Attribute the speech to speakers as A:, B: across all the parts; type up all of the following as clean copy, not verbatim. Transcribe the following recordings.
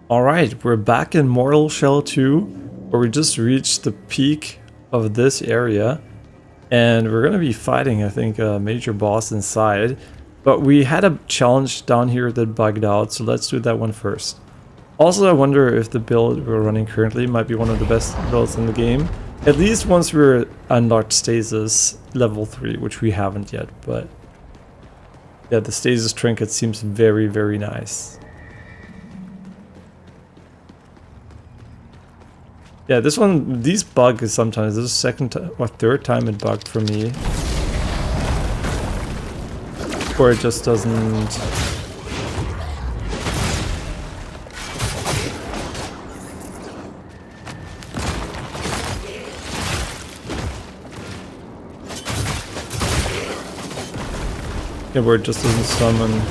A: Alright, we're back in Mortal Shell 2, where we just reached the peak of this area. And we're going to be fighting, I think, a major boss inside. But we had a challenge down here that bugged out, so let's do that one first. Also, I wonder if the build we're running currently might be one of the best builds in the game. At least once we're unlocked Stasis level 3, which we haven't yet, but... yeah, the Stasis trinket seems very, very nice. Yeah, this one, these bug is sometimes, this is second or third time it bugged for me. Or it just doesn't... yeah, where it just doesn't summon.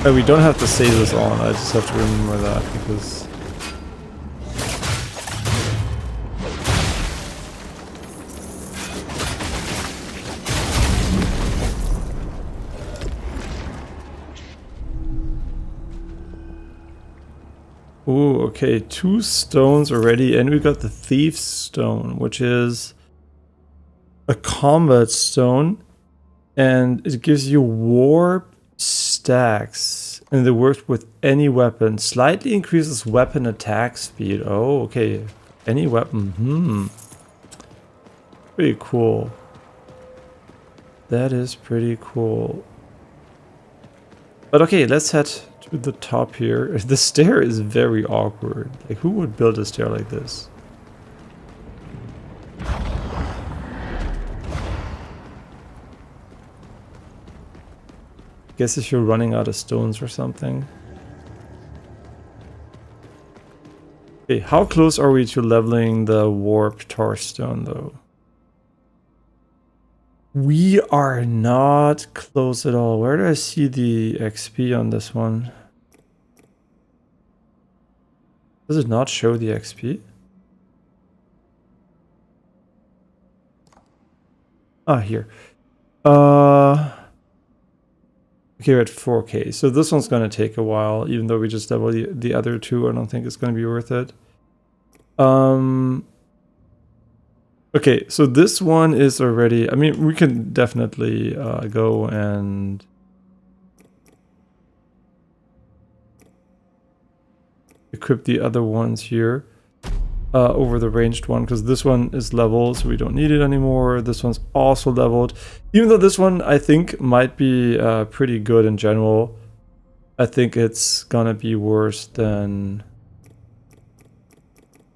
A: Oh, we don't have to say this on, I just have to remember that, because... ooh, okay, 2 stones already, and we got the Thief's Stone, which is a combat stone, and it gives you warp stacks, and it works with any weapon. Slightly increases weapon attack speed. Oh, okay. Any weapon. Pretty cool. That is pretty cool. But okay, let's head to the top here. The stair is very awkward. Like, who would build a stair like this? Guess if you're running out of stones or something. Okay, how close are we to leveling the warp tar stone though? We are not close at all. Where do I see the XP on this one? Does it not show the XP? Ah, here. Okay, we're at 4K, so this one's gonna take a while, even though we just double the other two. I don't think it's gonna be worth it. Okay, so this one is already, I mean, we can definitely go and equip the other ones here over the ranged one, because this one is leveled, so we don't need it anymore. This one's also leveled, even though this one I think might be pretty good in general. I think it's gonna be worse than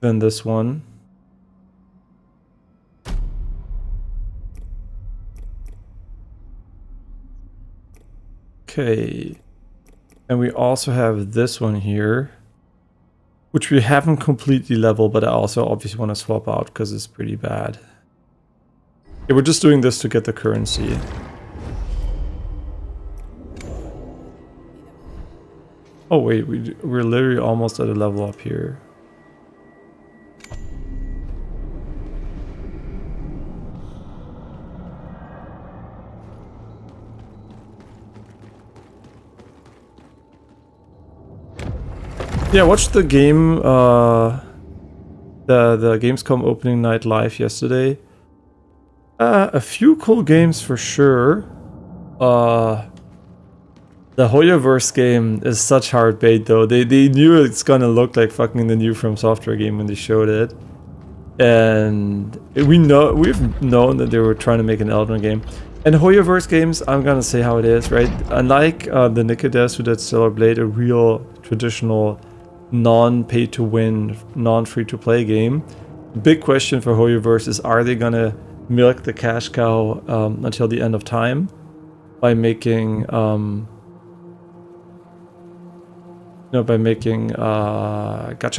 A: this one. Okay, and we also have this one here, which we haven't completely leveled, but I also obviously want to swap out because it's pretty bad. Yeah, we're just doing this to get the currency. Oh wait, we're literally almost at a level up here. Yeah, I watched the game, the Gamescom opening night live yesterday. A few cool games for sure. The Hoyoverse game is such hard bait though. They knew it's gonna look like fucking the new From Software game when they showed it. And we've known that they were trying to make an Elden game. And Hoyoverse games, I'm gonna say how it is, right? Unlike the Nicodes who did Stellar Blade, a real traditional non-pay-to-win, non-free-to-play game. Big question for Hoyoverse is, are they gonna milk the cash cow until the end of time by making gacha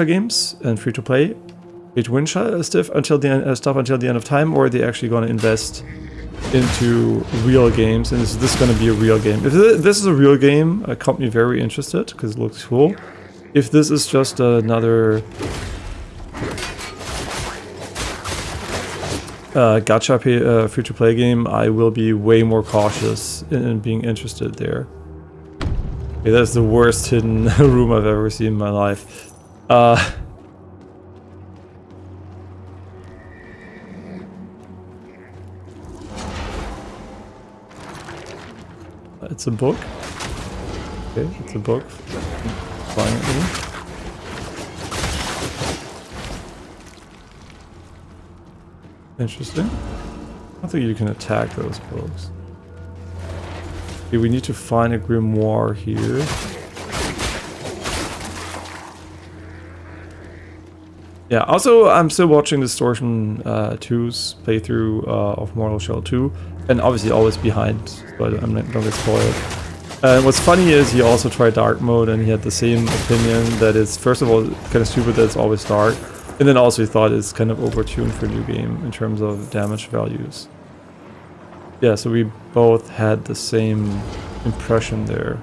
A: games and free-to-play, pay-to-win stuff until the end of time, or are they actually gonna invest into real games? And is this gonna be a real game? If this is a real game, I caught me very interested because it looks cool. If this is just another gacha free-to-play game, I will be way more cautious in being interested there. Okay, that's the worst hidden room I've ever seen in my life. It's a book. Okay, it's a book. Flying at me. Interesting. I don't think you can attack those books. Okay, we need to find a grimoire here. Yeah, also, I'm still watching Distortion 2's playthrough of Mortal Shell 2, and obviously always behind, so I'm not gonna get spoiled. And what's funny is he also tried dark mode, and he had the same opinion that it's, first of all, kind of stupid that it's always dark, and then also he thought it's kind of overtuned for a new game in terms of damage values. Yeah, so we both had the same impression there.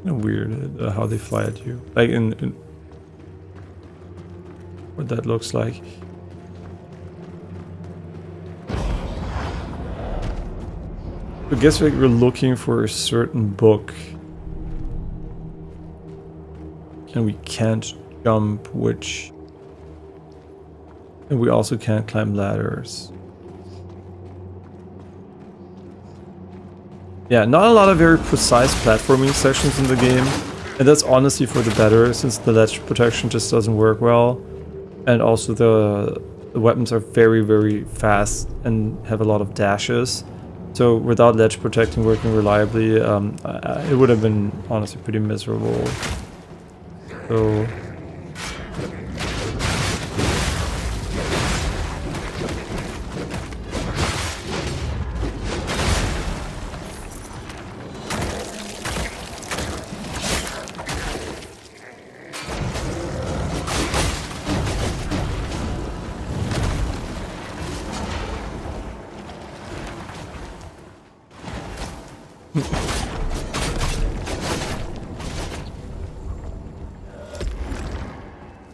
A: Weird how they fly at you, like in what that looks like. I guess like we're looking for a certain book, and we can't jump, and we also can't climb ladders. Yeah, not a lot of very precise platforming sections in the game, and that's honestly for the better, since the ledge protection just doesn't work well, and also the weapons are very, very fast and have a lot of dashes. So without ledge protecting working reliably, it would have been honestly pretty miserable. So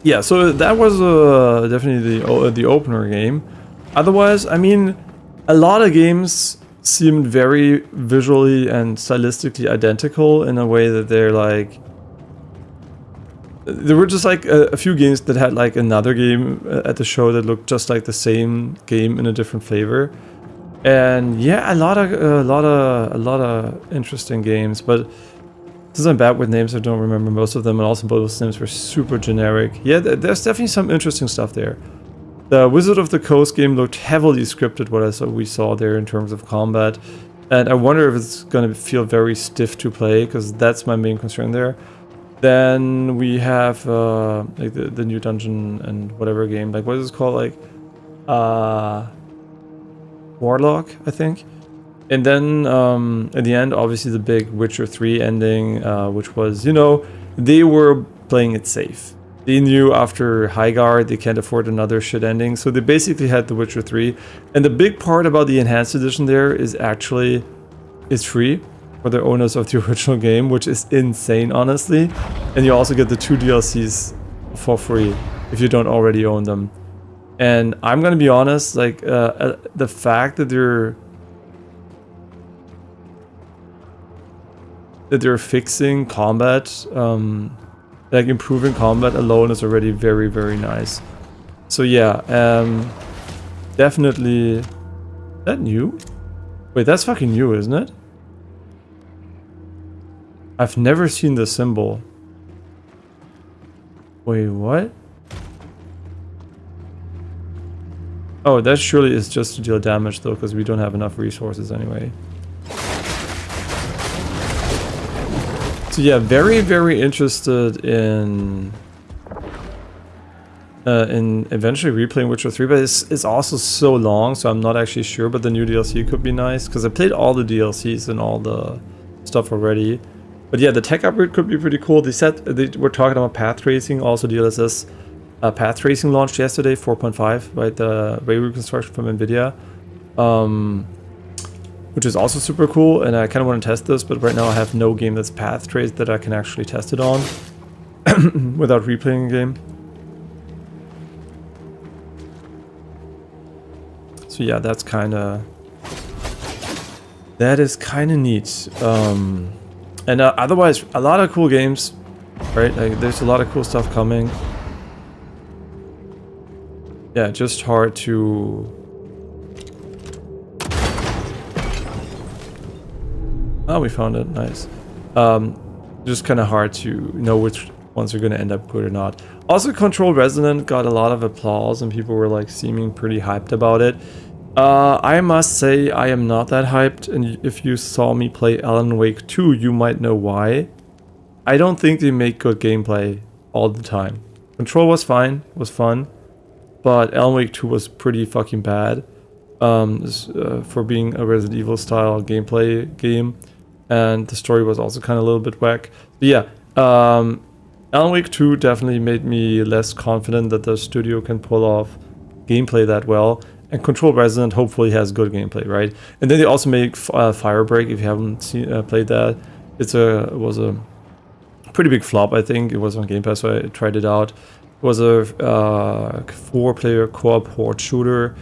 A: yeah, so that was definitely the opener game. Otherwise, I mean, a lot of games seemed very visually and stylistically identical in a way that they're like... There were just like a few games that had like another game at the show that looked just like the same game in a different flavor. And yeah, a lot of interesting games, but since I'm bad with names, I don't remember most of them, and also both those names were super generic. Yeah, there's definitely some interesting stuff there. The Wizard of the Coast game looked heavily scripted, we saw there in terms of combat, and I wonder if it's going to feel very stiff to play, because that's my main concern there. Then we have like the new dungeon and whatever game, like what is it called, like Warlock, I think. And then at the end, obviously the big Witcher 3 ending, which was, you know, they were playing it safe. They knew after Highguard they can't afford another shit ending, so they basically had the Witcher 3. And the big part about the enhanced edition there is actually it's free for the owners of the original game, which is insane, honestly. And you also get the 2 DLCs for free if you don't already own them. And I'm gonna be honest, like the fact that they're fixing combat, like improving combat alone is already very, very nice. So yeah, definitely. Is that new? Wait, that's fucking new, isn't it? I've never seen the symbol. Wait, what? Oh, that surely is just to deal damage though, because we don't have enough resources anyway. So yeah, very, very interested in eventually replaying Witcher 3, but it's also so long, so I'm not actually sure, but the new DLC could be nice, because I played all the DLCs and all the stuff already. But yeah, the tech upgrade could be pretty cool. They said they were talking about path tracing, also DLSS. Path tracing launched yesterday, 4.5, right? The ray reconstruction from NVIDIA. which is also super cool, and I kind of want to test this, but right now I have no game that's path traced that I can actually test it on without replaying a game. So yeah, that is kind of neat. And otherwise, a lot of cool games, right? Like, there's a lot of cool stuff coming. Yeah, just hard to... Oh, we found it. Nice. Just kind of hard to know which ones are going to end up good or not. Also, Control Resonant got a lot of applause and people were like seeming pretty hyped about it. I must say I am not that hyped, and if you saw me play Alan Wake 2, you might know why. I don't think they make good gameplay all the time. Control was fine, was fun, but Alan Wake 2 was pretty fucking bad for being a Resident Evil style gameplay game, and the story was also kind of a little bit whack. But yeah, Alan Wake 2 definitely made me less confident that the studio can pull off gameplay that well. And Control Resonant hopefully has good gameplay, right? And then they also make Firebreak. If you haven't played that, it was a pretty big flop. I think it was on Game Pass, so I tried it out. It was a 4-player co-op horde shooter,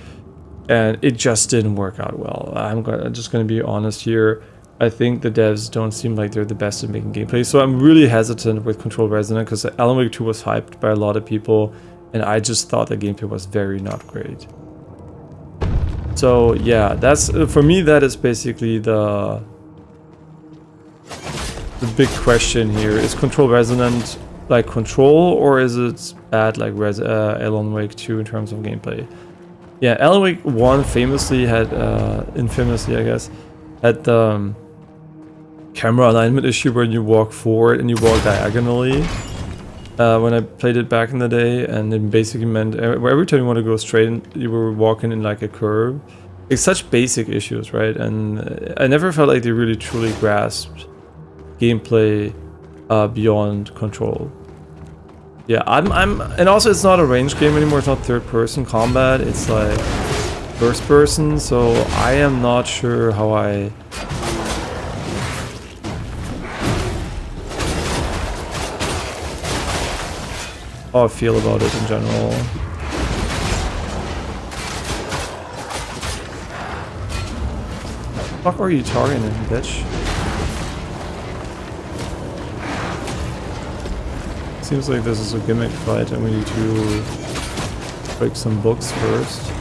A: and it just didn't work out well. I'm just going to be honest here. I think the devs don't seem like they're the best at making gameplay, so I'm really hesitant with Control Resonant because Alan Wake 2 was hyped by a lot of people, and I just thought the gameplay was very not great. So yeah, that's for me. That is basically the big question here: is Control Resonant like Control, or is it bad like Alan Wake 2 in terms of gameplay? Yeah, Alan Wake 1 famously had, infamously I guess, had the camera alignment issue where you walk forward and you walk diagonally. When I played it back in the day, and it basically meant every time you want to go straight, you were walking in like a curve. It's such basic issues, right? And I never felt like they really truly grasped gameplay beyond Control. Yeah, and also it's not a ranged game anymore. It's not third-person combat. It's like first-person. So I am not sure how I feel about it in general. What the fuck are you targeting, bitch? Seems like this is a gimmick fight and we need to break some books first.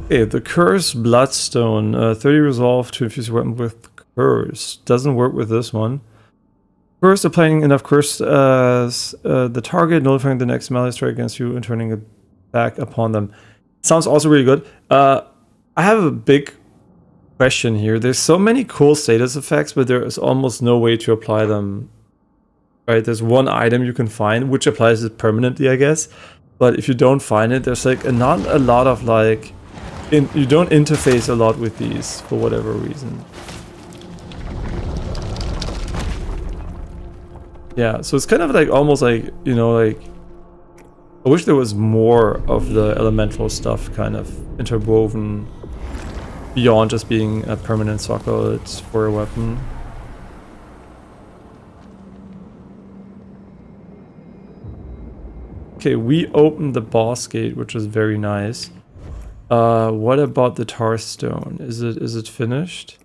A: Okay, the Cursed Bloodstone. 30 resolve to infuse your weapon with Curse. Doesn't work with this one. First, applying enough Curse as the target, notifying the next melee strike against you and turning it back upon them. Sounds also really good. I have a big question here. There's so many cool status effects, but there is almost no way to apply them. Right? There's one item you can find, which applies it permanently, I guess. But if you don't find it, there's like not a lot of like... you don't interface a lot with these for whatever reason. Yeah, so it's kind of like almost like, you know, like I wish there was more of the elemental stuff kind of interwoven beyond just being a permanent socket for a weapon. Okay, we opened the boss gate, which is very nice. What about the tar stone? Is it finished?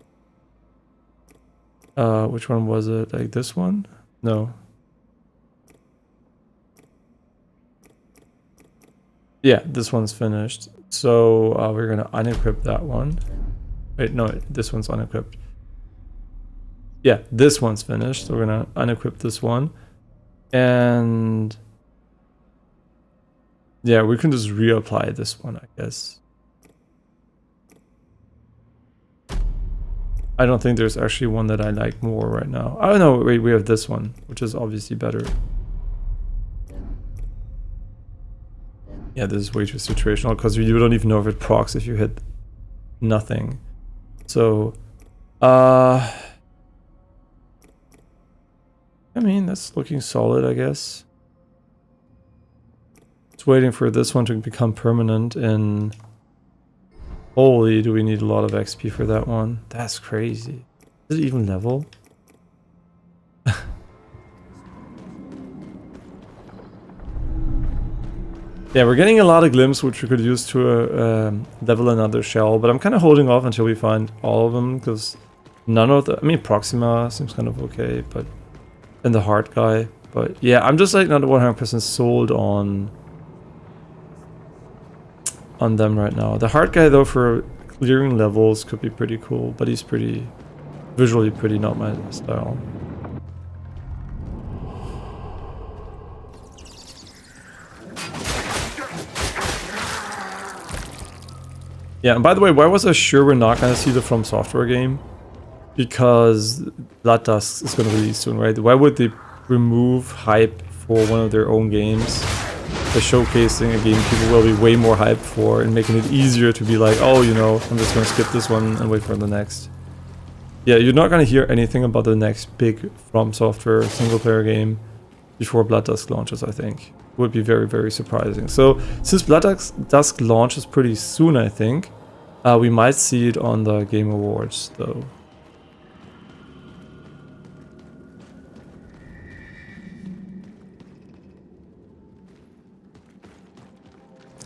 A: Which one was it? Like this one? No. Yeah, this one's finished. So we're gonna unequip that one. Wait, no, this one's unequipped. Yeah, this one's finished. So we're gonna unequip this one. And yeah, we can just reapply this one, I guess. I don't think there's actually one that I like more right now. I don't know, wait, we have this one, which is obviously better. Yeah, this is way too situational because you don't even know if it procs if you hit nothing. So, I mean, that's looking solid, I guess. Just waiting for this one to become permanent, and holy, do we need a lot of XP for that one. That's crazy. Is it even level? Yeah, we're getting a lot of glimpse, which we could use to level another shell, but I'm kind of holding off until we find all of them, because none of the... I mean, Proxima seems kind of okay, but... And the heart guy. But yeah, I'm just like not 100% sold on them right now. The heart guy, though, for clearing levels could be pretty cool, but he's pretty... visually pretty not my style. Yeah, and by the way, why was I sure we're not gonna see the From Software game? Because Blood Dusk is gonna release soon, right? Why would they remove hype for one of their own games by showcasing a game people will be way more hyped for and making it easier to be like, oh, you know, I'm just gonna skip this one and wait for the next. Yeah, you're not gonna hear anything about the next big From Software single-player game before Blood Dusk launches, I think. Would be very, very surprising. So, since Blood Dusk launches pretty soon, I think, we might see it on the Game Awards, though.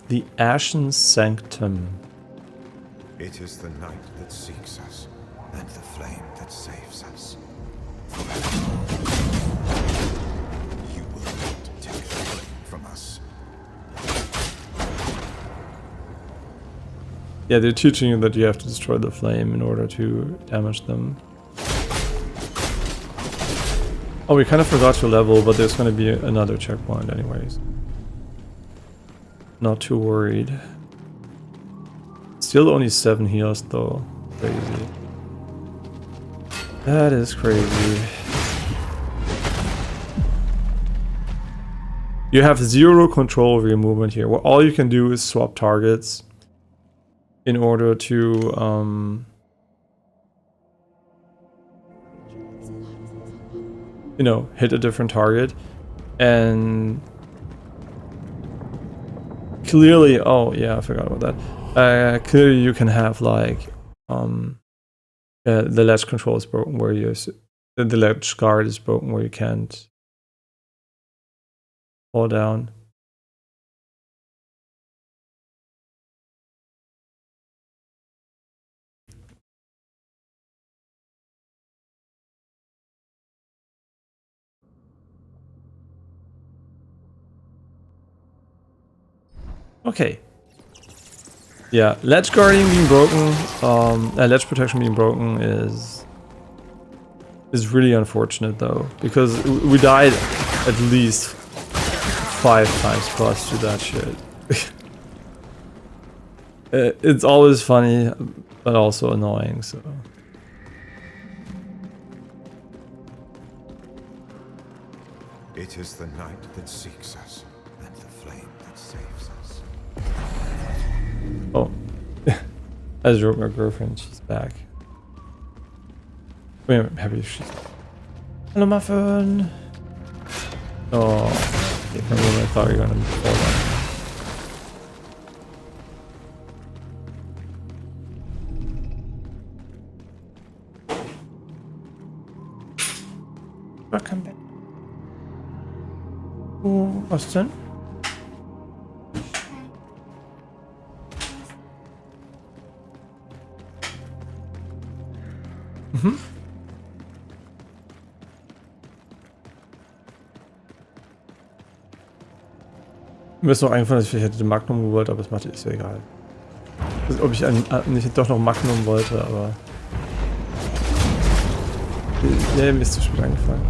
A: The Ashen Sanctum.
B: It is the night that seeks us, and the flame that saves us. You will not take the flame from us.
A: Yeah, they're teaching you that you have to destroy the flame in order to damage them. Oh, we kind of forgot to level, but there's going to be another checkpoint anyways. Not too worried. Still only 7 heals though. Crazy. That is crazy. You have 0 control over your movement here. Well, all you can do is swap targets in order to you know, hit a different target. And clearly, oh yeah, I forgot about that. Clearly you can have like the ledge control is broken where you the ledge guard is broken where you can't fall down. Okay. Yeah, ledge guarding being broken, ledge protection being broken is really unfortunate though, because we died at least 5 times plus to that shit. It's always funny, but also annoying, so...
B: It is the night that seeks us, and the flame that saves us.
A: Oh. I just wrote my girlfriend, she's back. Wait, I'm happy she's... Hello, muffin! Oh, okay, for a moment I thought you were gonna fall down. Welcome back. Oh, was denn? Mhm. Mir ist noch eingefallen, dass ich hätte den Magnum gewollt, aber es macht ist ja egal. Also, ob ich nicht doch noch Magnum wollte, aber... Ja, mir ist zu spät eingefallen.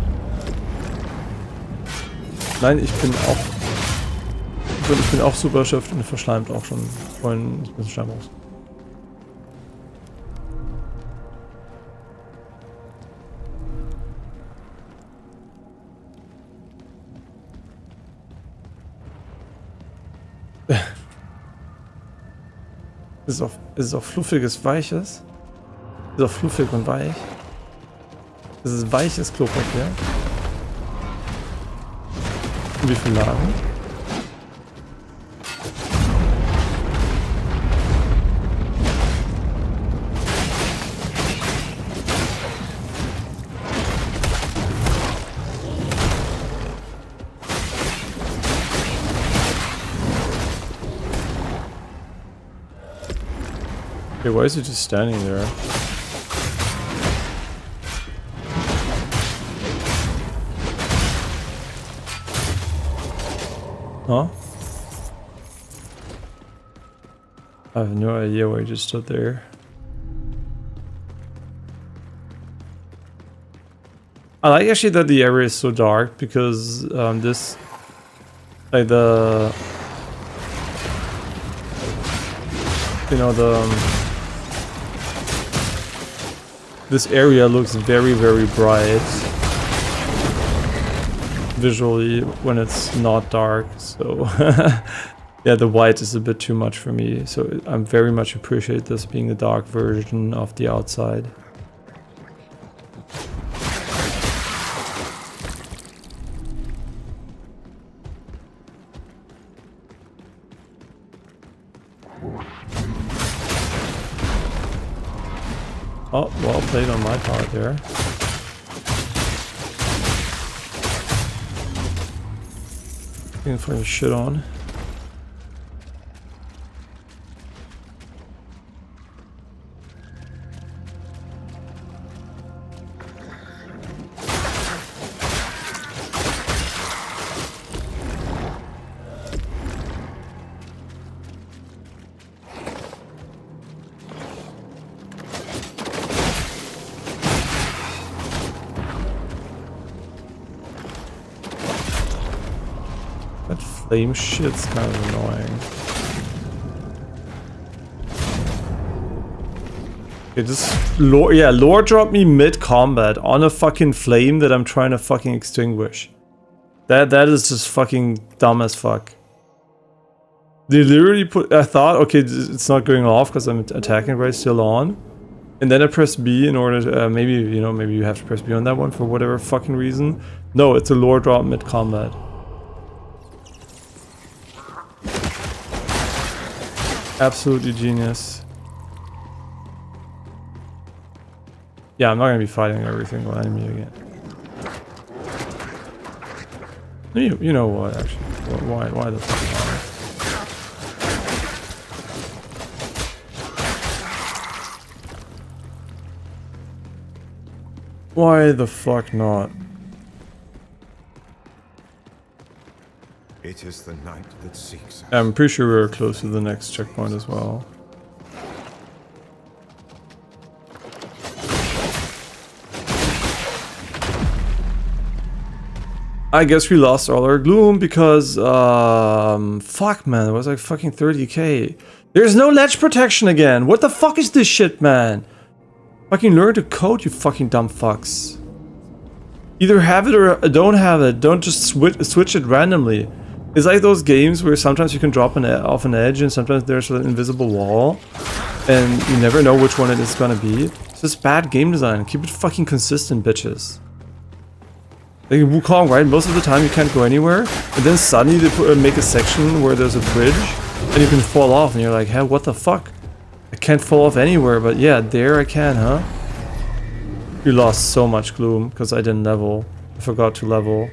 A: Nein, ich bin auch super erschöpft und verschleimt auch schon vorhin ein bisschen Schleim raus. Ist es auch fluffiges, weiches? Ist auch fluffig und weich? Ist es weiches Klopapier? Und wie viele Lagen? Okay, why is he just standing there? Huh? I have no idea why he just stood there. I like actually that the area is so dark because this, like the, you know, this area looks very, very bright visually when it's not dark, so yeah, the white is a bit too much for me, so I very much appreciate this being the dark version of the outside. Oh, well played on my part there. Looking for your shit on. That flame shit's kind of annoying. Okay, just lore drop me mid-combat on a fucking flame that I'm trying to fucking extinguish. That is just fucking dumb as fuck. They literally put, I thought, okay, it's not going off because I'm attacking right still on. And then I press B in order to, maybe, you know, maybe you have to press B on that one for whatever fucking reason. No, it's a lore drop mid-combat. Absolutely genius. Yeah, I'm not gonna be fighting every single enemy again. You know what, actually? Why the fuck not? Why the fuck not?
B: It is the night that seeks us.
A: I'm pretty sure we're close to the next checkpoint as well. I guess we lost all our gloom because, fuck man, it was like fucking 30k. There's no ledge protection again. What the fuck is this shit, man? Fucking learn to code, you fucking dumb fucks. Either have it or don't have it. Don't just switch it randomly. It's like those games where sometimes you can drop off an edge and sometimes there's an invisible wall and you never know which one it is gonna be. It's just bad game design. Keep it fucking consistent, bitches. Like in Wukong, right? Most of the time you can't go anywhere and then suddenly they make a section where there's a bridge and you can fall off and you're like, hey, what the fuck? I can't fall off anywhere, but yeah, there I can, huh? You lost so much gloom because I didn't level. I forgot to level.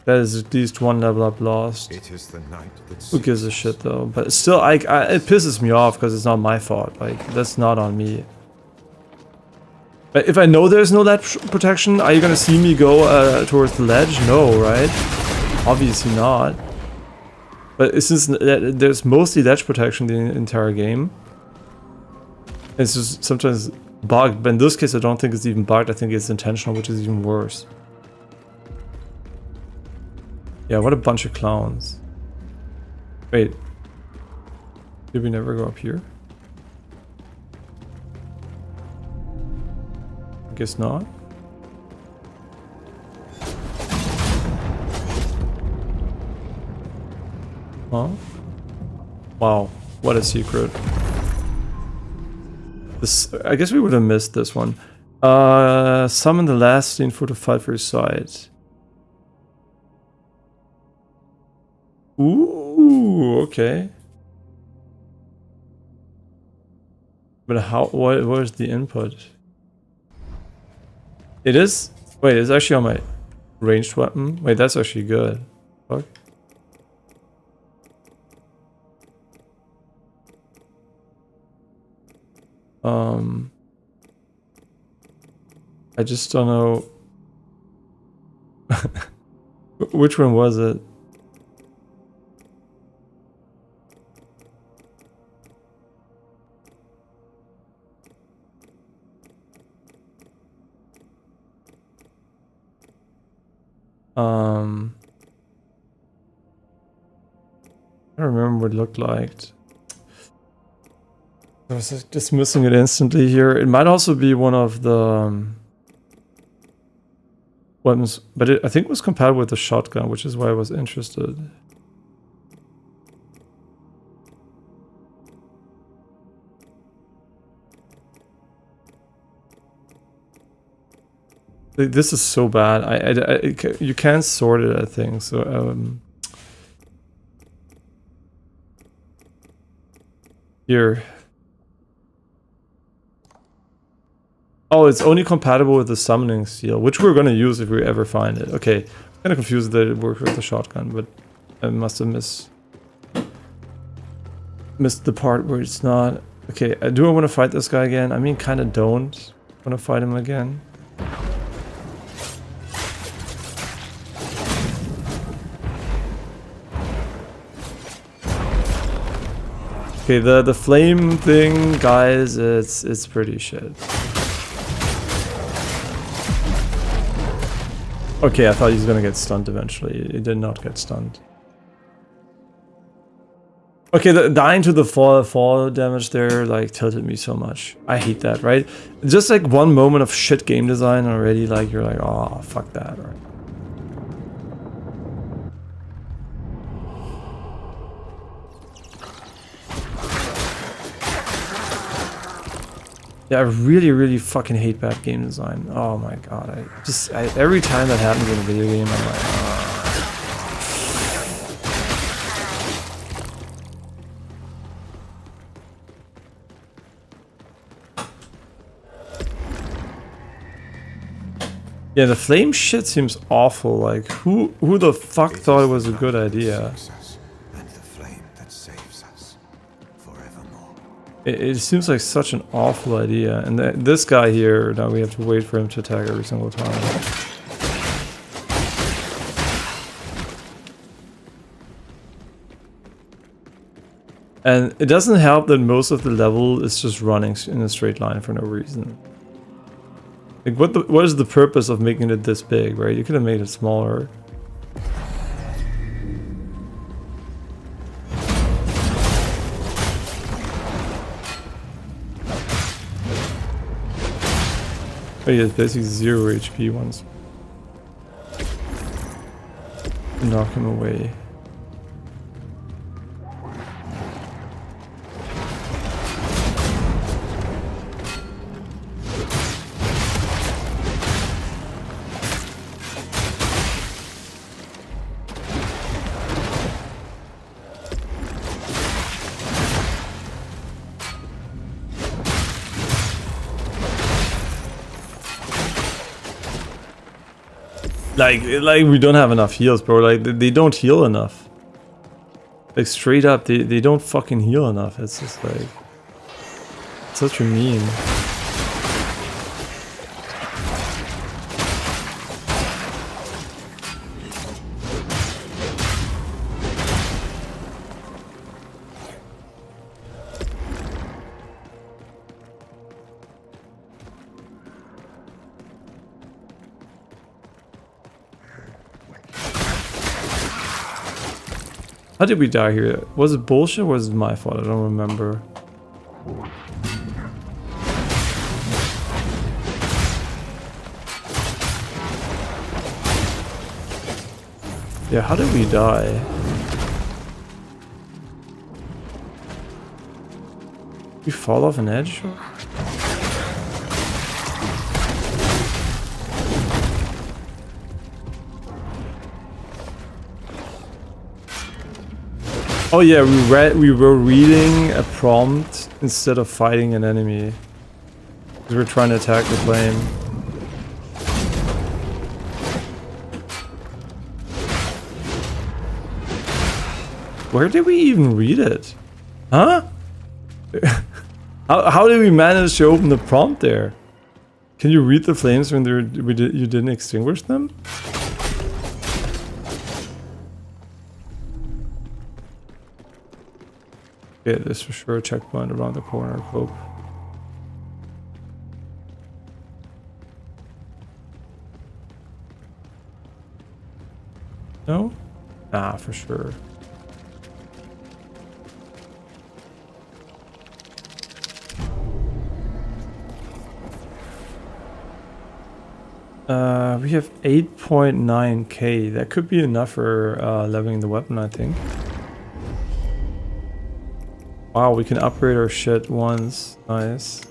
A: That is at least one level up lost.
B: It is the night that
A: Who gives a shit though? But still, it pisses me off because it's not my fault. Like, that's not on me. But if I know there's no ledge protection, are you gonna see me go towards the ledge? No, right? Obviously not. But since there's mostly ledge protection the entire game, it's just sometimes bugged. But in this case, I don't think it's even bugged. I think it's intentional, which is even worse. Yeah, what a bunch of clowns. Wait. Did we never go up here? I guess not. Huh? Wow, what a secret. This, I guess we would have missed this one. Summon the last scene for to fight for your side. Ooh, okay. But how, what is the input? It is, wait, it's actually on my ranged weapon? Wait, that's actually good. Fuck. I just don't know. Which one was it? I don't remember what it looked like. I was just dismissing it instantly here. It might also be one of the weapons, but I think it was compatible with the shotgun, which is why I was interested. This is so bad. You can't sort it, I think. So here. Oh, it's only compatible with the summoning seal, which we're gonna use if we ever find it. Okay, kind of confused that it works with the shotgun, but I must have missed the part where it's not. Okay, do I want to fight this guy again? I mean, kind of don't want to fight him again. Okay, the flame thing, guys, it's pretty shit. Okay, I thought he was gonna get stunned eventually. He did not get stunned. Okay, the dying to the fall damage there like tilted me so much. I hate that, right? Just like one moment of shit game design already, like you're like, oh fuck that, right? Yeah, I really fucking hate bad game design. Oh my god, every time that happens in a video game, I'm like, yeah, the flame shit seems awful. Like, who the fuck thought it was a good idea? It seems like such an awful idea, and this guy here, now we have to wait for him to attack every single time. And it doesn't help that most of the level is just running in a straight line for no reason. Like, what is the purpose of making it this big, right? You could have made it smaller. Oh yeah, it's basically 0 HP once. Knock him away. Like we don't have enough heals, bro. Like they don't heal enough. Like straight up, they don't fucking heal enough. It's just like such a meme. How did we die here? Was it bullshit or was it my fault? I don't remember. Yeah, how did we die? We fall off an edge? Oh yeah, we were reading a prompt instead of fighting an enemy. Because we're trying to attack the flame. Where did we even read it? Huh? how did we manage to open the prompt there? Can you read the flames when you didn't extinguish them? Okay, there's for sure a checkpoint around the corner, hope. No? Ah, for sure. We have 8.9k. That could be enough for leveling the weapon, I think. Wow, we can upgrade our shit once. Nice.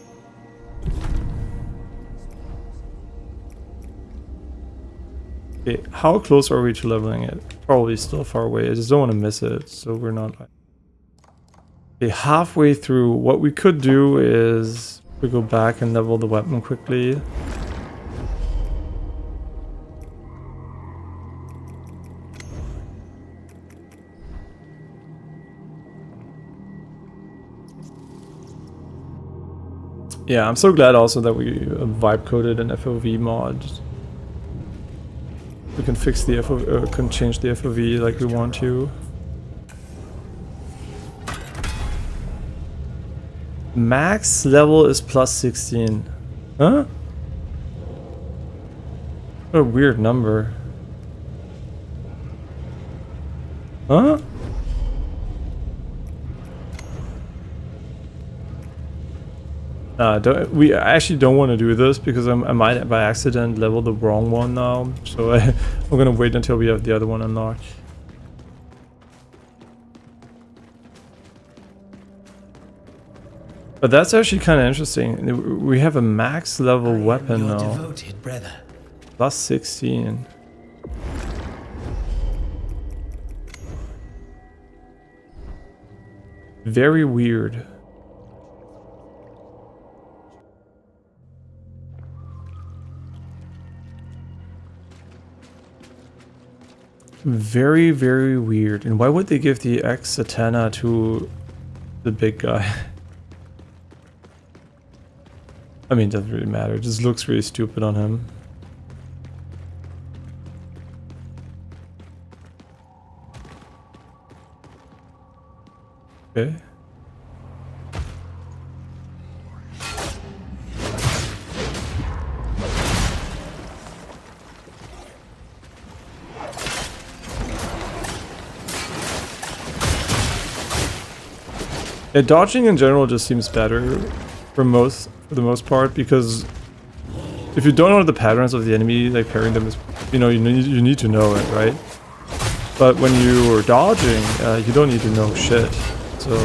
A: Okay, how close are we to leveling it? Probably still far away. I just don't want to miss it, so we're not like... Okay, halfway through. What we could do is we go back and level the weapon quickly. Yeah, I'm so glad also that we vibe coded an FOV mod. We can fix the FOV, can change the FOV like we want to. Max level is plus 16. Huh? What a weird number. Huh? I actually don't want to do this because I might by accident level the wrong one now. So I'm gonna wait until we have the other one unlocked. But that's actually kind of interesting. We have a max level weapon now.
C: Devoted brother.
A: Plus 16. Very weird. Very, very weird. And why would they give the ex-Satana to the big guy? I mean, it doesn't really matter. It just looks really stupid on him. Okay. Yeah, dodging in general just seems better for the most part, because if you don't know the patterns of the enemy, like pairing them is, you need to know it, right? But when you are dodging, you don't need to know shit. So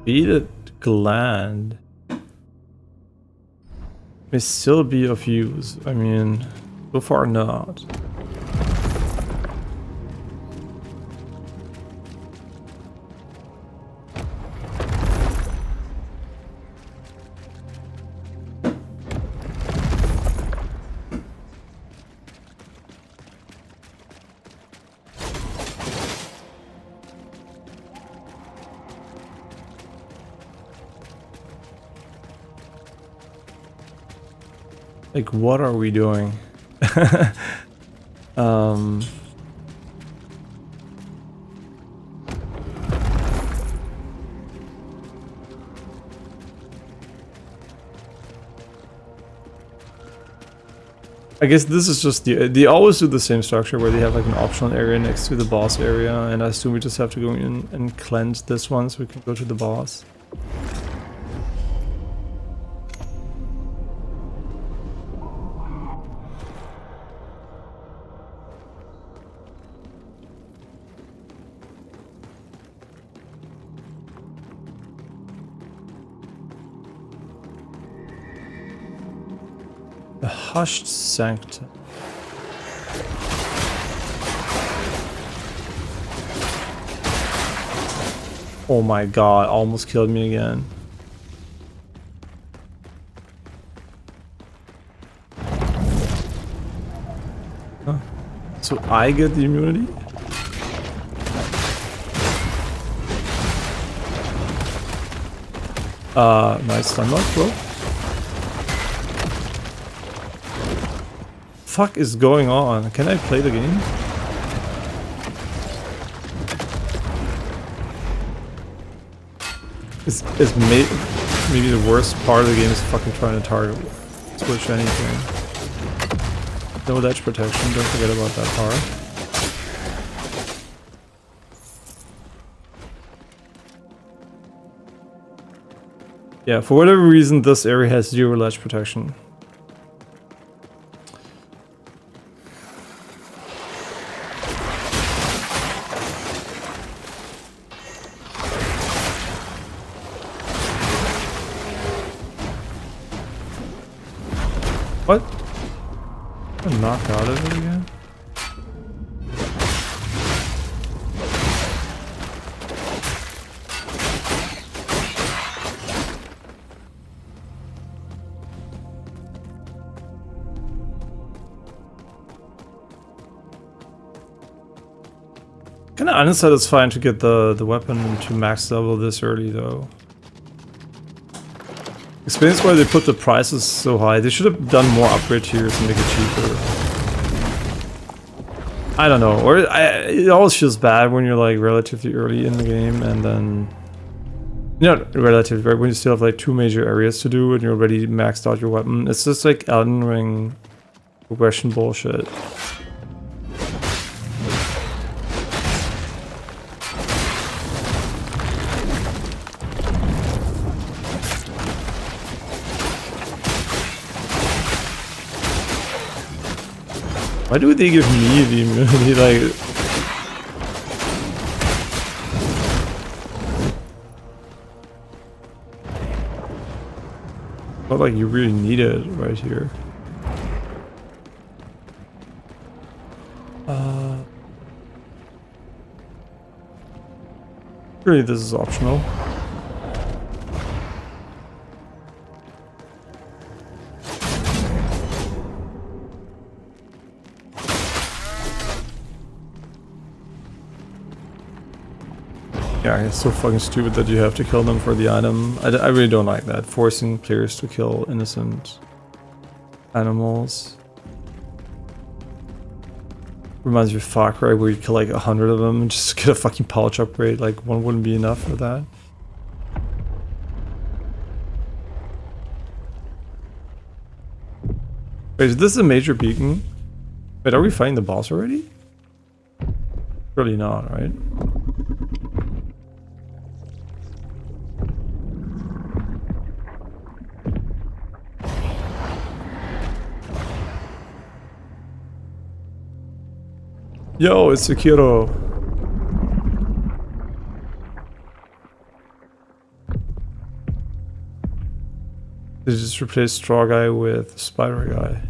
A: beaded gland may still be of use. I mean, so far not. Like, what are we doing? I guess this is just they always do the same structure where they have like an optional area next to the boss area, and I assume we just have to go in and cleanse this one so we can go to the boss. The hushed sanctum. Oh my god, almost killed me again. Huh. So I get the immunity? Nice stun lock, bro. Fuck is going on? Can I play the game? It's maybe the worst part of the game is fucking trying to target switch anything. No ledge protection, don't forget about that part. Yeah, for whatever reason this area has 0 ledge protection. What? I'm knocked out of it again? Kinda unsatisfying to get the weapon to max level this early though. Explains why they put the prices so high. They should have done more upgrade tiers and make it cheaper. I don't know. Or it always feels bad when you're like relatively early in the game and then... Not relatively, right? When you still have like 2 major areas to do and you're already maxed out your weapon. It's just like Elden Ring progression bullshit. Why do they give me the immunity, like... Not like you really need it right here. Really, this is optional. Yeah, it's so fucking stupid that you have to kill them for the item. I really don't like that, forcing players to kill innocent animals. Reminds me of Far Cry where you kill like 100 of them and just get a fucking pouch upgrade, like one wouldn't be enough for that. Wait, is this a major beacon? Wait, are we fighting the boss already? Surely not, right? Yo, it's Sekiro. They just replaced Straw Guy with Spider Guy.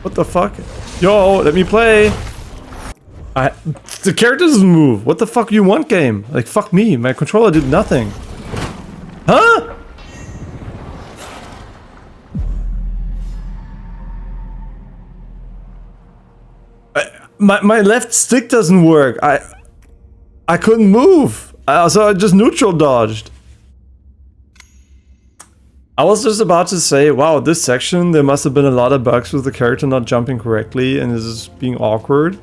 A: What the fuck? Yo, let me play! The character doesn't move. What the fuck do you want, game? Like, fuck me. My controller did nothing. Huh? My left stick doesn't work. I couldn't move. So I just neutral dodged. I was just about to say, wow, this section, there must have been a lot of bugs with the character not jumping correctly and this is being awkward.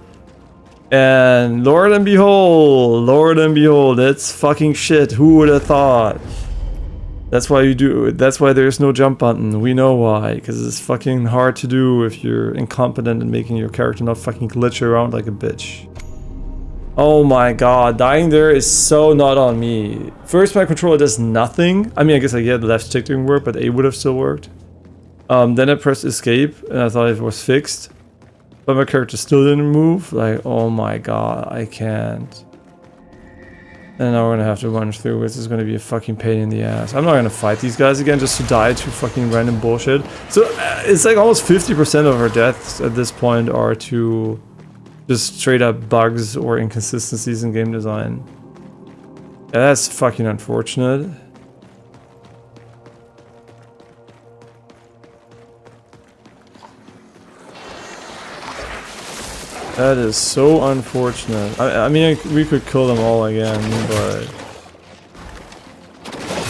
A: And Lord and behold, that's fucking shit. Who would have thought? That's why you do it. That's why there's no jump button. We know why. Because it's fucking hard to do if you're incompetent in making your character not fucking glitch around like a bitch. Oh my god, dying there is so not on me. First, my controller does nothing. I mean, I guess the left stick didn't work, but A would have still worked. Then I pressed escape, and I thought it was fixed. But my character still didn't move. Like, oh my god, I can't. And now we're gonna have to run through. This is gonna be a fucking pain in the ass. I'm not gonna fight these guys again just to die to fucking random bullshit. So, it's like almost 50% of our deaths at this point are to just straight up bugs or inconsistencies in game design. Yeah, that's fucking unfortunate. That is so unfortunate. I mean, we could kill them all again, but...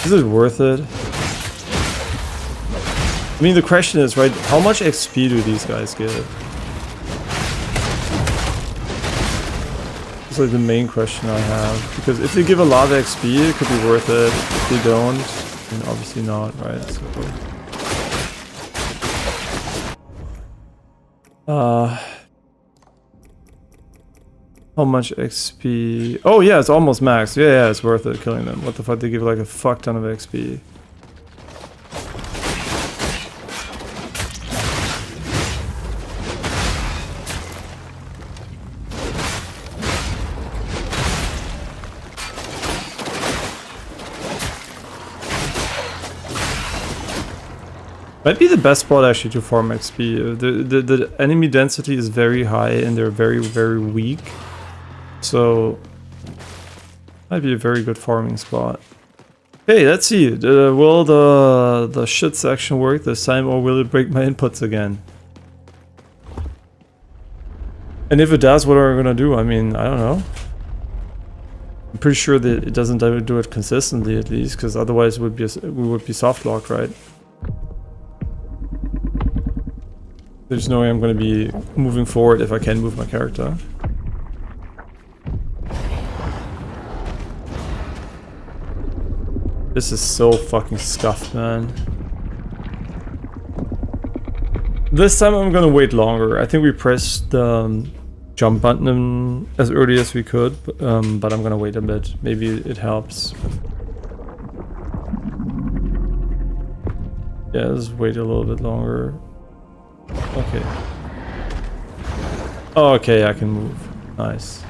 A: is it worth it? I mean, the question is, right, how much XP do these guys get? It's like the main question I have. Because if they give a lot of XP, it could be worth it. If they don't, then obviously not, right? So... how much XP? Oh yeah, it's almost max. Yeah, it's worth it killing them. What the fuck? They give like a fuck ton of XP. Might be the best spot actually to farm XP. The enemy density is very high and they're very, very weak. So, might be a very good farming spot. Hey, let's see. Will the shit section work this time, or will it break my inputs again? And if it does, what are we gonna do? I mean, I don't know. I'm pretty sure that it doesn't do it consistently, at least, because otherwise we would be soft locked, right? There's no way I'm gonna be moving forward if I can move my character. This is so fucking scuffed, man. This time I'm gonna wait longer. I think we pressed the jump button as early as we could, but I'm gonna wait a bit. Maybe it helps. Yeah, let's wait a little bit longer. Okay. Oh, okay, I can move. Nice.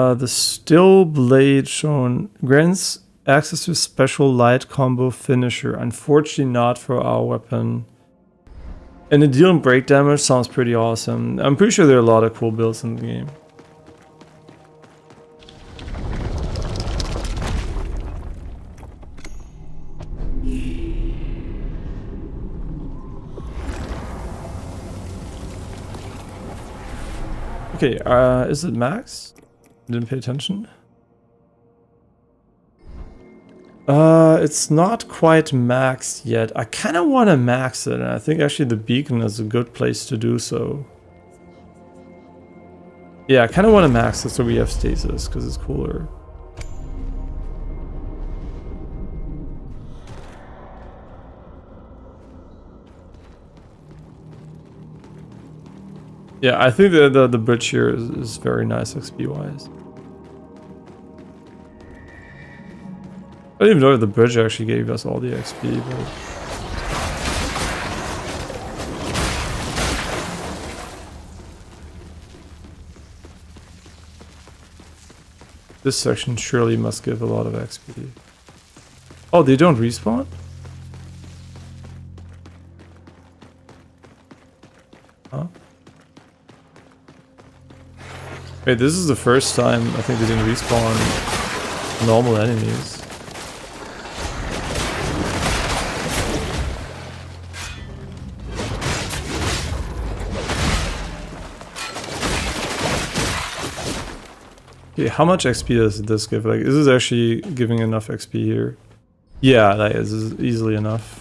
A: The steel blade shown grants access to special light combo finisher. Unfortunately not for our weapon. And the deal and break damage sounds pretty awesome. I'm pretty sure there are a lot of cool builds in the game. Okay, is it max? Didn't pay attention. It's not quite maxed yet. I kind of want to max it, and I think actually the beacon is a good place to do so. Yeah, I kind of want to max it so we have stasis, because it's cooler. Yeah, I think the bridge here is very nice XP wise. I don't even know if the bridge actually gave us all the XP, but... this section surely must give a lot of XP. Oh, they don't respawn? Huh? Wait, this is the first time I think they didn't respawn normal enemies. Okay, how much XP does this give? Like, is this actually giving enough XP here? Yeah, that is easily enough.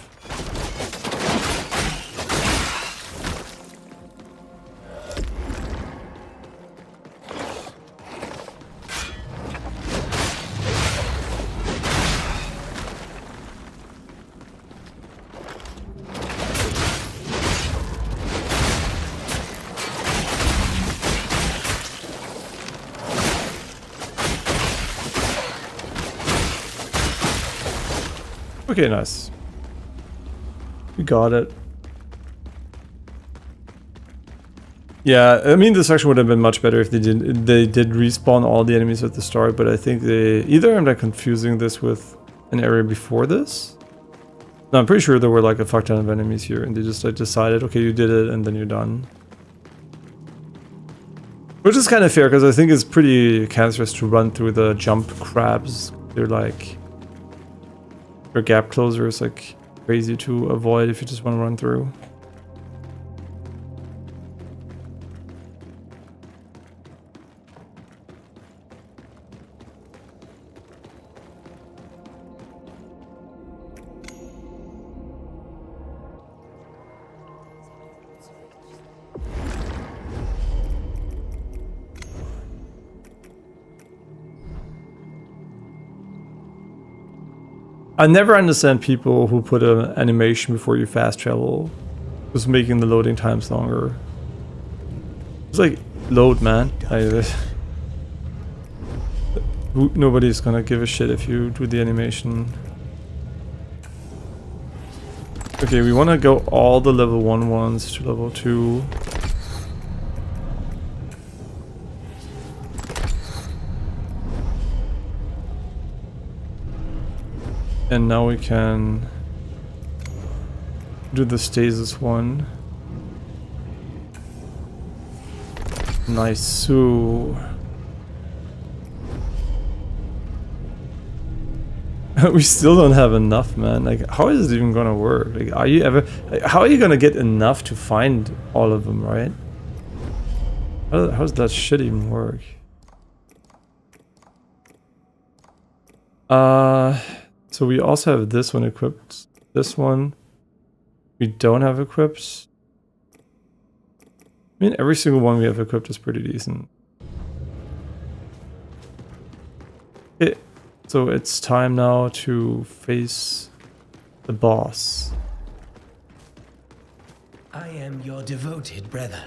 A: Okay, nice. We got it. Yeah, I mean, this actually would have been much better if they did respawn all the enemies at the start, but I think they either I'm like confusing this with an area before this. No, I'm pretty sure there were like a fuck ton of enemies here, and they just like decided, okay, you did it, and then you're done. Which is kind of fair, because I think it's pretty cancerous to run through the jump crabs. They're like... Your gap closer is like crazy to avoid if you just want to run through. I never understand people who put an animation before you fast travel, just making the loading times longer. It's like, load, man. Nobody's gonna give a shit if you do the animation. Okay, we want to go all the level 1 ones to level 2. And now we can do the stasis one. Nice. So we still don't have enough, man. Like, how is it even gonna work? Like, are you ever? Like, how are you gonna get enough to find all of them, right? How does that shit even work? So we also have this one equipped. This one we don't have equipped. I mean, every single one we have equipped is pretty decent. Okay, so it's time now to face the boss.
C: I am your devoted brother.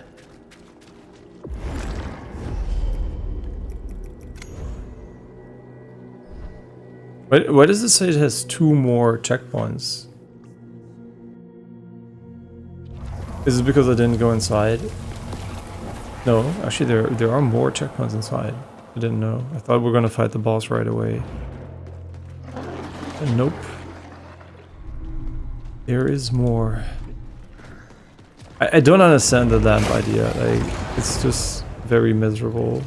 A: Why does it say it has 2 more checkpoints? Is it because I didn't go inside? No, actually there are more checkpoints inside. I didn't know. I thought we were gonna fight the boss right away. And nope. There is more. I don't understand the lamp idea. Like, it's just very miserable.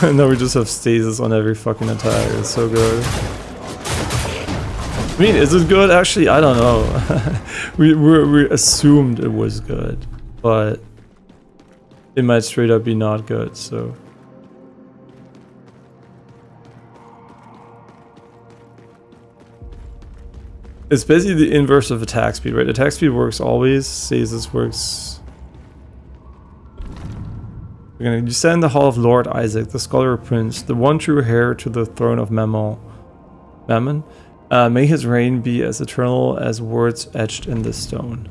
A: Now we just have stasis on every fucking attack. It's so good. I mean, is it good? Actually, I don't know. we assumed it was good, but it might straight up be not good, so. It's basically the inverse of attack speed, right? Attack speed works always, stasis works. We're gonna descend the hall of Lord Isaac, the Scholar Prince, the one true heir to the throne of Mammon. May his reign be as eternal as words etched in this stone.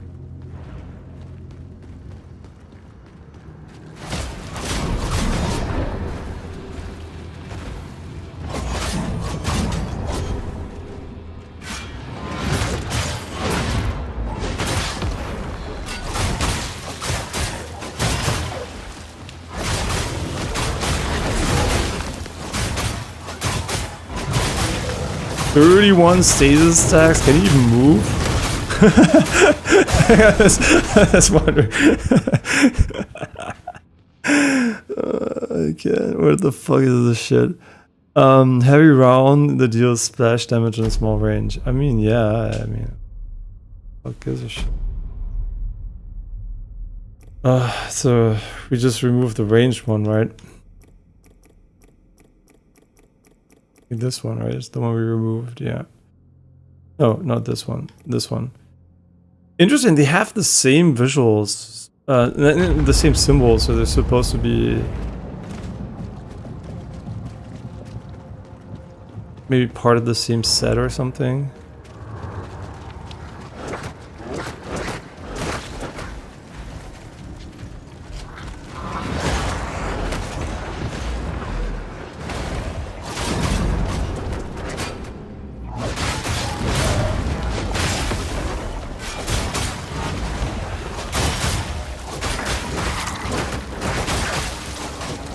A: "31 stasis stacks? Can you even move?" That's wondering. I can't. What the fuck is this shit? Heavy round that deals splash damage in small range. I mean, yeah, I mean, fuck gives a shit. So we just removed the ranged one, right? This one, right? It's the one we removed, yeah. No, not this one. This one. Interesting, they have the same visuals, the same symbols, so they're supposed to be maybe part of the same set or something.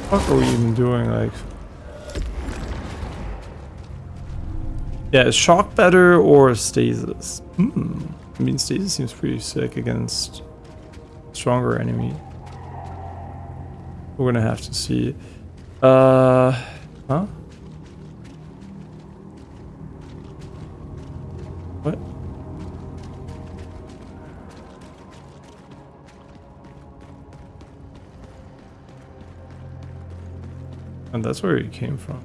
A: What are we even doing? Like, yeah, is shock better or stasis? I mean, stasis seems pretty sick against stronger enemy. We're gonna have to see. Huh? What? And that's where he came from.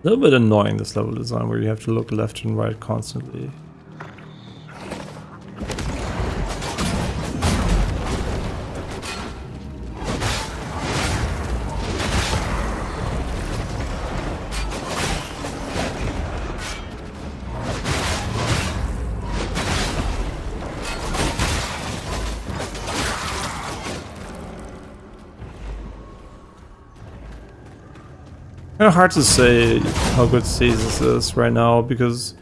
A: A little bit annoying, this level design, where you have to look left and right constantly. Kind of hard to say how good stasis is right now because,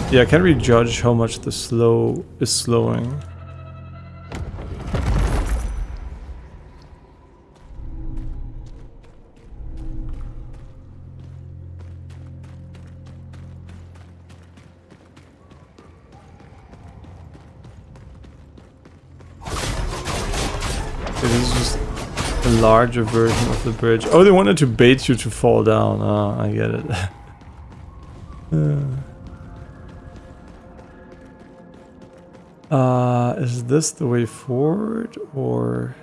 A: yeah, I can't really judge how much the slow is slowing. It is just a larger version of the bridge. Oh, they wanted to bait you to fall down. Ah, I get it. Is this the way forward or?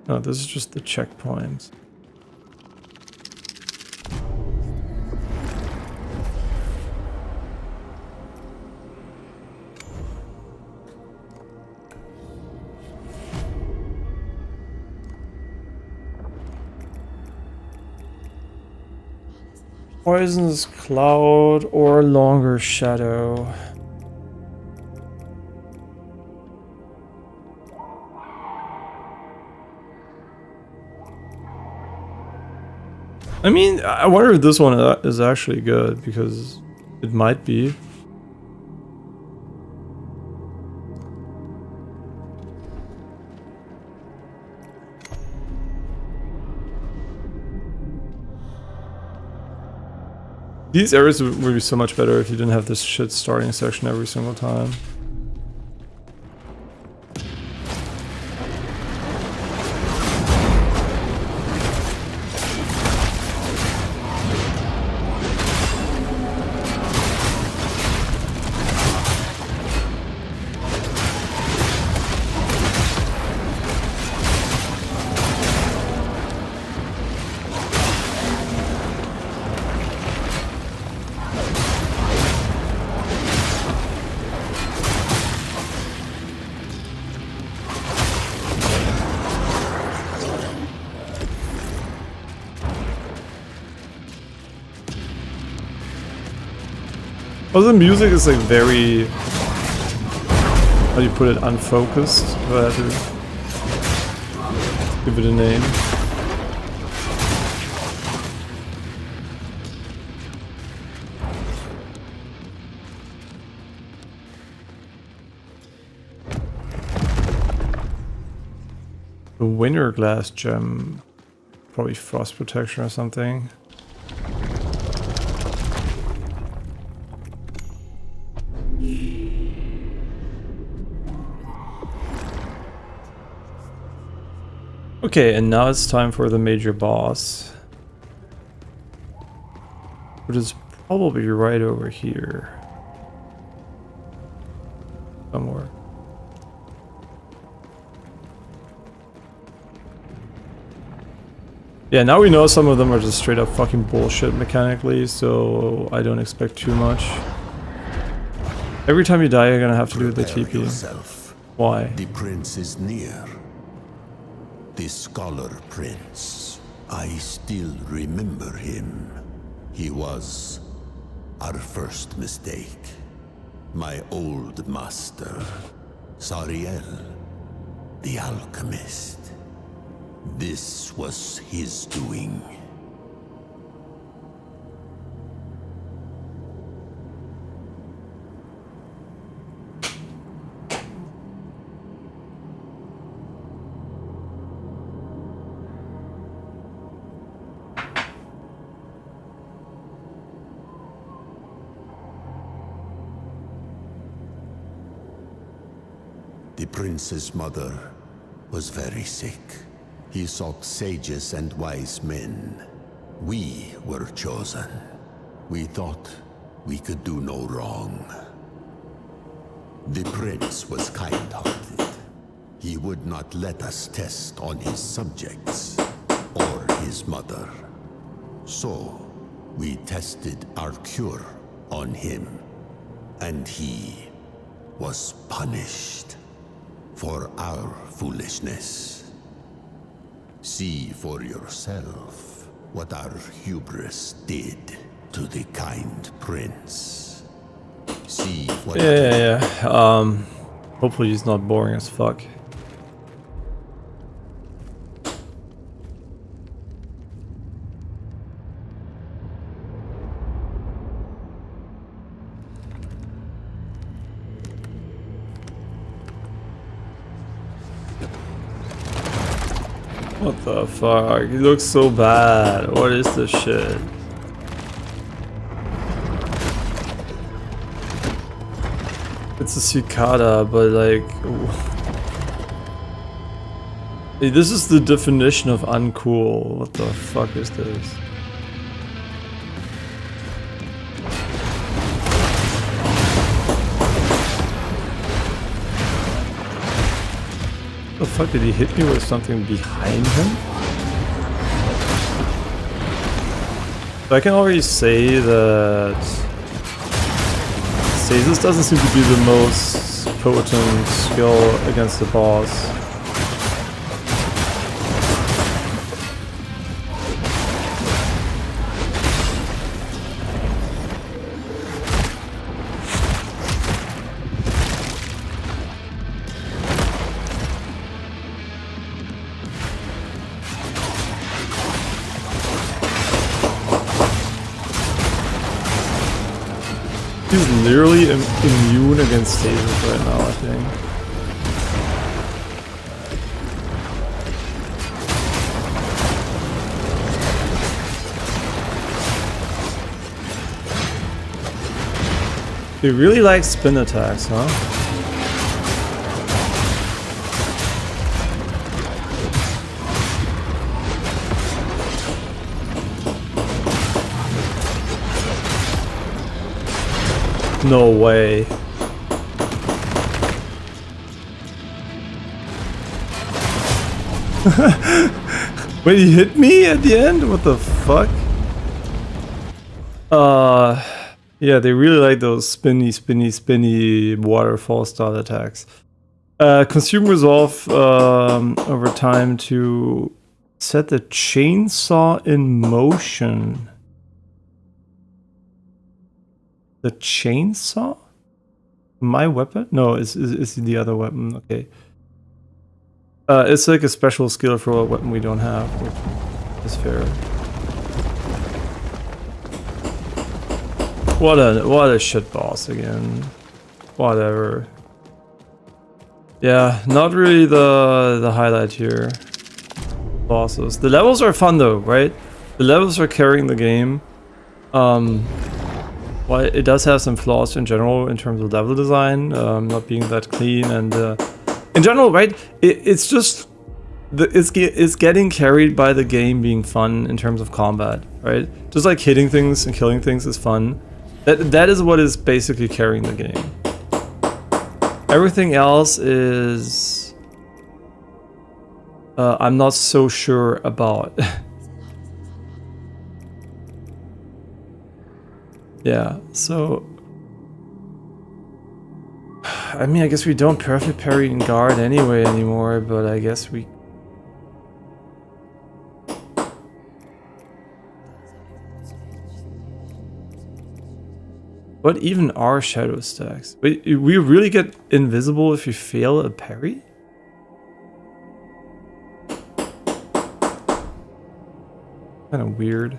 A: No, this is just the checkpoint. Poisonous cloud or longer shadow. I mean, I wonder if this one is actually good because it might be. These areas would be so much better if you didn't have this shit starting section every single time. Oh, the music is like very, how do you put it, unfocused, if I had to give it a name. The winter glass gem, probably frost protection or something. Okay, and now it's time for the major boss, which is probably right over here somewhere. Yeah, now we know some of them are just straight up fucking bullshit mechanically, so I don't expect too much. Every time you die, you're gonna have to do the TP.
D: Yourself.
A: Why?
D: The prince is near. The scholar prince. I still remember him. He was our first mistake. My old master, Sariel, the alchemist. This was his doing. The prince's mother was very sick. He sought sages and wise men. We were chosen. We thought we could do no wrong. The prince was kind-hearted. He would not let us test on his subjects or his mother. So, we tested our cure on him, and he was punished for our foolishness. See for yourself what our hubris did to the kind prince. See what...
A: Yeah. Hopefully he's not boring as fuck. What the fuck? He looks so bad. What is this shit? It's a cicada, but like... Hey, this is the definition of uncool. What the fuck is this? The fuck, did he hit me with something behind him? So I can already say that Stasis doesn't seem to be the most potent skill against the boss. He's literally immune against stasis right now, I think. He really likes spin attacks, huh? No way. Wait, he hit me at the end? What the fuck? Yeah, they really like those spinny waterfall style attacks. Consume resolve over time to set the chainsaw in motion. The chainsaw? My weapon? No, it's the other weapon. Okay. It's like a special skill for a weapon we don't have, which is fair. What a shit boss again. Whatever. Yeah, not really the highlight here. Bosses. The levels are fun though, right? The levels are carrying the game. Well, it does have some flaws in general in terms of level design, not being that clean, and in general, right? It's just it's getting carried by the game being fun in terms of combat, right? Just like hitting things and killing things is fun. That is what is basically carrying the game. Everything else is I'm not so sure about. Yeah, so I mean, I guess we don't perfect parry and guard anyway anymore, but I guess we. What even are shadow stacks? Wait, we really get invisible if you fail a parry? Kind of weird.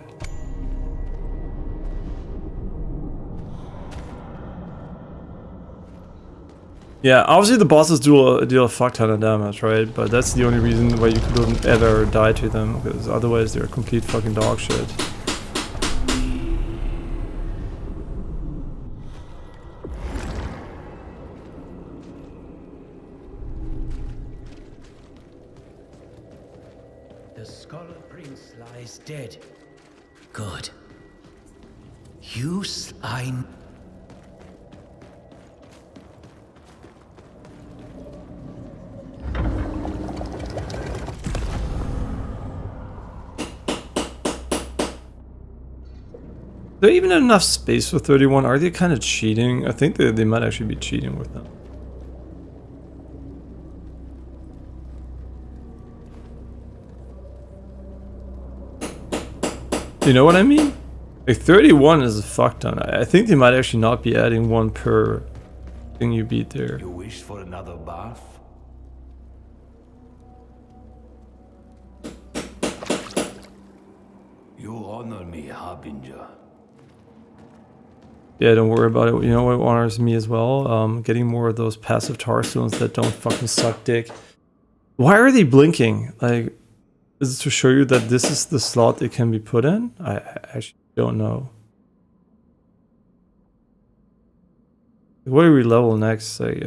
A: Yeah, obviously the bosses deal a fuck ton of damage, right? But that's the only reason why you couldn't ever die to them, because otherwise they're complete fucking dog shit.
C: The Scholar Prince lies dead. Good. I...
A: Is there even enough space for 31? Are they kind of cheating? I think they might actually be cheating with them. You know what I mean? Like 31 is a fuck ton. I think they might actually not be adding one per thing you beat there.
E: You wish for another bath? You honor me, Harbinger.
A: Yeah, don't worry about it. You know what honors me as well? Getting more of those passive tar stones that don't fucking suck dick. Why are they blinking? Like, is it to show you that this is the slot it can be put in? I actually don't know. What do we level next? Like,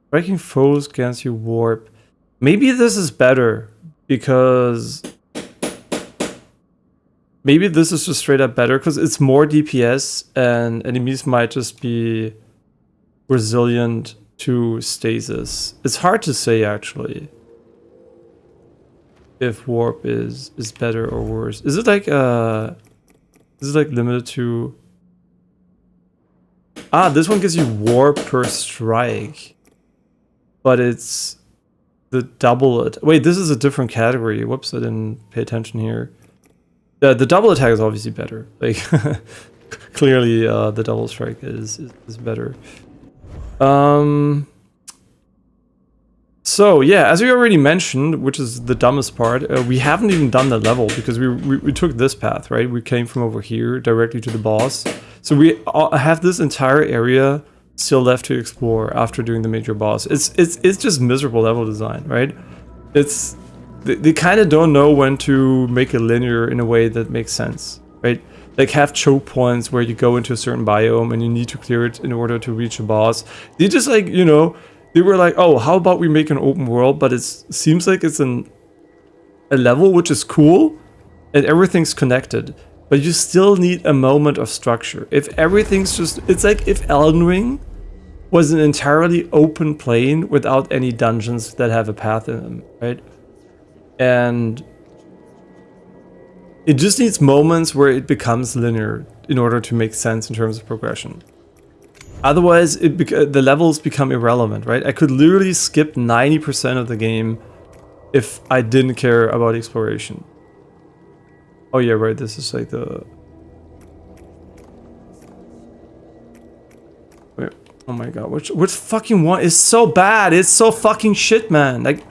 A: striking foes against you warp. Maybe this is better because maybe this is just straight up better because it's more DPS and enemies might just be resilient to stasis. It's hard to say actually if warp is better or worse. Is it like limited to? Ah, this one gives you warp per strike, but it's the double it. Wait, this is a different category. Whoops, I didn't pay attention here. The double attack is obviously better. Like clearly, the double strike is better. So yeah, as we already mentioned, which is the dumbest part, we haven't even done the level because we took this path, right? We came from over here directly to the boss. So we have this entire area still left to explore after doing the major boss. It's just miserable level design, right? They kind of don't know when to make it linear in a way that makes sense, right? Like have choke points where you go into a certain biome and you need to clear it in order to reach a boss. They just like, you know, they were like, oh, how about we make an open world, but it seems like it's a level which is cool and everything's connected, but you still need a moment of structure. If everything's just, it's like if Elden Ring was an entirely open plane without any dungeons that have a path in them, right? And it just needs moments where it becomes linear in order to make sense in terms of progression. Otherwise, the levels become irrelevant, right? I could literally skip 90% of the game if I didn't care about exploration. Oh yeah, right, this is like the... Oh my god, which fucking one is so bad. It's so fucking shit, man. Like,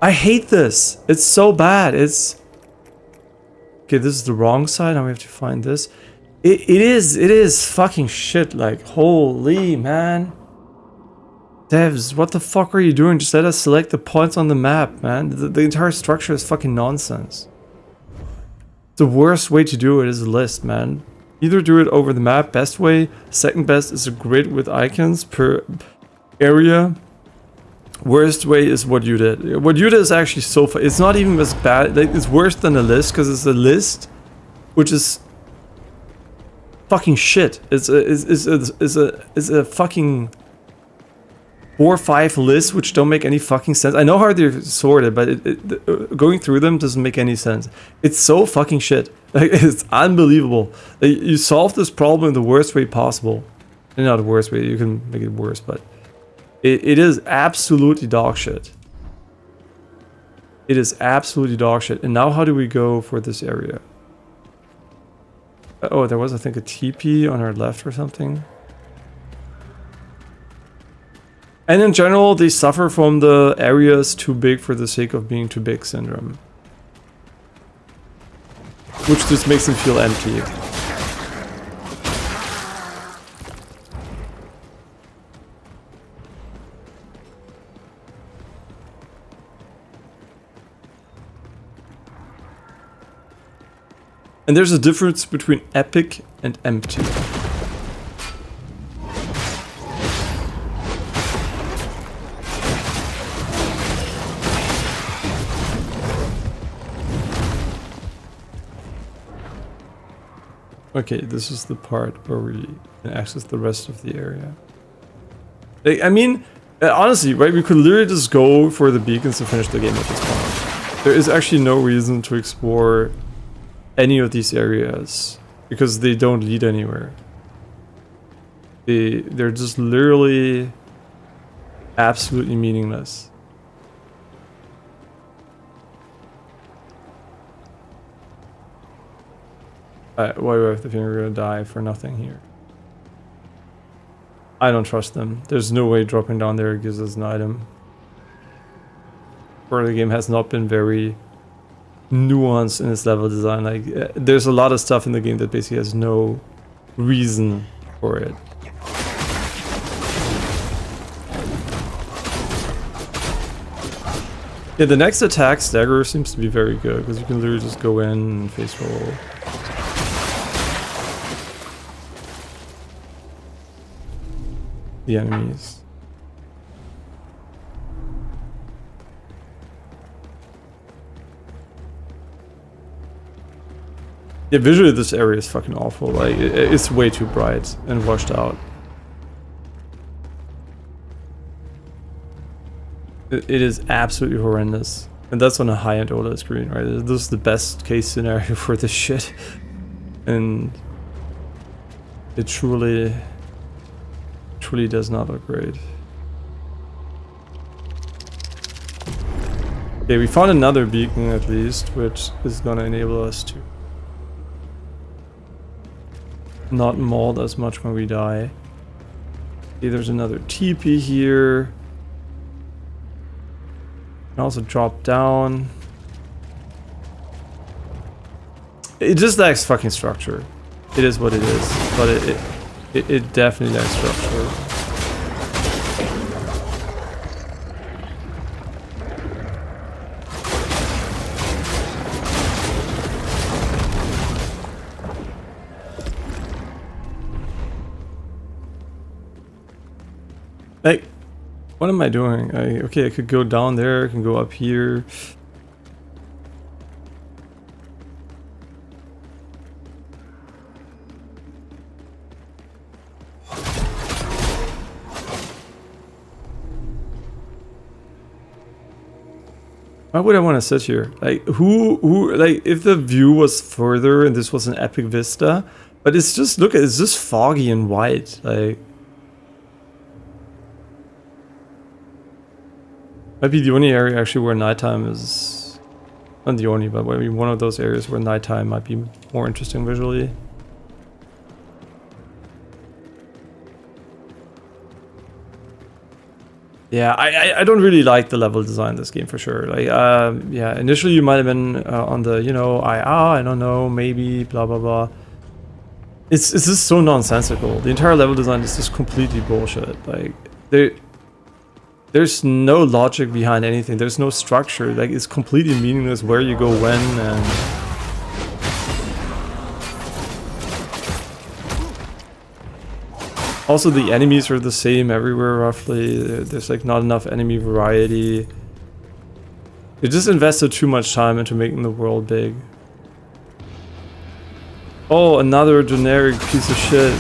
A: I hate this. It's so bad. It's... Okay, this is the wrong side. Now we have to find this. It is fucking shit. Like, holy man. Devs, what the fuck are you doing? Just let us select the points on the map, man. The entire structure is fucking nonsense. The worst way to do it is a list, man. Either do it over the map, best way. Second best is a grid with icons per area. Worst way is what you did. What you did is actually so far. It's not even as bad. Like, it's worse than a list because it's a list, which is fucking shit. It's a fucking 4 or 5 lists which don't make any fucking sense. I know how they're sorted, but going through them doesn't make any sense. It's so fucking shit. Like, it's unbelievable. Like, you solve this problem in the worst way possible. Not the worst way, you can make it worse, but it is absolutely dog shit. It is absolutely dog shit. And now how do we go for this area? Oh, there was, I think, a TP on our left or something. And in general, they suffer from the areas too big for the sake of being too big syndrome. Which just makes them feel empty. And there's a difference between epic and empty. Okay, this is the part where we can access the rest of the area. Like, I mean, honestly, right, we could literally just go for the beacons to finish the game at this point. There is actually no reason to explore any of these areas because they don't lead anywhere. They're just literally absolutely meaningless. Why do I have to think we're gonna die for nothing here? I don't trust them. There's no way dropping down there gives us an item. Or the game has not been very nuanced in its level design. Like, there's a lot of stuff in the game that basically has no reason for it. Yeah, the next attack, Stagger, seems to be very good because you can literally just go in and face roll. The enemies. Yeah, visually this area is fucking awful. Like, it's way too bright and washed out. It is absolutely horrendous. And that's on a high-end OLED screen, right? This is the best case scenario for this shit. And it truly does not look great. Okay, we found another beacon at least, which is gonna enable us to not mold as much when we die. Okay, there's another TP here. Can also drop down. It just lacks fucking structure. It is what it is, but it definitely lacks structure. Like, what am I doing? Okay, I could go down there, I can go up here. Why would I want to sit here? Like, like, if the view was further and this was an epic vista, but it's just, look, it's just foggy and white, like. Might be the only area actually where nighttime is, not the only, but maybe one of those areas where nighttime might be more interesting visually. Yeah, I don't really like the level design in this game for sure. Like, yeah, initially you might have been on the, you know, I don't know, maybe, blah, blah, blah. It's just so nonsensical. The entire level design is just completely bullshit. Like, there's no logic behind anything. There's no structure. Like, it's completely meaningless where you go when, and... Also, the enemies are the same everywhere, roughly. There's, like, not enough enemy variety. They just invested too much time into making the world big. Oh, another generic piece of shit.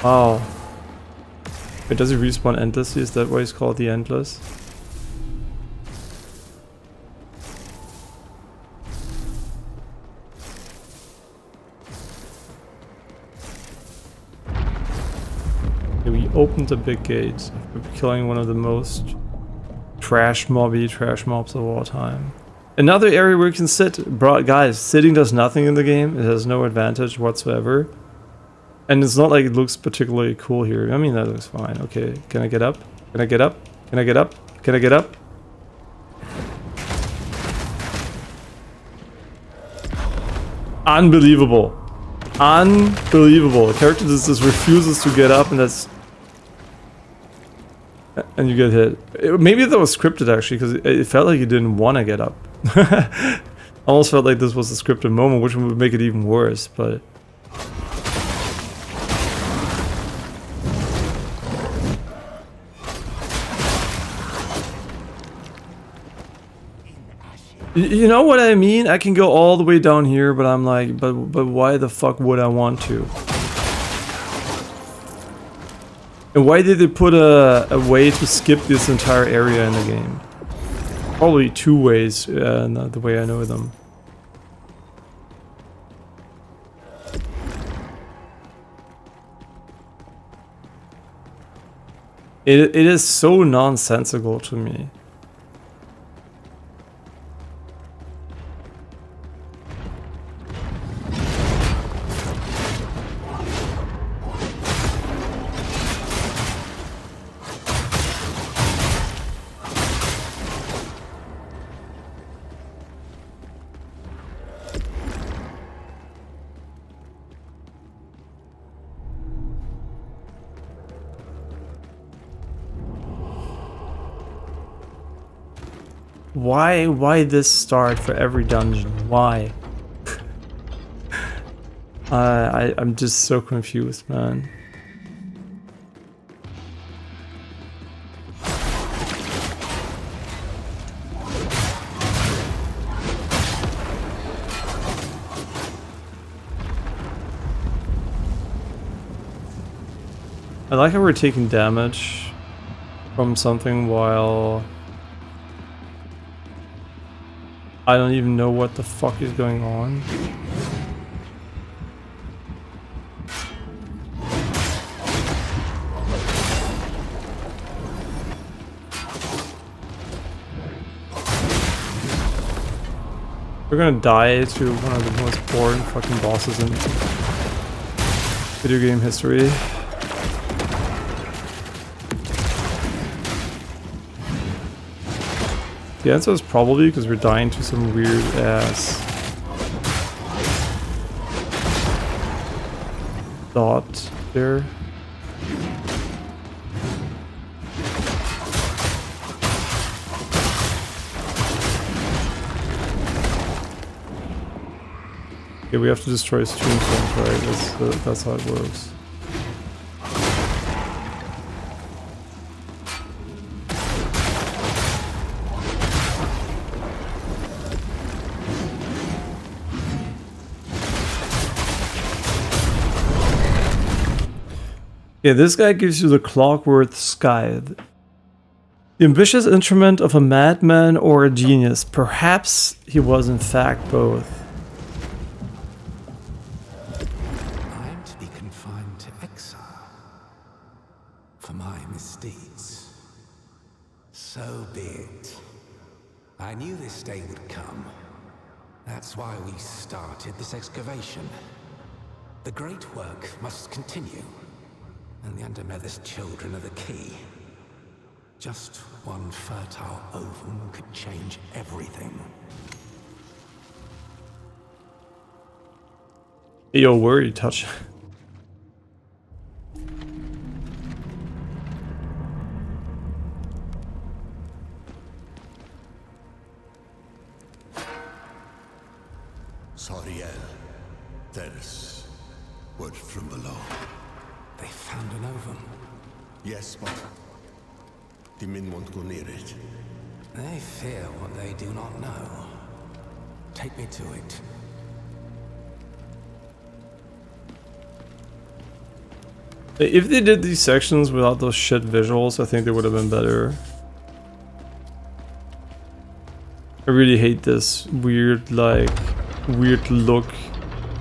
A: Wow. Wait, does he respawn endlessly? Is that why he's called the Endless? Okay, we opened the big gate after killing one of the most trash mobs of all time. Another area where you can sit. Bro, guys, sitting does nothing in the game. It has no advantage whatsoever. And it's not like it looks particularly cool here. I mean, that looks fine. Okay, can I get up? Can I get up? Can I get up? Can I get up? Unbelievable. Unbelievable. The character just refuses to get up, and that's... And you get hit. Maybe that was scripted, actually, because it felt like you didn't want to get up. Almost felt like this was a scripted moment, which would make it even worse, but... You know what I mean? I can go all the way down here, but I'm like, but why the fuck would I want to? And why did they put a way to skip this entire area in the game? Probably two ways, not the way I know them. It is so nonsensical to me. Why this start for every dungeon? Why? I'm just so confused, man. I like how we're taking damage from something while I don't even know what the fuck is going on. We're gonna die to one of the most boring fucking bosses in video game history. The answer is probably because we're dying to some weird ass dot there. Okay, we have to destroy his tombstones, right? That's how it works. Yeah, this guy gives you the clockwork sky. The ambitious instrument of a madman or a genius. Perhaps he was in fact both.
F: I am to be confined to exile for my misdeeds. So be it. I knew this day would come. That's why we started this excavation. The great work must continue, and the Undermether's children are the key. Just one fertile ovum could change everything.
A: Yo, worry touch.
D: Soriel, there's word from below.
F: They found an ovum.
D: Yes, but the men won't go near it.
F: They fear what they do not know. Take me to it.
A: If they did these sections without those shit visuals, I think they would have been better. I really hate this weird, like, weird look,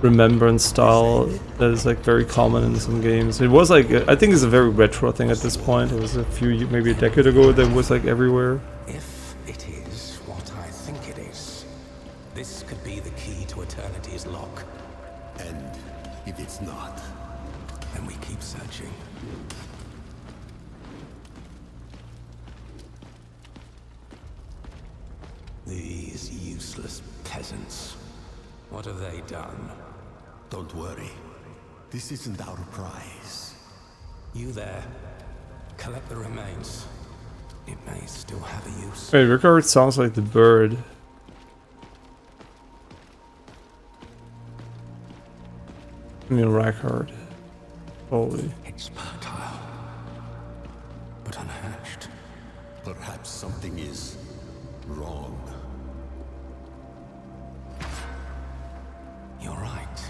A: remembrance style that is like very common in some games. It was like, I think it's a very retro thing at this point. It was a few, maybe a decade ago that was like everywhere.
F: If it is what I think it is, this could be the key to Eternity's lock.
D: And if it's not,
F: Then we keep searching. These useless peasants. What have they done?
D: don't worry. This isn't our prize.
F: You there. Collect the remains. It may still have a use.
A: Wait, Rickard sounds like the bird. I mean, Rackard. Holy.
F: It's fertile, but unhatched.
D: Perhaps something is wrong.
F: You're right.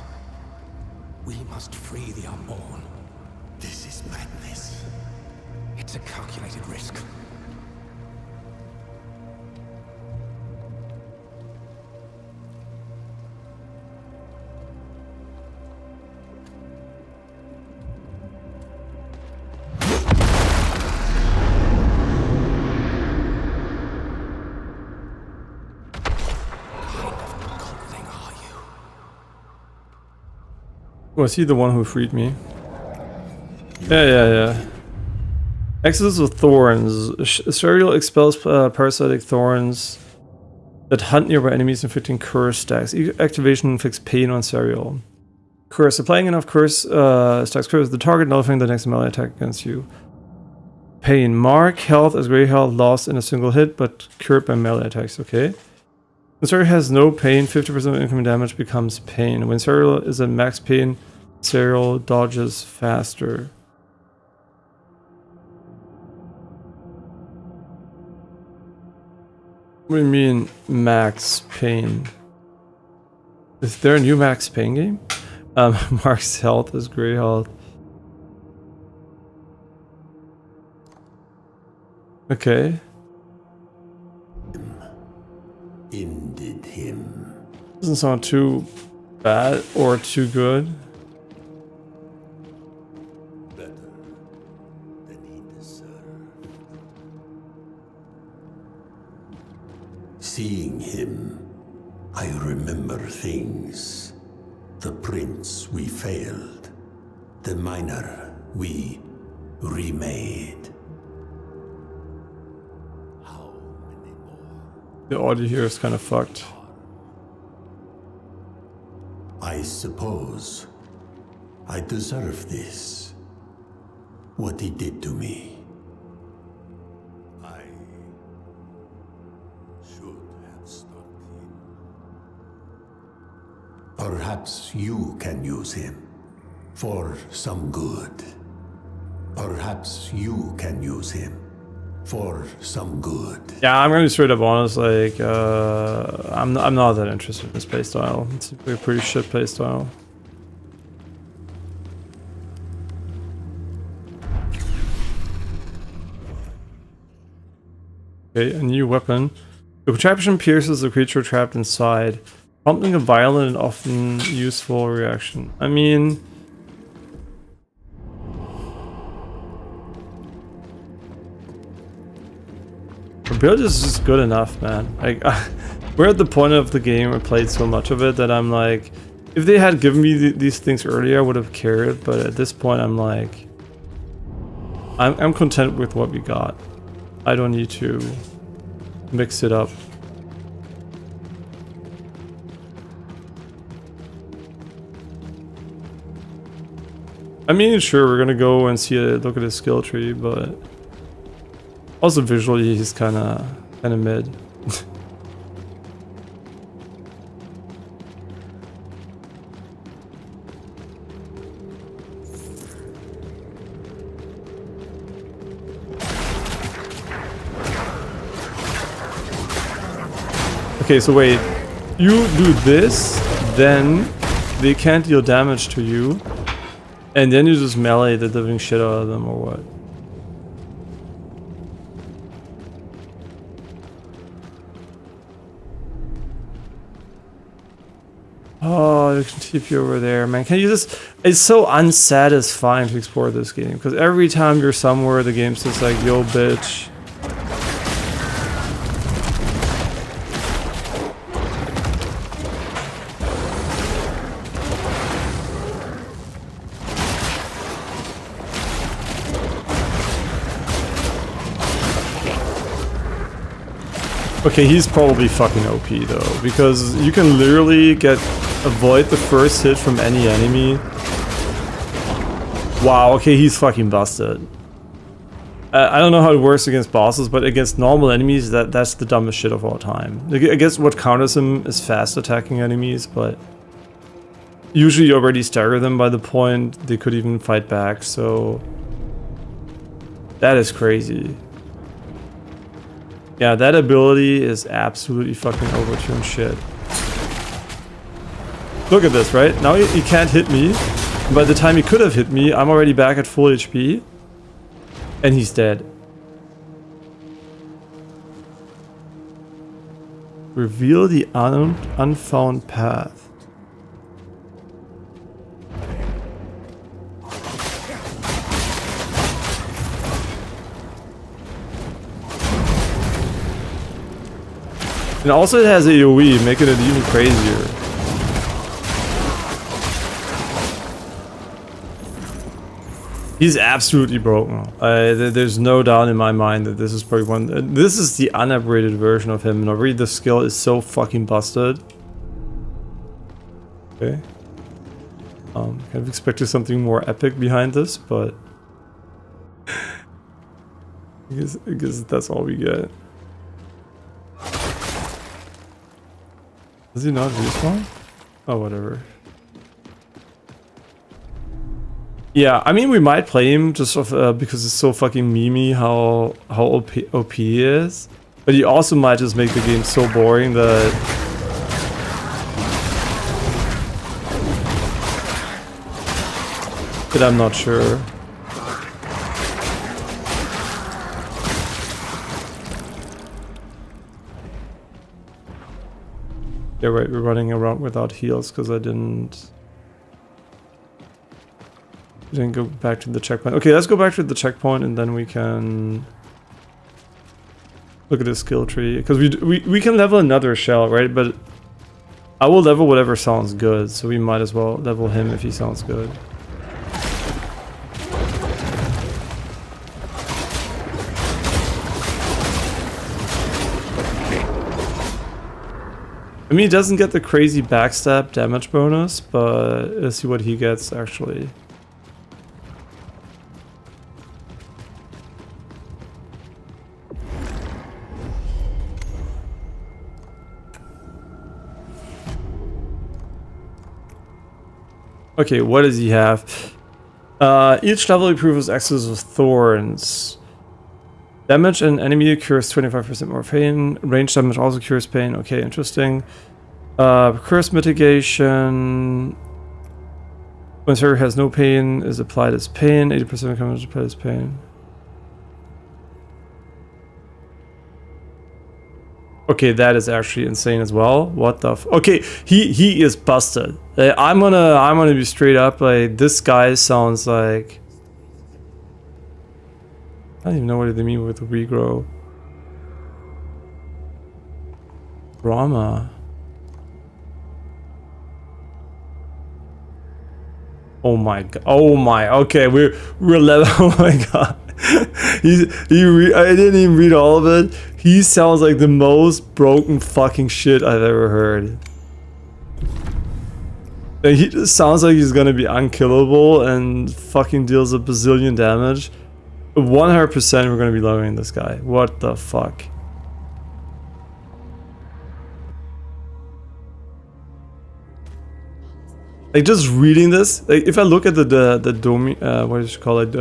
F: We must free the unborn.
D: This is madness.
F: It's a calculated risk.
A: Was he the one who freed me? Yeah. Exodus of Thorns. Serial expels parasitic thorns that hunt nearby enemies, inflicting curse stacks. Activation inflicts pain on Serial. Curse. Applying enough curse stacks curse the target, nullifying the next melee attack against you. Pain. Mark health as gray health lost in a single hit, but cured by melee attacks. Okay. When Serial has no pain, 50% of incoming damage becomes pain. When Serial is at max pain, Serial dodges faster. What do you mean, max pain? Is there a new max pain game? Mark's health is gray health. Okay.
D: Ended him.
A: Doesn't sound too bad or too good.
D: Better than he deserved. Seeing him, I remember things. The prince we failed. The miner we remade. How many more?
A: The audio here is kind of fucked.
D: I suppose I deserve this. What he did to me. I should have stopped him. Perhaps you can use him for some good. Perhaps you can use him for some good.
A: Yeah, I'm gonna be straight up honest. Like, I'm not that interested in this playstyle. It's a pretty shit playstyle. Okay, a new weapon. The contraption pierces the creature trapped inside, prompting a violent and often useful reaction. I mean, the build is just good enough, man. Like, we're at the point of the game, I played so much of it that I'm like, If they had given me these things earlier, I would have cared, but at this point I'm like... I'm content with what we got. I don't need to mix it up. I mean, sure, we're gonna go and see a look at his skill tree, but also visually he's kinda mid. Okay, so wait, you do this, then they can't deal damage to you, and then you just melee the living shit out of them, or what? Oh, you can TP over there, man. Can you just... It's so unsatisfying to explore this game, because every time you're somewhere, the game's just like, yo, bitch. Okay, he's probably fucking OP though, because you can literally avoid the first hit from any enemy. Wow, okay, he's fucking busted. I don't know how it works against bosses, but against normal enemies, that's the dumbest shit of all time. I guess what counters him is fast attacking enemies, but usually you already stagger them by the point they could even fight back, so that is crazy. Yeah, that ability is absolutely fucking overtuned shit. Look at this, right? Now he can't hit me. By the time he could have hit me, I'm already back at full HP. And he's dead. Reveal the unfound path. And also it has AoE, making it even crazier. He's absolutely broken. There's no doubt in my mind that this is probably one... This is the unupgraded version of him, and already the skill is so fucking busted. Okay. Kind of expected something more epic behind this, but... I guess that's all we get. Does he not respawn? Oh, whatever. Yeah, I mean, we might play him just because it's so fucking memey how OP he is. But you also might just make the game so boring that... I'm not sure. Yeah, right, we're running around without heals because I didn't go back to the checkpoint. Okay, let's go back to the checkpoint and then we can look at the skill tree. Because we can level another shell, right? But I will level whatever sounds good, so we might as well level him if he sounds good. I mean, he doesn't get the crazy backstab damage bonus, but let's see what he gets actually. Okay, what does he have? Each level improves access with thorns. Damage and enemy cures 25% more pain. Range damage also cures pain. Okay, interesting. Curse mitigation. When target has no pain, is applied as pain. 80% of damage applied as pain. Okay, that is actually insane as well. What the f— okay, he is busted. I'm gonna be straight up, like, this guy sounds like... I don't even know what they mean with regrow. Brahma. Oh my god. Oh my. Okay, we're level. Oh my god. I didn't even read all of it. He sounds like the most broken fucking shit I've ever heard. Like, he just sounds like he's gonna be unkillable and fucking deals a bazillion damage. 100% we're gonna be leveling this guy. What the fuck? Like, just reading this, like, if I look at the domi, what did you call it?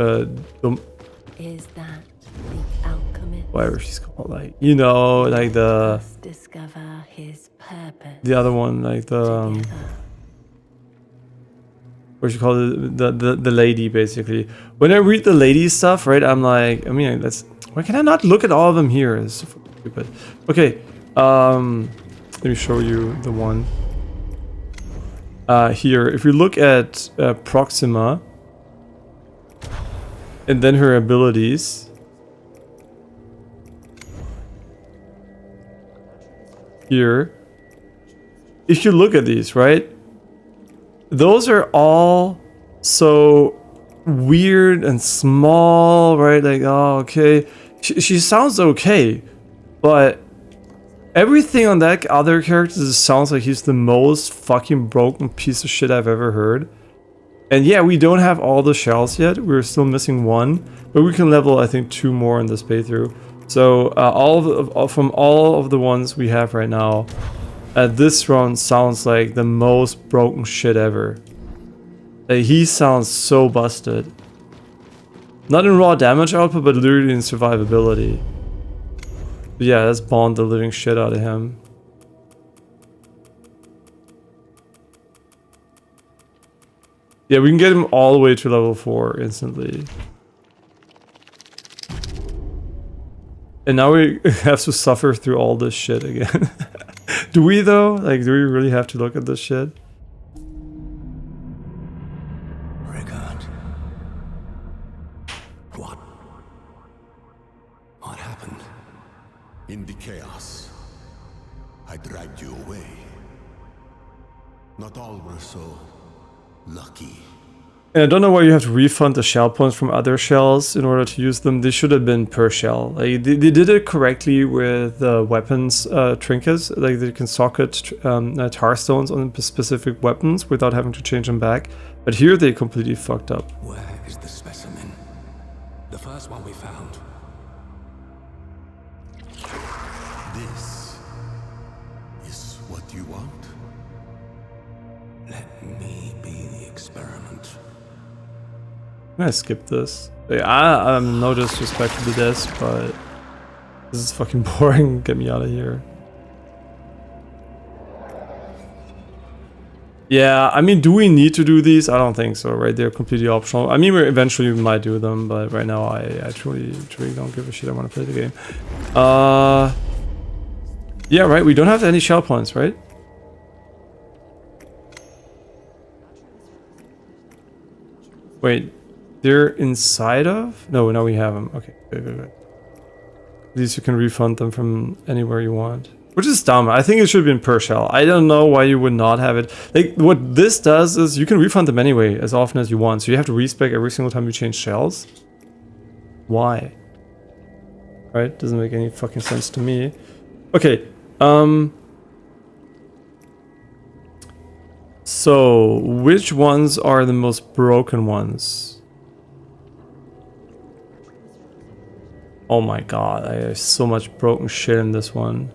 G: Is that the alchemist?
A: Whatever she's called, like, you know, like the
G: Must discover his purpose.
A: the other one, like the
G: together.
A: what you call it, the lady, basically. When I read the lady stuff, right, I'm like, I mean, that's, why can I not look at all of them here? It's so fucking stupid. Okay, let me show you the one. Here, if we look at Proxima, and then her abilities. Here, if you look at these, right? Those are all so weird and small, right? Like, oh, okay. She sounds okay, but everything on that other character just sounds like he's the most fucking broken piece of shit I've ever heard. And yeah, we don't have all the shells yet. We're still missing one, but we can level, I think, 2 more in this playthrough. So from all of the ones we have right now, this round sounds like the most broken shit ever. He sounds so busted. Not in raw damage output, but literally in survivability. But yeah, let's bond the living shit out of him. Yeah, we can get him all the way to level 4 instantly. And now we have to suffer through all this shit again. Do we though? Like, do we really have to look at this shit?
F: Regard. What happened?
D: In the chaos, I dragged you away. Not all were so lucky.
A: And I don't know why you have to refund the shell points from other shells in order to use them. They should have been per shell. Like, they did it correctly with weapons trinkets. Like, they can socket tar stones on specific weapons without having to change them back. But here they completely fucked up.
F: Where is the specimen? The first one we found.
D: This is what you want?
F: Let me be the experiment.
A: I'm gonna skip this. Like, I'm no disrespect to this, but this is fucking boring. Get me out of here. Yeah, I mean, do we need to do these? I don't think so, right? They're completely optional. I mean, we eventually might do them, but right now I truly don't give a shit. I want to play the game. Yeah, right? We don't have any shell points, right? Wait, they're inside of? No, now we have them. Okay, good. At least you can refund them from anywhere you want. Which is dumb. I think it should have been per shell. I don't know why you would not have it. Like, what this does is you can refund them anyway, as often as you want. So you have to respec every single time you change shells? Why? Right? Doesn't make any fucking sense to me. Okay, so, which ones are the most broken ones? Oh my god, I have so much broken shit in this one.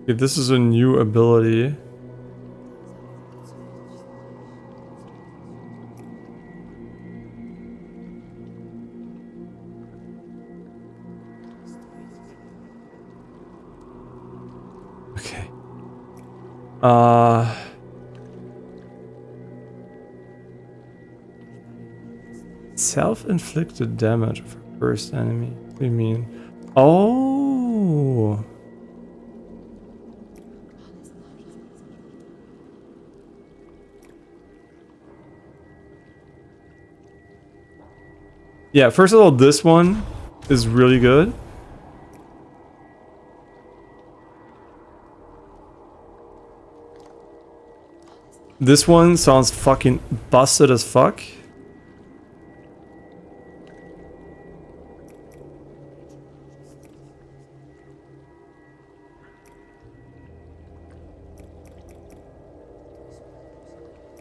A: Okay, this is a new ability. Okay. Self-inflicted damage of a first enemy. What do you mean? Oh. Yeah, first of all, this one is really good. This one sounds fucking busted as fuck.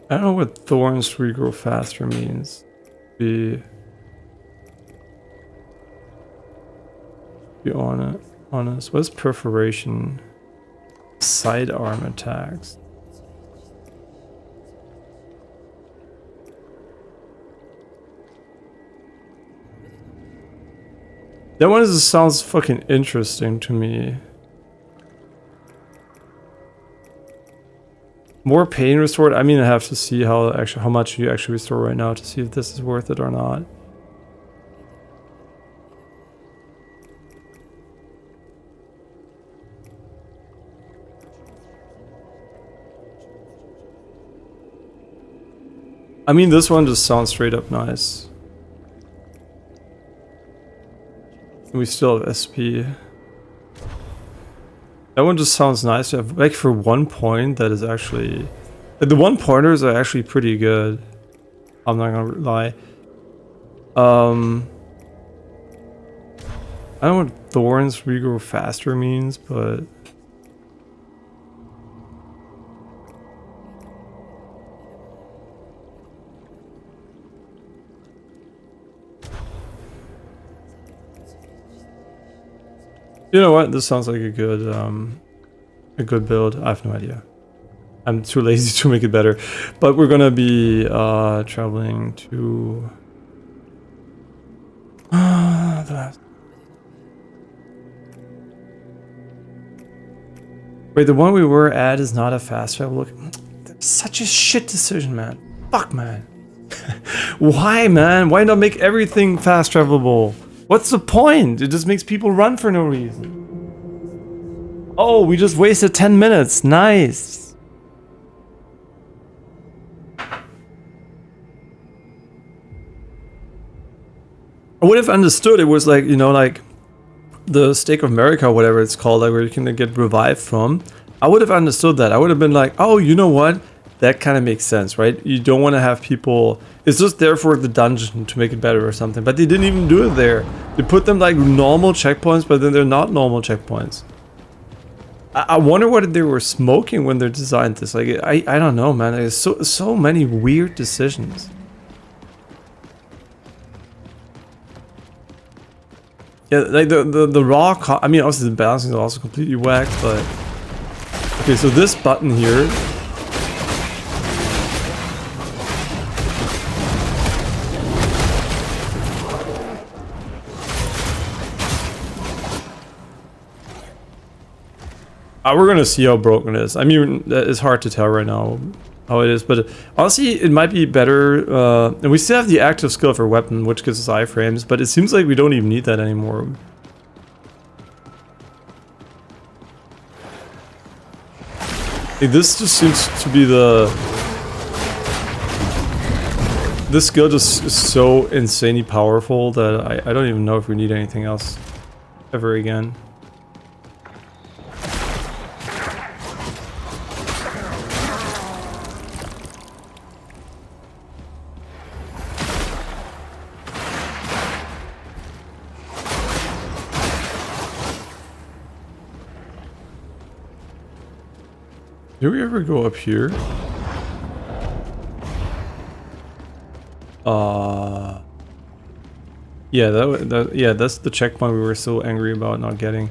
A: I don't know what thorns regrow faster means. Be honest. What's perforation? Sidearm attacks. That one sounds fucking interesting to me. More pain restored. I mean, I have to see how much you actually restore right now to see if this is worth it or not. I mean, this one just sounds straight up nice. We still have SP. That one just sounds nice to have. Like for 1 point, that is actually... Like the 1-pointers are actually pretty good. I'm not gonna lie. I don't know what thorns regrow faster means, but... You know what? This sounds like a good build. I have no idea. I'm too lazy to make it better. But we're gonna be traveling to the last. Wait, the one we were at is not a fast travel. Look, that's such a shit decision, man. Fuck, man. Why, man? Why not make everything fast travelable? What's the point? It just makes people run for no reason. Oh, we just wasted 10 minutes. Nice. I would have understood it was like, you know, like the Stake of America, whatever it's called, like where you can get revived from. I would have understood that. I would have been like, oh, you know what? That kind of makes sense, right? You don't want to have people... It's just there for the dungeon to make it better or something. But they didn't even do it there. They put them like normal checkpoints, but then they're not normal checkpoints. I wonder what they were smoking when they designed this. Like, I don't know, man. There's so many weird decisions. Yeah, like the raw... I mean, obviously the balancing is also completely whacked, but... Okay, so this button here... we're gonna see how broken it is. I mean, it's hard to tell right now how it is, but honestly, it might be better. And we still have the active skill for weapon, which gives us iframes, but it seems like we don't even need that anymore. Like, this just seems to be the... This skill just is so insanely powerful that I don't even know if we need anything else ever again. Do we ever go up here? Yeah, yeah, that's the checkpoint we were so angry about not getting.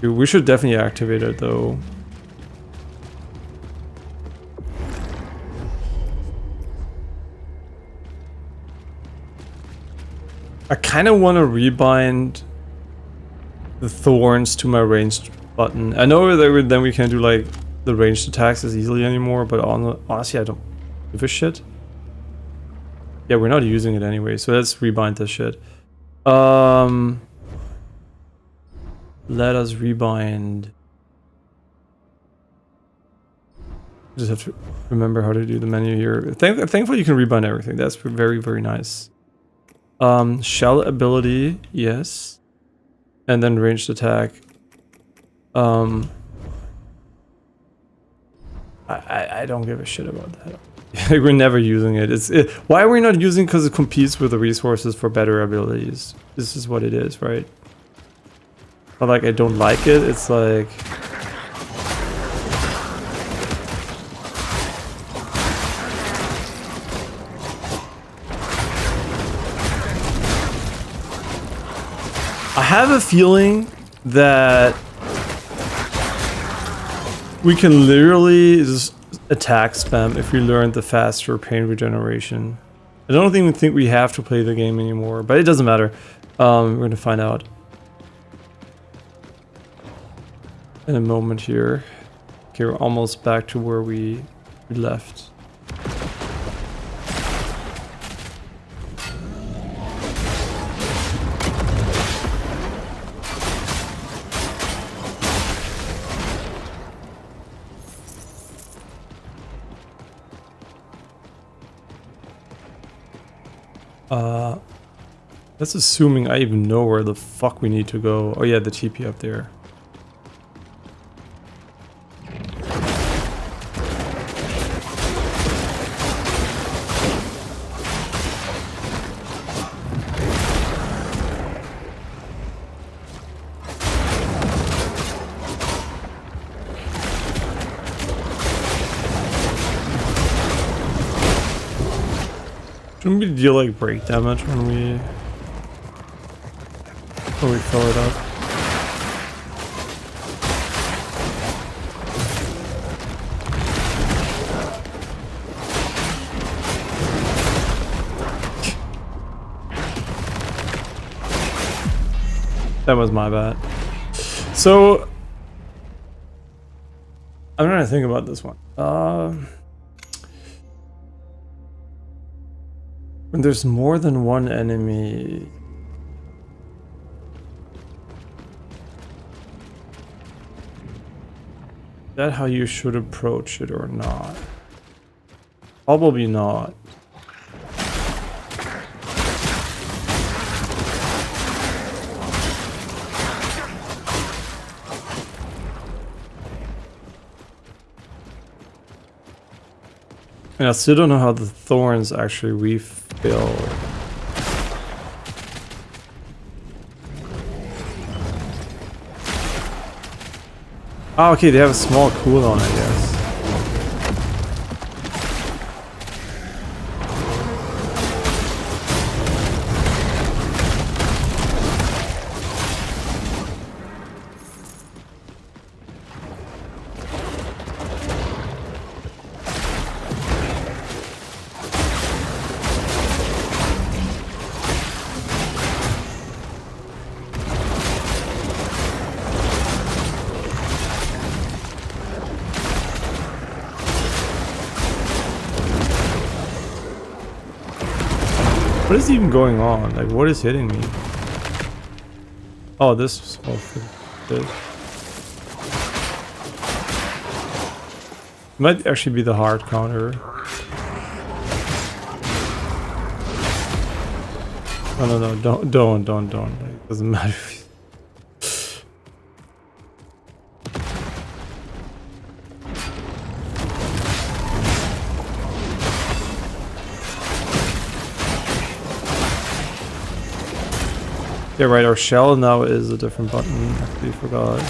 A: Dude, we should definitely activate it though. I kind of want to rebind the thorns to my ranged button. I know that then we can do like the ranged attacks as easily anymore, but honestly, I don't give a shit. Yeah, we're not using it anyway, so let's rebind this shit. Let us rebind. Just have to remember how to do the menu here. Thankfully, you can rebind everything. That's very, very nice. Shell ability, yes. And then ranged attack. I don't give a shit about that. We're never using it. Why are we not using it? Because it competes with the resources for better abilities. This is what it is, right? Not like I don't like it. It's like... I have a feeling that we can literally just attack spam if we learn the faster pain regeneration. I don't even think we have to play the game anymore, but it doesn't matter. We're gonna find out in a moment here. Okay, we're almost back to where we left. That's assuming I even know where the fuck we need to go. Oh yeah, the TP up there. Shouldn't we deal like break damage when we fill it up? That was my bad. So I'm trying to think about this one. When there's more than one enemy, is that how you should approach it or not? Probably not. And I still don't know how the thorns actually refill. Oh, okay, they have a small cooldown, I guess. What is even going on? Like, what is hitting me? Oh, this. Might actually be the hard counter. No, don't. Like, it doesn't matter. Yeah, right, our shell now is a different button. I actually forgot.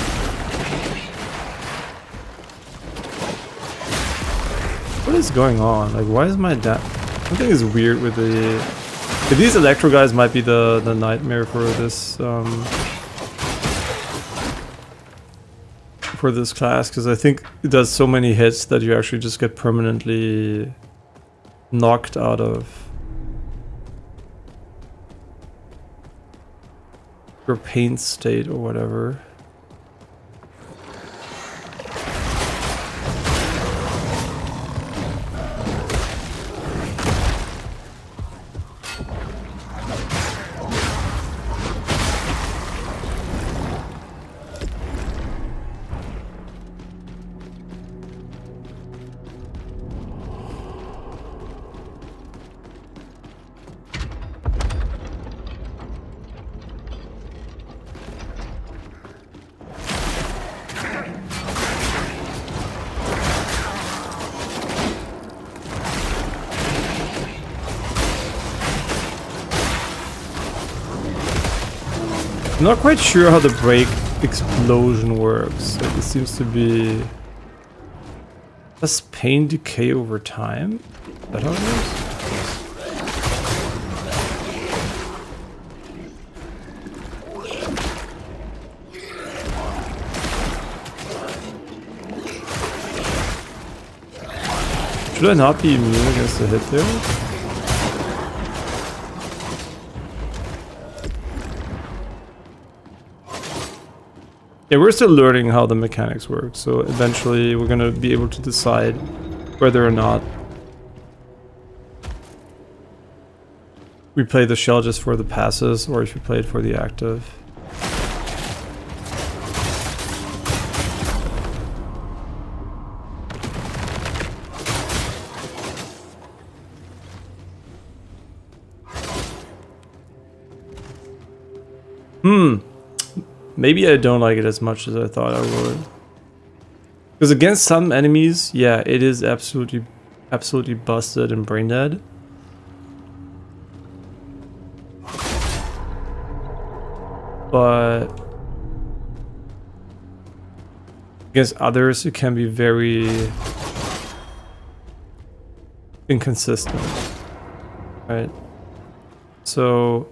A: What is going on? Like, why is my something is weird with the... These electro guys might be the nightmare for this class, because I think it does so many hits that you actually just get permanently knocked out of your pain state or whatever. I'm not quite sure how the break explosion works. Like, it seems to be... Does pain decay over time? Is that how it works? Should I not be immune against the hit there? Yeah, we're still learning how the mechanics work, so eventually we're gonna be able to decide whether or not we play the shell just for the passes or if we play it for the active. Maybe I don't like it as much as I thought I would. Because against some enemies, yeah, it is absolutely busted and brain dead. But against others, it can be very inconsistent, right? So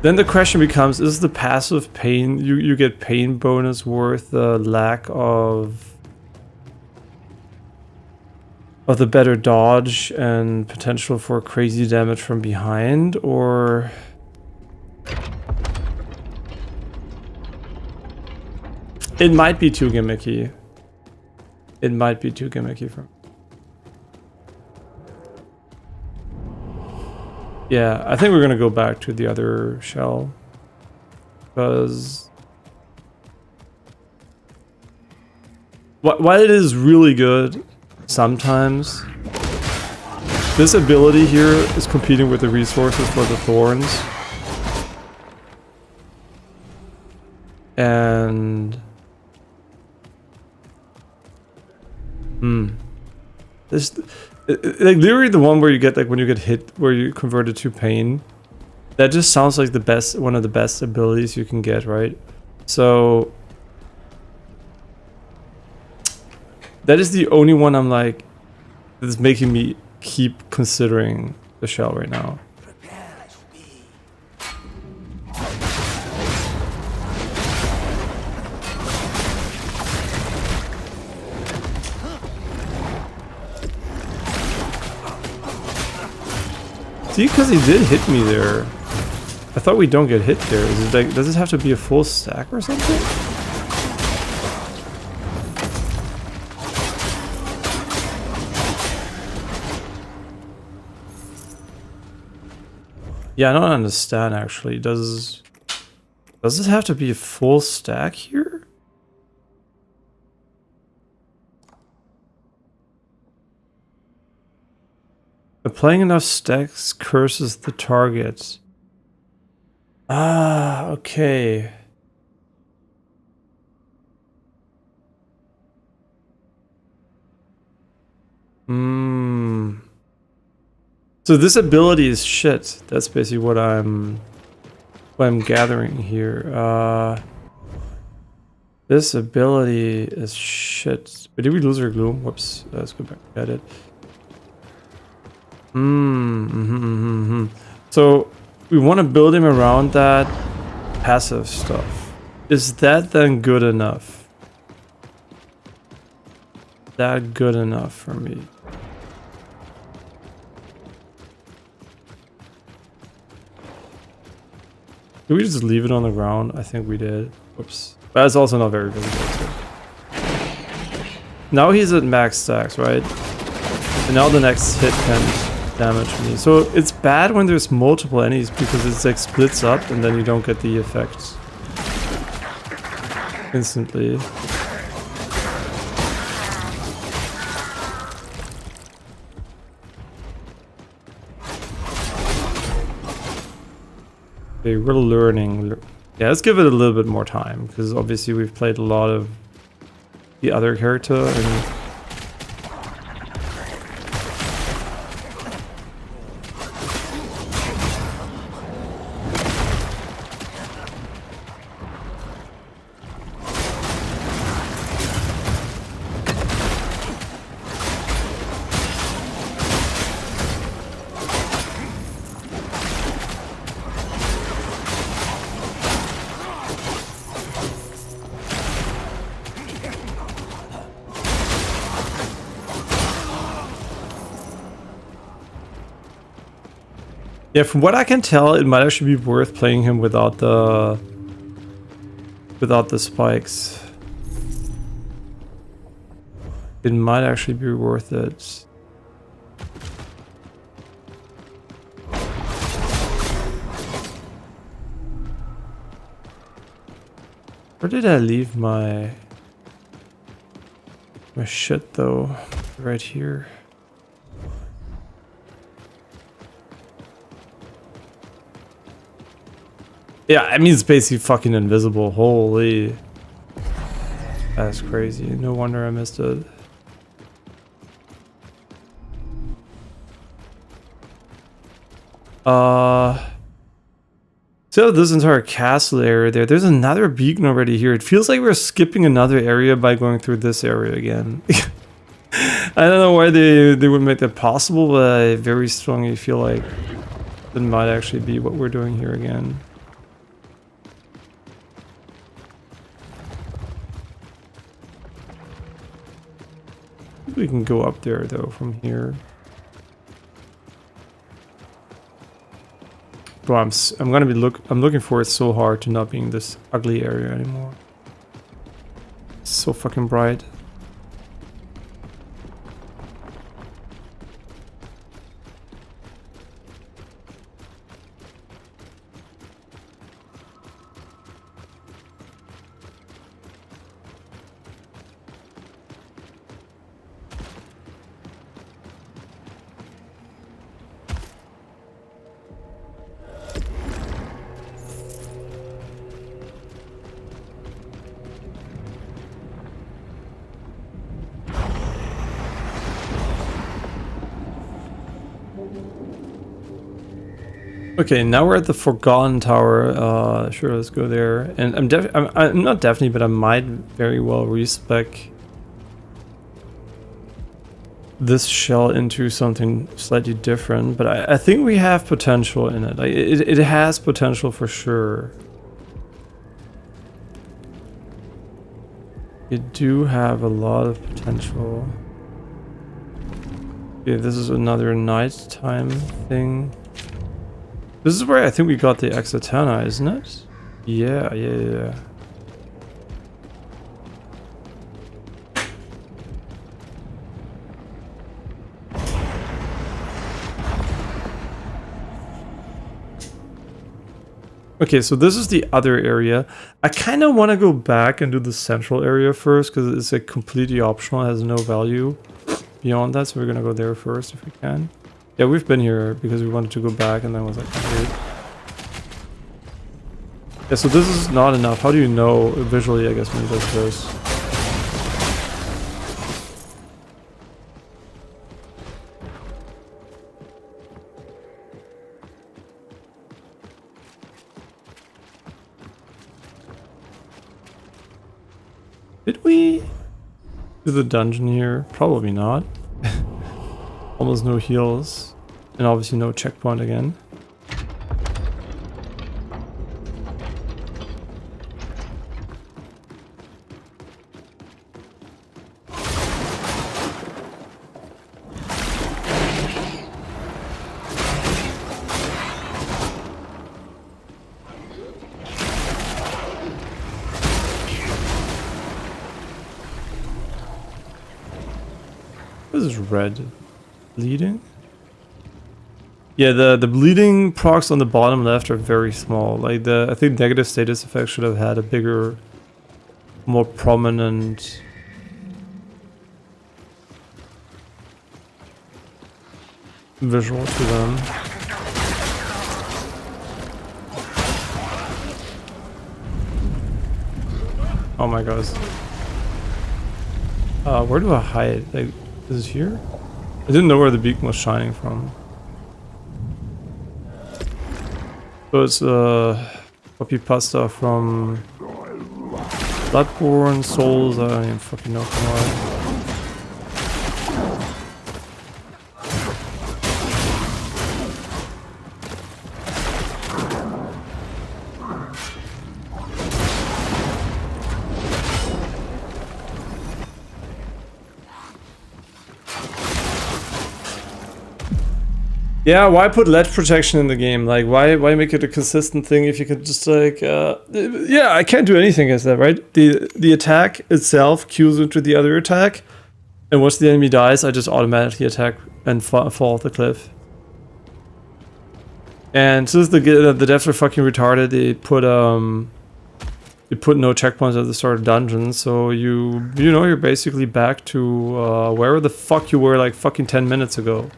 A: then the question becomes, is the passive pain, you get pain bonus worth the lack of the better dodge and potential for crazy damage from behind, or it might be too gimmicky. It might be too gimmicky for me. Yeah, I think we're gonna go back to the other shell, because while it is really good sometimes, this ability here is competing with the resources for the thorns, and this. Like literally the one where you get, like, when you get hit, where you convert it to pain, that just sounds like the best, one of the best abilities you can get, right? So that is the only one I'm like, that's making me keep considering the shell right now. See, because he did hit me there. I thought we don't get hit there. Is it like, does it have to be a full stack or something? Yeah, I don't understand actually. Does it have to be a full stack here? Playing enough stacks curses the target. Ah, okay. So this ability is shit. That's basically what I'm gathering here. This ability is shit. But did we lose our gloom? Whoops. Let's go back at it. So we want to build him around that passive stuff. Is that then good enough? That good enough for me? Did we just leave it on the ground? I think we did. Whoops. But it's also not very visible. So. Now he's at max stacks, right? And now the next hit can damage me. So it's bad when there's multiple enemies because it's like splits up and then you don't get the effect instantly. Okay, we're learning. Yeah, let's give it a little bit more time because obviously we've played a lot of the other character and Yeah, from what I can tell, it might actually be worth playing him without the spikes. It might actually be worth it. Where did I leave my shit though? Right here. Yeah, I mean it's basically fucking invisible. Holy. That's crazy. No wonder I missed it. So this entire castle area there's another beacon already here. It feels like we're skipping another area by going through this area again. I don't know why they would make that possible, but I very strongly feel like that might actually be what we're doing here again. We can go up there though from here. Bro, I'm looking forward so hard to not being this ugly area anymore. It's so fucking bright. Okay, now we're at the Forgotten Tower. Sure, let's go there. And I'm not definitely, but I might very well respec this shell into something slightly different. But I think we have potential in it. Like, it has potential for sure. You do have a lot of potential. Okay, this is another nighttime thing. This is where I think we got the Exatana, isn't it? Yeah. Okay, so this is the other area. I kind of want to go back and do the central area first because it's like completely optional, it has no value beyond that, so we're gonna go there first if we can. Yeah, we've been here because we wanted to go back and then was like, weird. Yeah, so this is not enough. How do you know visually, I guess, when he does this? Did we do the dungeon here? Probably not. Almost no heals. And obviously no checkpoint again. This is red. Bleeding? Yeah, the bleeding procs on the bottom left are very small. Like I think negative status effects should have had a bigger, more prominent visual to them. Oh my god. Where do I hide? Like, is it here? I didn't know where the beacon was shining from. So it's copy pasta from Bloodborne, Souls, I don't even fucking know from where. Yeah, why put ledge protection in the game? Like, why make it a consistent thing if you could just like, yeah, I can't do anything against that, right? The attack itself queues into the other attack, and once the enemy dies, I just automatically attack and fall off the cliff. And since the devs are fucking retarded, they put no checkpoints at the start of dungeons, so you know you're basically back to wherever the fuck you were like fucking 10 minutes ago.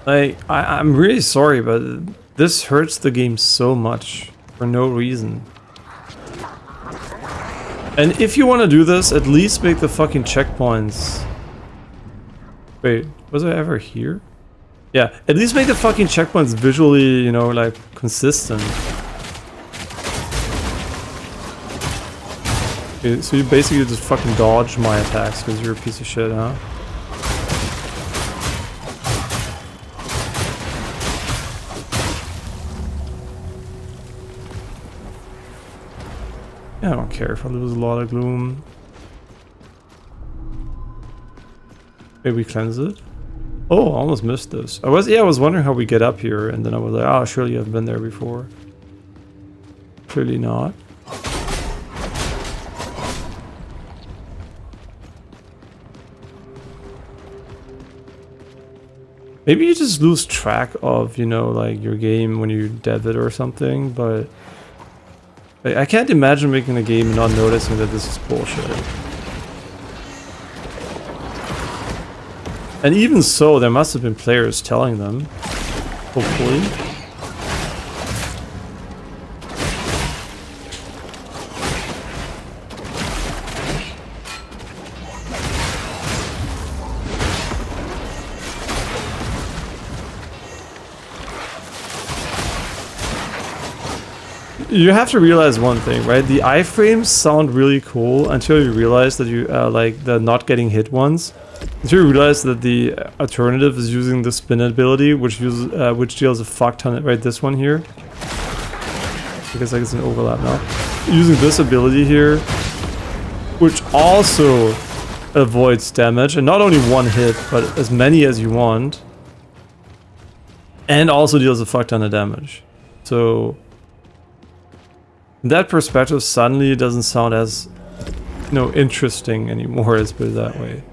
A: Like, I'm really sorry, but this hurts the game so much for no reason. And if you want to do this, at least make the fucking checkpoints... Wait, was I ever here? Yeah, at least make the fucking checkpoints visually, you know, like, consistent. Okay, so you basically just fucking dodge my attacks because you're a piece of shit, huh? I don't care if I lose a lot of gloom. Maybe we cleanse it? Oh, I almost missed this. I was wondering how we get up here, and then I was like, oh, surely I've been there before. Clearly not. Maybe you just lose track of, you know, like your game when you dev it or something, but I can't imagine making a game and not noticing that this is bullshit. And even so, there must have been players telling them. Hopefully. You have to realize one thing, right? The iframes sound really cool until you realize that you like the not getting hit ones. Until you realize that the alternative is using the spin ability, which deals a fuck ton. Right, this one here. I guess like it's an overlap now. Using this ability here, which also avoids damage, and not only one hit, but as many as you want, and also deals a fuck ton of damage. So. That perspective suddenly doesn't sound as, you know, interesting anymore, let's put it that way.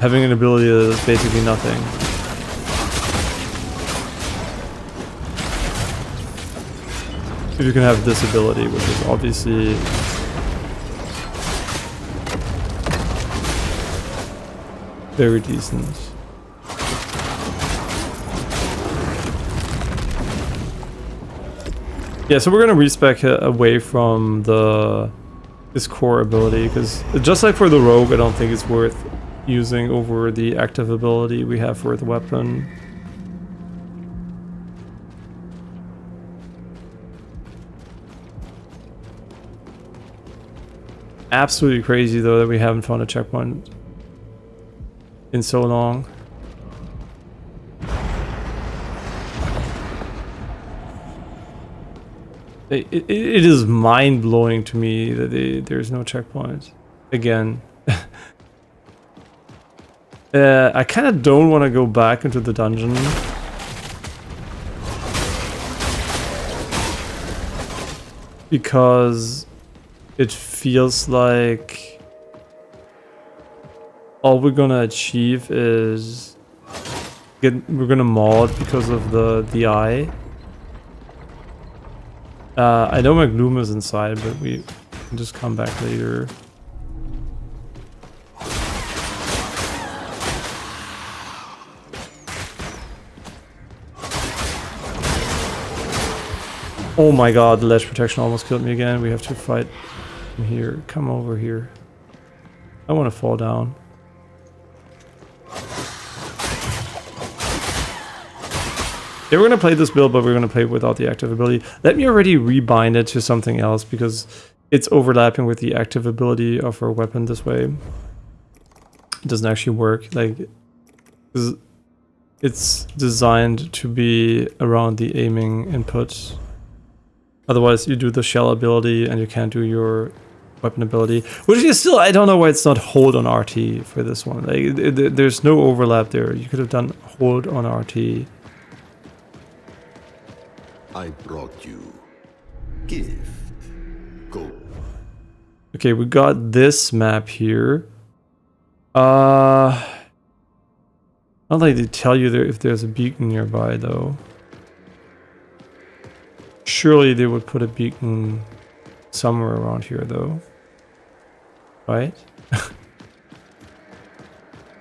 A: Having an ability that is basically nothing. If you can have this ability, which is obviously... very decent. Yeah, so we're gonna respec away from this core ability, because just like for the rogue, I don't think it's worth using over the active ability we have for the weapon. Absolutely crazy though that we haven't found a checkpoint in so long. It is mind-blowing to me that there's no checkpoint. Again. I kind of don't want to go back into the dungeon. Because it feels like all we're gonna achieve is we're gonna mod because of the eye. I know my gloom is inside, but we can just come back later. Oh my god, the ledge protection almost killed me again. We have to fight from here. Come over here. I want to fall down. Yeah, we're going to play this build, but we're going to play without the active ability. Let me already rebind it to something else, because it's overlapping with the active ability of our weapon this way. It doesn't actually work. Like, it's designed to be around the aiming input. Otherwise, you do the shell ability and you can't do your weapon ability. Which is still, I don't know why it's not hold on RT for this one. Like, there's no overlap there. You could have done hold on RT.
D: I brought you gift. Go.
A: Okay, we got this map here. Not like they tell you there if there's a beacon nearby though. Surely they would put a beacon somewhere around here though. Right?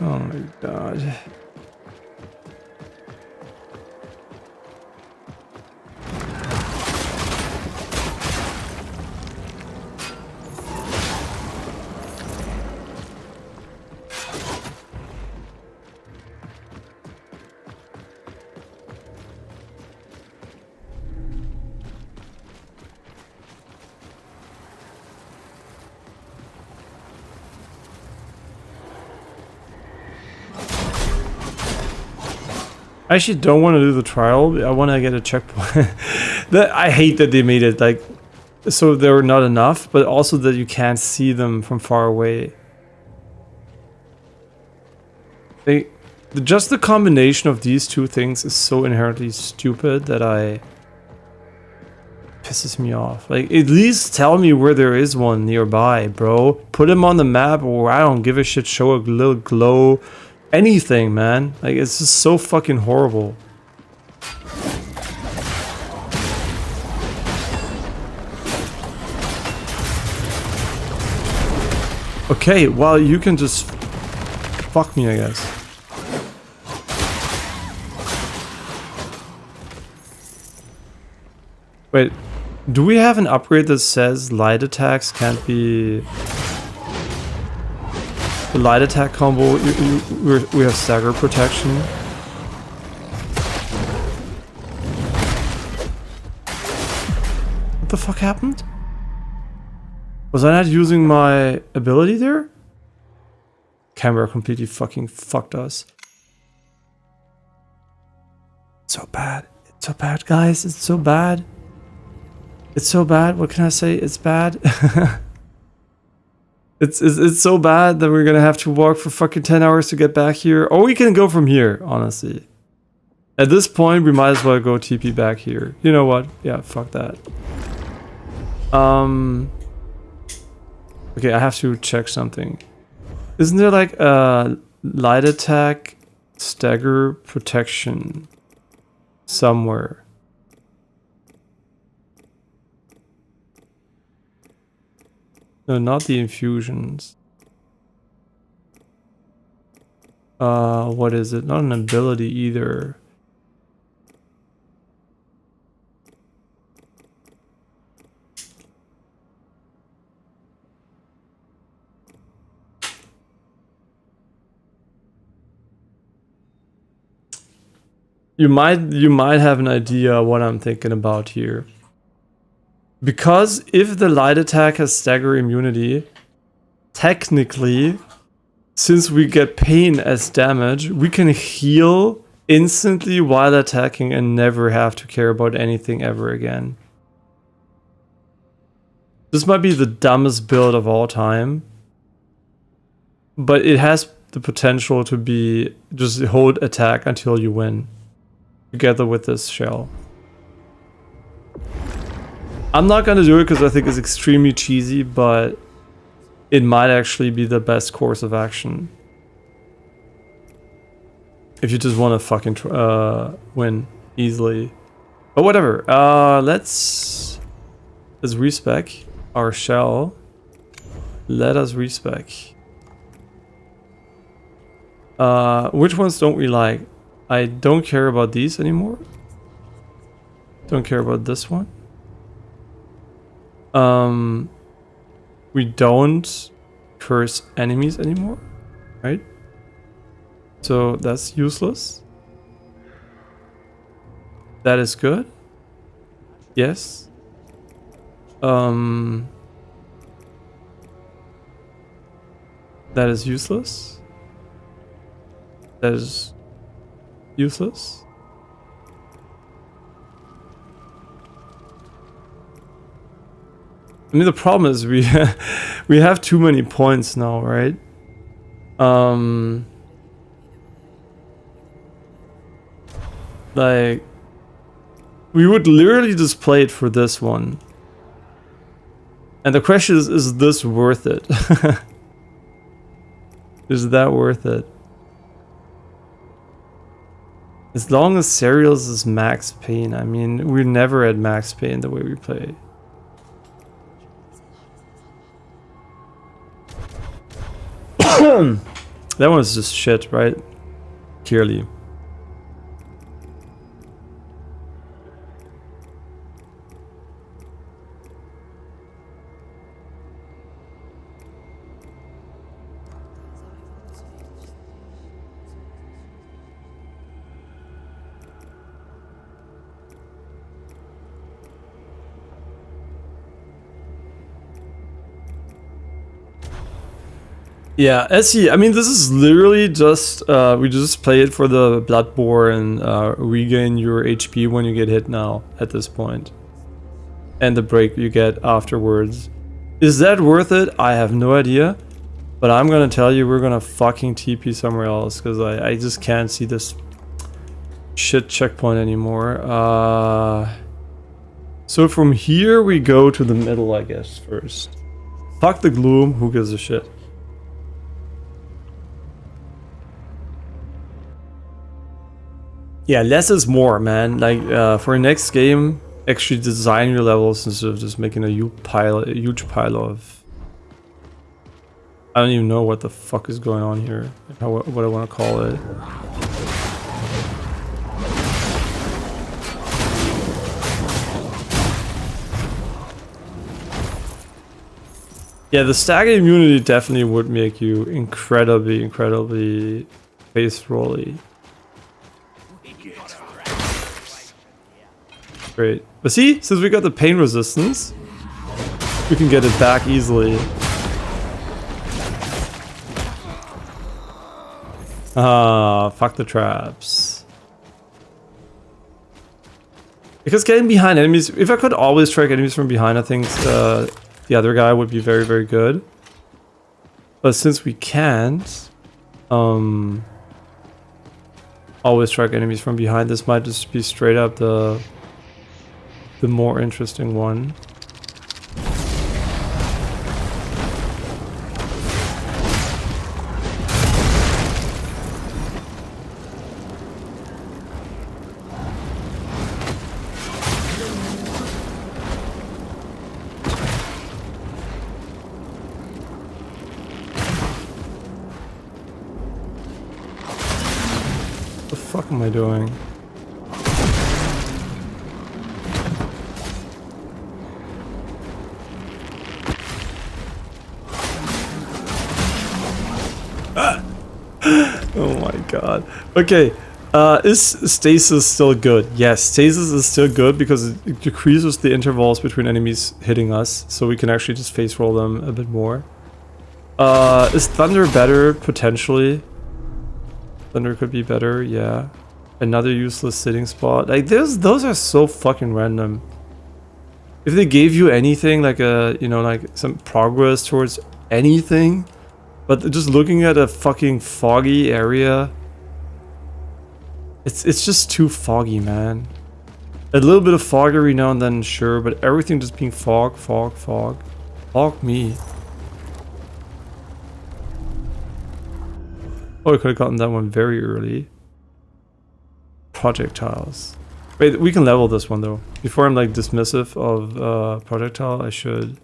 A: Oh my god. I actually don't want to do the trial. I want to get a checkpoint. I hate that they made it like so there were not enough, but also that you can't see them from far away. Just the combination of these two things is so inherently stupid that pisses me off. Like, at least tell me where there is one nearby, bro. Put them on the map, or I don't give a shit. Show a little glow. Anything, man. Like, it's just so fucking horrible. Okay, well, you can just fuck me, I guess. Wait, do we have an upgrade that says light attacks can't be... The light attack combo, we have stagger protection. What the fuck happened? Was I not using my ability there? Camera completely fucking fucked us. So bad. It's so bad, guys. It's so bad. It's so bad. What can I say? It's bad. It's so bad that we're gonna have to walk for fucking 10 hours to get back here. Or we can go from here, honestly. At this point, we might as well go TP back here. You know what? Yeah, fuck that. Okay, I have to check something. Isn't there like a light attack stagger protection somewhere? No, not the infusions. What is it? Not an ability either. You might have an idea what I'm thinking about here. Because if the light attack has stagger immunity, technically, since we get pain as damage, we can heal instantly while attacking and never have to care about anything ever again. This might be the dumbest build of all time, but it has the potential to be just hold attack until you win, together with this shell. I'm not gonna do it because I think it's extremely cheesy, but it might actually be the best course of action. If you just want to fucking win easily. But whatever, let's respec our shell. Let us respec. Which ones don't we like? I don't care about these anymore. Don't care about this one. We don't curse enemies anymore, right? So that's useless. That is good. Yes. That is useless. That is useless. I mean, the problem is we we have too many points now, right? Like, we would literally just play it for this one. And the question is this worth it? Is that worth it? As long as Cereals is max pain, I mean, we're never at max pain the way we play. That one's just shit, right? Clearly. Yeah, SE, I mean, this is literally just, we just play it for the Bloodborne and regain your HP when you get hit now, at this point. And the break you get afterwards. Is that worth it? I have no idea. But I'm gonna tell you, we're gonna fucking TP somewhere else, because I just can't see this shit checkpoint anymore. So from here, we go to the middle, I guess, first. Fuck the gloom, who gives a shit? Yeah, less is more, man. Like, for next game, actually design your levels instead of just making a huge pile of... I don't even know what the fuck is going on here. What I want to call it. Yeah, the stagger immunity definitely would make you incredibly face rolly. Great. But see, since we got the pain resistance, we can get it back easily. Ah, fuck the traps. Because getting behind enemies, if I could always track enemies from behind, I think the other guy would be very, very good. But since we can't always track enemies from behind, this might just be straight up the more interesting one. What the fuck am I doing? Oh my god. Okay, is stasis still good? Yes, stasis is still good because it decreases the intervals between enemies hitting us, so we can actually just face roll them a bit more. Is thunder better? Potentially. Thunder could be better, yeah. Another useless sitting spot. Like, those are so fucking random. If they gave you anything, like a, you know, like some progress towards anything, but just looking at a fucking foggy area, it's just too foggy, man. A little bit of fog every now and then, sure, but everything just being fog. Fog me. Oh, I could have gotten that one very early. Projectiles. Wait, we can level this one though. Before I'm like dismissive of projectile, I should...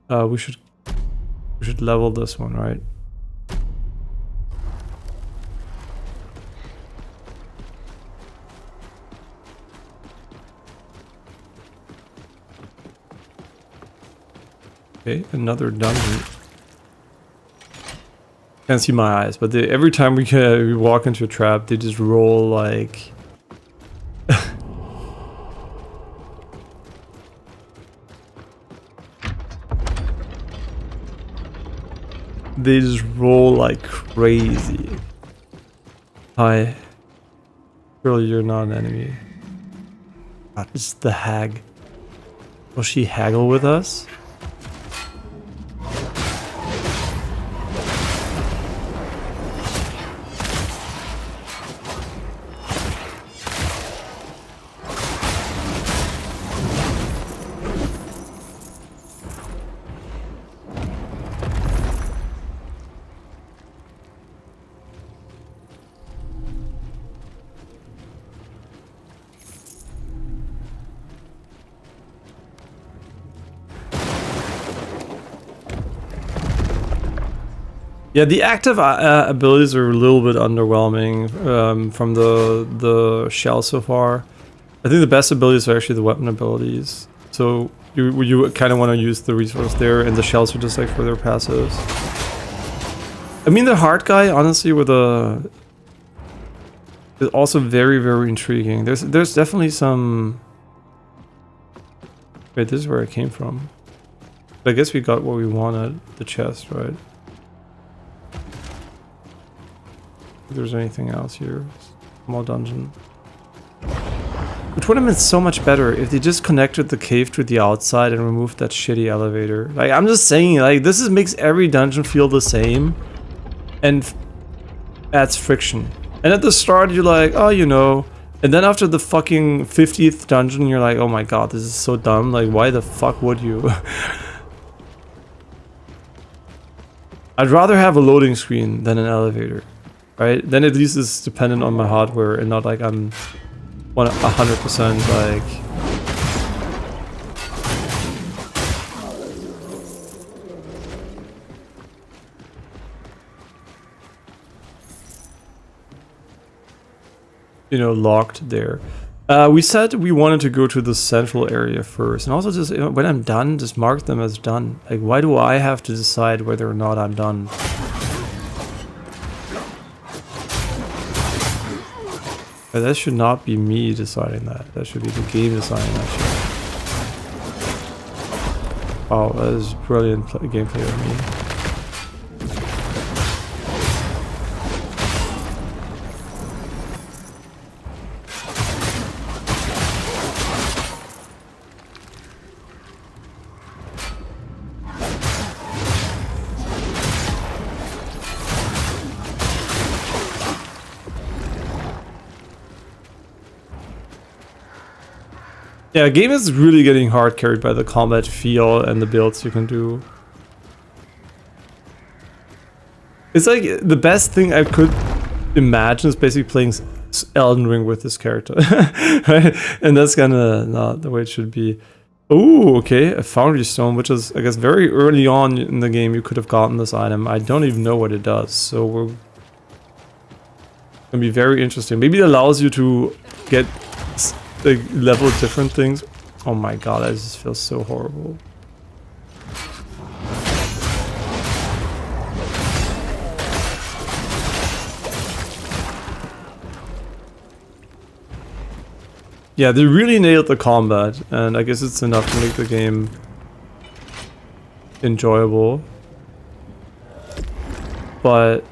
A: we should level this one, right? Okay, another dungeon. Can't see my eyes, but every time we walk into a trap, they just roll like... They just roll like crazy. Hi. Surely you're not an enemy. God, this is the hag. Will she haggle with us? Yeah, the active abilities are a little bit underwhelming from the shell so far. I think the best abilities are actually the weapon abilities. So you kind of want to use the resource there, and the shells are just like for their passives. I mean, the heart guy, honestly, with a is also very, very intriguing. There's definitely some. Wait, this is where it came from. But I guess we got what we wanted, the chest, right? If there's anything else here. Small dungeon. Which would have been so much better if they just connected the cave to the outside and removed that shitty elevator. Like, I'm just saying, like, this makes every dungeon feel the same and adds friction. And at the start, you're like, oh, you know. And then after the fucking 50th dungeon, you're like, oh my god, this is so dumb. Like, why the fuck would you? I'd rather have a loading screen than an elevator. Right? Then at least it's dependent on my hardware and not like I'm 100% like... You know, locked there. We said we wanted to go to the central area first. And also just, you know, when I'm done, just mark them as done. Like, why do I have to decide whether or not I'm done? But that should not be me deciding that. That should be the game deciding that shit. Wow, that is brilliant gameplay of me. Yeah, the game is really getting hard carried by the combat feel and the builds you can do. It's like the best thing I could imagine is basically playing Elden Ring with this character. Right? And that's kind of not the way it should be. Oh, okay, a Foundry Stone, which is, I guess, very early on in the game you could have gotten this item. I don't even know what it does, so we're gonna be very interesting. Maybe it allows you to get like level different things. Oh my god, I just feel so horrible. Yeah, they really nailed the combat, and I guess it's enough to make the game enjoyable. But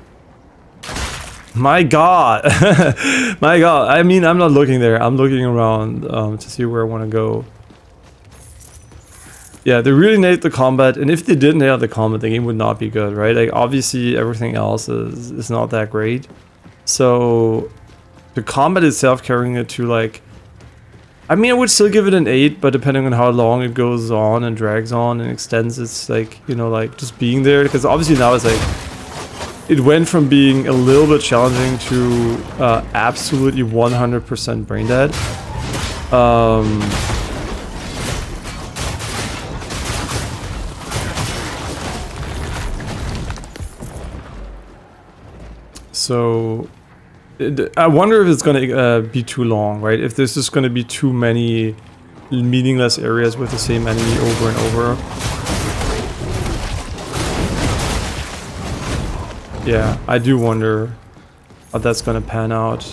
A: my god, my god, I mean, I'm not looking there, I'm looking around to see where I want to go. Yeah, they really nailed the combat, and if they didn't nail the combat, the game would not be good, right? Like, obviously everything else is not that great. So the combat itself, carrying it to like, I mean, I would still give it an 8, but depending on how long it goes on and drags on and extends, it's like, you know, like just being there, because obviously now it's like, it went from being a little bit challenging to absolutely 100% brain dead. So I wonder if it's gonna be too long, right? If there's just gonna be too many meaningless areas with the same enemy over and over. Yeah, I do wonder how that's gonna pan out.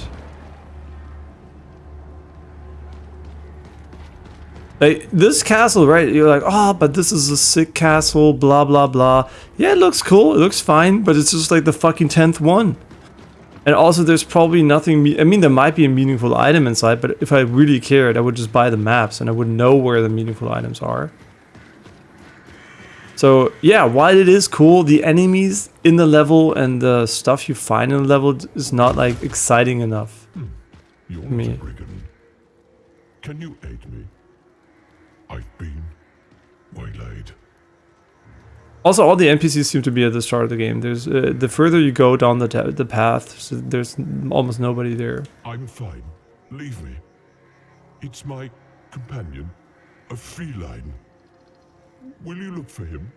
A: Like, this castle, right? You're like, oh, but this is a sick castle, blah, blah, blah. Yeah, it looks cool, it looks fine, but it's just like the fucking 10th one. And also, there's probably nothing... I mean, there might be a meaningful item inside, but if I really cared, I would just buy the maps and I would know where the meaningful items are. So, yeah, while it is cool, the enemies in the level and the stuff you find in the level is not, like, exciting enough.
H: You're
A: to me.
H: a brigand. Can you aid me? I've been waylaid.
A: Also, all the NPCs seem to be at the start of the game. There's the further you go down the path, so there's almost nobody there.
H: I'm fine. Leave me. It's my companion, a feline. Will you look for him?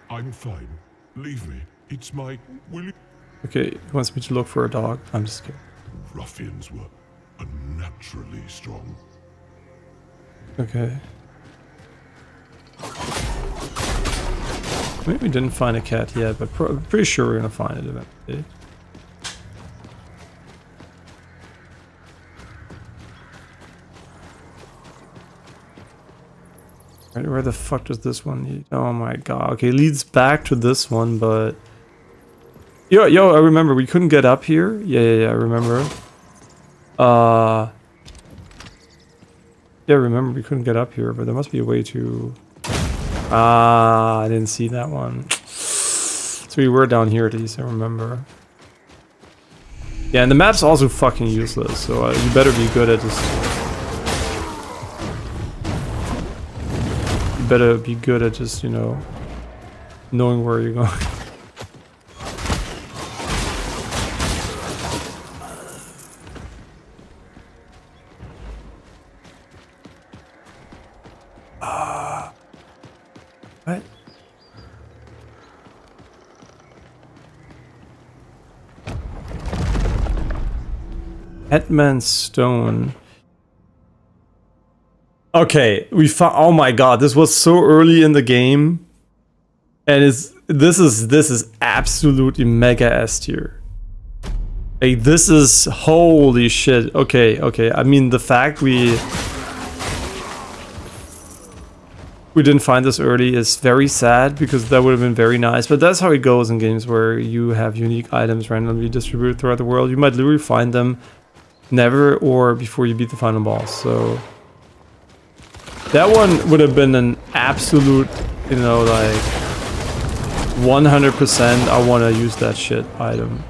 H: I'm fine. Leave me. It's my... Will you...
A: Okay, he wants me to look for a dog. I'm just kidding.
H: Ruffians were unnaturally strong.
A: Okay. Maybe we didn't find a cat yet, but pretty sure we're gonna find it eventually. Right, where the fuck does this one lead? Oh my god. Okay, it leads back to this one, but... Yo, I remember, we couldn't get up here? Yeah, I remember. Yeah, I remember we couldn't get up here, but there must be a way to... I didn't see that one. So we were down here at least, I remember. Yeah, and the map's also fucking useless, so you better be good at this. You better be good at just, you know, knowing where you're going. What? Hetman Stone. Okay, we found. Oh my god, this was so early in the game, and this is absolutely mega S tier. Like, this is holy shit. Okay. I mean, the fact we didn't find this early is very sad, because that would have been very nice. But that's how it goes in games where you have unique items randomly distributed throughout the world. You might literally find them never or before you beat the final boss. So that one would have been an absolute, you know, like 100% I want to use that shit item.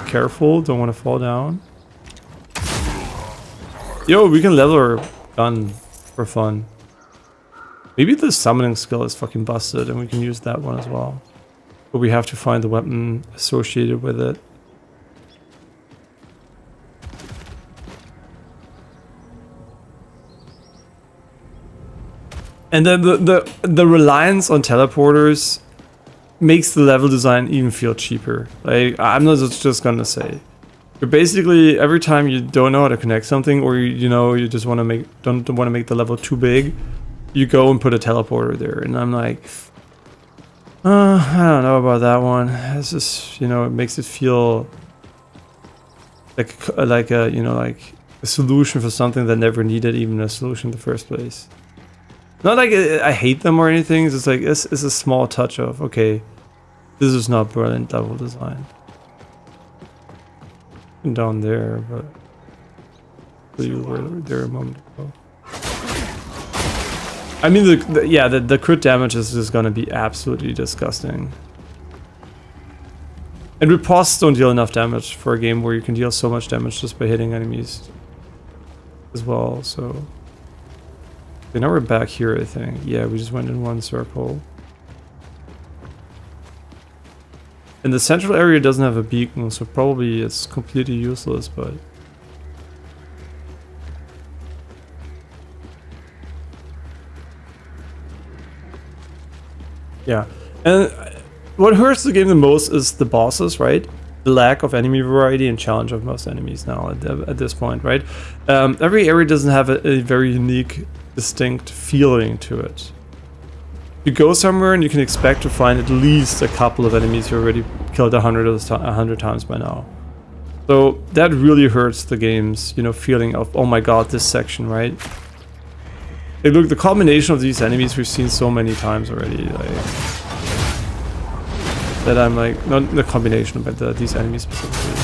A: Careful, don't want to fall down. Yo, we can level our gun for fun. Maybe the summoning skill is fucking busted and we can use that one as well. But we have to find the weapon associated with it. And then the reliance on teleporters makes the level design even feel cheaper. Like, I'm not just gonna say. But basically, every time you don't know how to connect something, or you know, you just want to don't want to make the level too big, you go and put a teleporter there. And I'm like, I don't know about that one. It's just, you know, it makes it feel like a, you know, like a solution for something that never needed even a solution in the first place. Not like I hate them or anything. It's just like it's a small touch of, okay, this is not brilliant level design. Down there, but you were there a moment ago. I mean, the crit damage is just gonna be absolutely disgusting. And riposts don't deal enough damage for a game where you can deal so much damage just by hitting enemies as well. So okay, now we're back here, I think. Yeah, we just went in one circle. And the central area doesn't have a beacon, so probably it's completely useless, but... yeah. And what hurts the game the most is the bosses, right? The lack of enemy variety and challenge of most enemies now at this point, right? Every area doesn't have a very unique, distinct feeling to it. You go somewhere and you can expect to find at least a couple of enemies you already killed 100 times by now. So that really hurts the game's, you know, feeling of, oh my god, this section, right? Hey, look, the combination of these enemies we've seen so many times already. Like, that I'm like, not the combination, but these enemies specifically.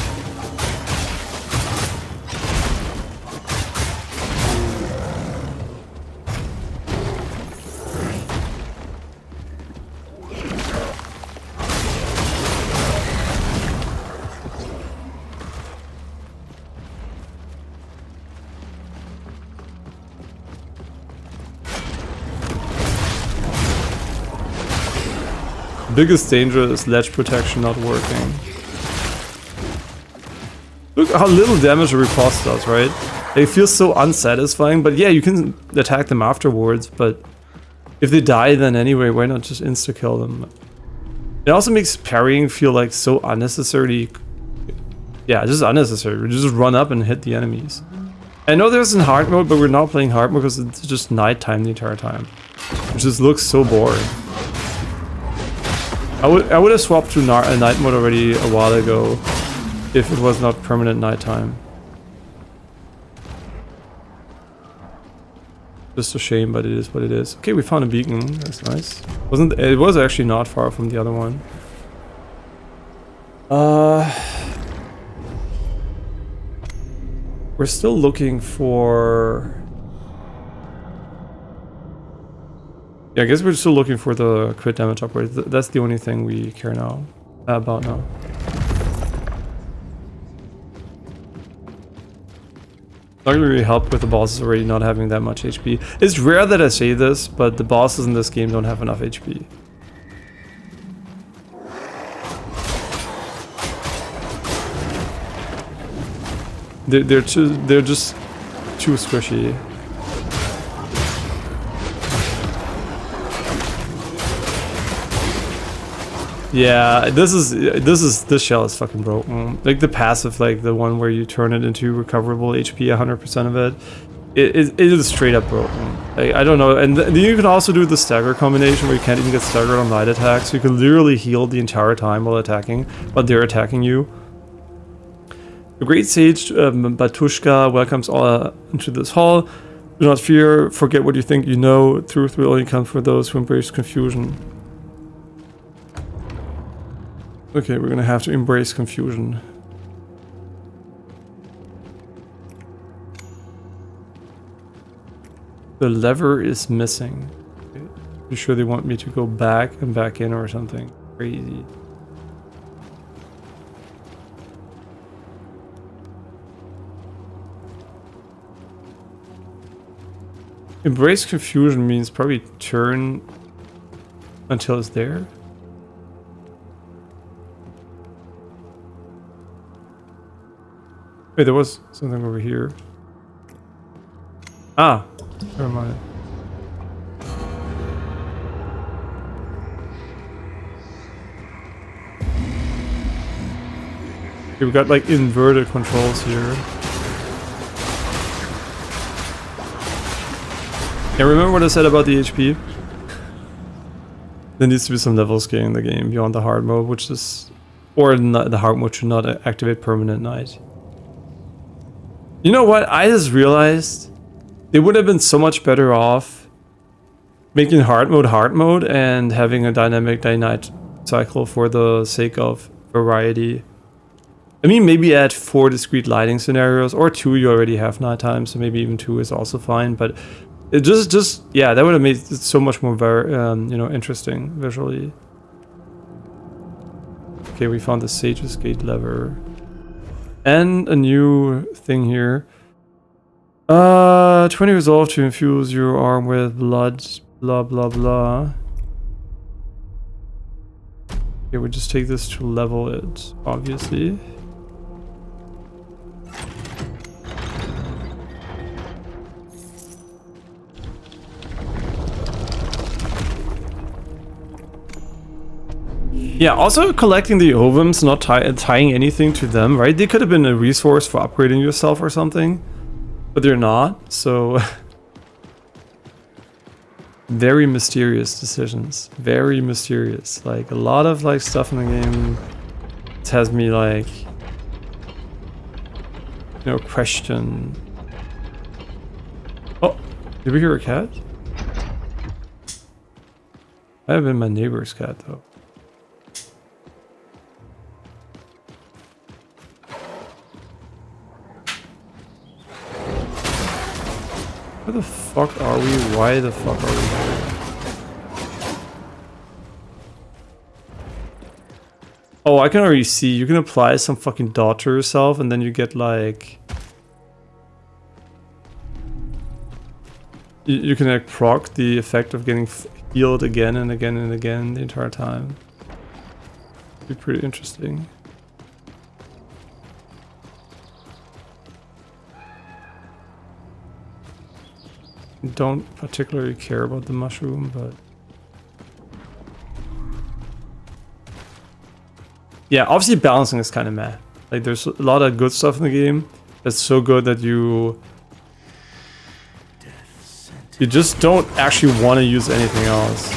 A: Biggest danger is ledge protection not working. Look how little damage a riposte does, right? It feels so unsatisfying, but yeah, you can attack them afterwards, but if they die then anyway, why not just insta-kill them? It also makes parrying feel like so unnecessarily... Yeah, just unnecessary. We just run up and hit the enemies. I know there's in hard mode, but we're not playing hard mode because it's just nighttime the entire time. It just looks so boring. I would have swapped to night mode already a while ago if it was not permanent nighttime. Just a shame, but it is what it is. Okay, we found a beacon. That's nice. It was actually not far from the other one. We're still looking for... Yeah, I guess we're still looking for the crit damage upgrade. That's the only thing we care now about now. Not gonna really help with the bosses already not having that much HP. It's rare that I say this, but the bosses in this game don't have enough HP. They're just too squishy. Yeah, this shell is fucking broken. Like the passive, like the one where you turn it into recoverable HP, 100% of it. It is straight up broken. Like, I don't know, and then you can also do the stagger combination where you can't even get staggered on light attacks. So you can literally heal the entire time while attacking, but they're attacking you. The Great Sage Batushka welcomes all into this hall. Do not fear, forget what you think you know. Truth will only come for those who embrace confusion. Okay, we're gonna have to embrace confusion. The lever is missing. Okay. I'm sure they want me to go back and back in or something crazy. Embrace confusion means probably turn until it's there. Wait, there was something over here. Ah, never mind. Okay, we got like inverted controls here. Yeah, remember what I said about the HP? There needs to be some level scaling in the game beyond the hard mode, which is... Or the hard mode should not activate permanent night. You know what? I just realized they would have been so much better off making hard mode and having a dynamic day-night cycle for the sake of variety. I mean, maybe add 4 discrete lighting scenarios, or 2 you already have nighttime, so maybe even 2 is also fine, but it just yeah, that would have made it so much more you know, interesting visually. Okay, we found the Sage's Gate lever. And a new thing here. 20 resolve to infuse your arm with blood, blah blah blah. Okay, we just take this to level it, obviously. Yeah, also collecting the ovums, not tying anything to them, right? They could have been a resource for upgrading yourself or something, but they're not, so... Very mysterious decisions. Very mysterious. Like, a lot of, like, stuff in the game has me, like... You know, question... Oh! Did we hear a cat? Might have been my neighbor's cat, though. Where the fuck are we? Why the fuck are we here? Oh, I can already see. You can apply some fucking dot to yourself and then you get like... You can like proc the effect of getting healed again and again and again the entire time. Be pretty interesting. Don't particularly care about the mushroom, but yeah, obviously balancing is kind of meh. Like there's a lot of good stuff in the game that's so good that you just don't actually want to use anything else.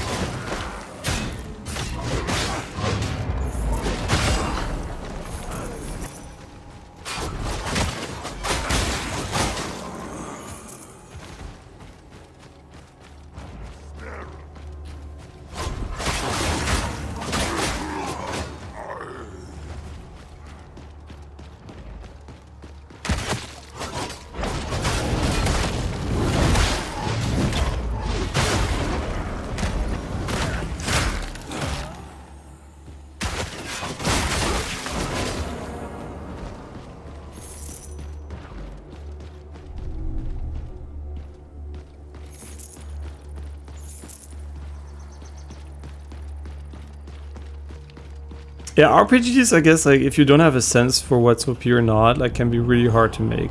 A: Yeah, RPGs, I guess, like, if you don't have a sense for what's OP or not, like, can be really hard to make.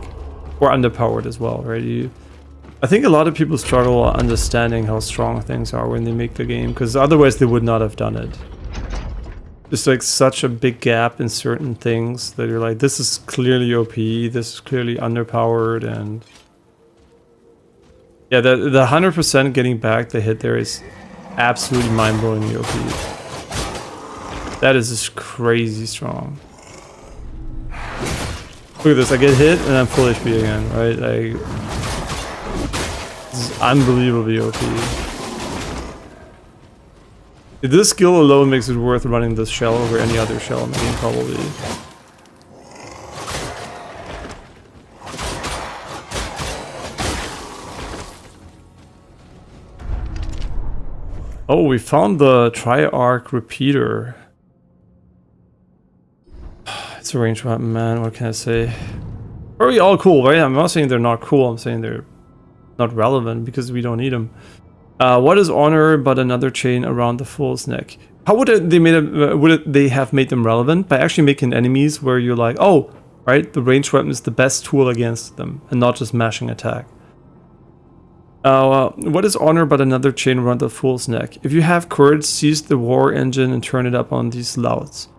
A: Or underpowered as well, right? I think a lot of people struggle understanding how strong things are when they make the game, because otherwise they would not have done it. There's, like, such a big gap in certain things that you're like, this is clearly OP, this is clearly underpowered, and... Yeah, the 100% getting back the hit there is absolutely mind-blowingly OP. That is just crazy strong. Look at this, I get hit and I'm full HP again, right? Like, this is unbelievably OP. This skill alone makes it worth running this shell over any other shell in the game, probably. Oh, we found the Tri-Arc repeater. It's a range weapon, man. What can I say? Probably all cool, right? I'm not saying they're not cool. I'm saying they're not relevant because we don't need them. What is honor but another chain around the fool's neck? How would they have made them relevant? By actually making enemies where you're like, oh, right, the ranged weapon is the best tool against them, and not just mashing attack. What is honor but another chain around the fool's neck? If you have courage, seize the war engine and turn it up on these louts.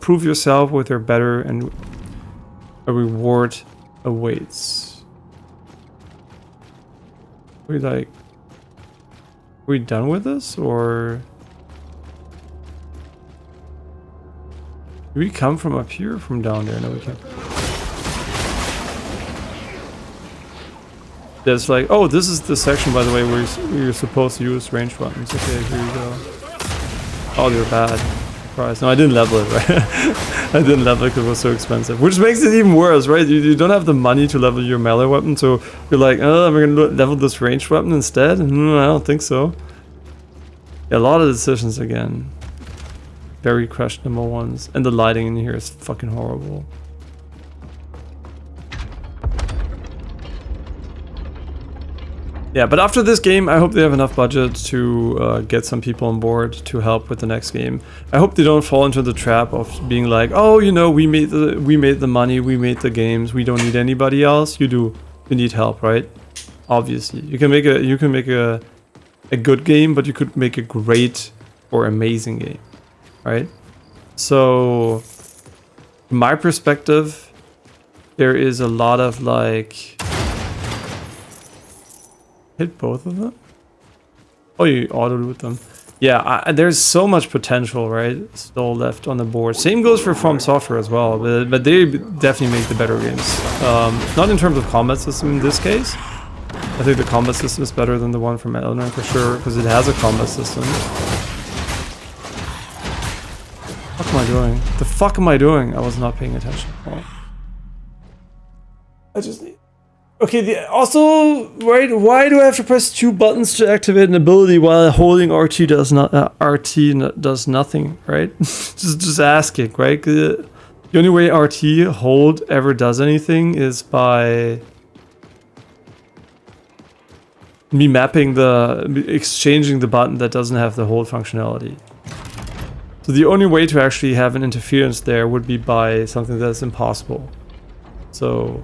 A: Prove yourself with your better and a reward awaits. Are we done with this, or do we come from up here or from down there? No, we can't. There's like, oh, this is the section, by the way, where you're supposed to use ranged weapons. Okay, here you go. Oh, they're bad. Surprise. No, I didn't level it, right? I didn't level it because it was so expensive. Which makes it even worse, right? You don't have the money to level your melee weapon, so you're like, oh, I'm going to level this ranged weapon instead? I don't think so. Yeah, a lot of decisions again. Very questionable ones. And the lighting in here is fucking horrible. Yeah, but after this game, I hope they have enough budget to get some people on board to help with the next game. I hope they don't fall into the trap of being like, oh, you know, we made the money, we made the games, we don't need anybody else. You do. You need help, right? Obviously, you can make a good game, but you could make a great or amazing game, right? So, from my perspective, there is a lot of like. Hit both of them? Oh, you auto-loot them. Yeah, there's so much potential, right? Still left on the board. Same goes for From Software as well, but they definitely make the better games. Not in terms of combat system in this case. I think the combat system is better than the one from Elden Ring for sure, because it has a combat system. What am I doing? The fuck am I doing? I was not paying attention. Oh. I just need... Okay, also, right, why do I have to press 2 buttons to activate an ability while holding RT does not does nothing, right? just asking, right? The only way RT hold ever does anything is by me exchanging the button that doesn't have the hold functionality. So the only way to actually have an interference there would be by something that's impossible. So,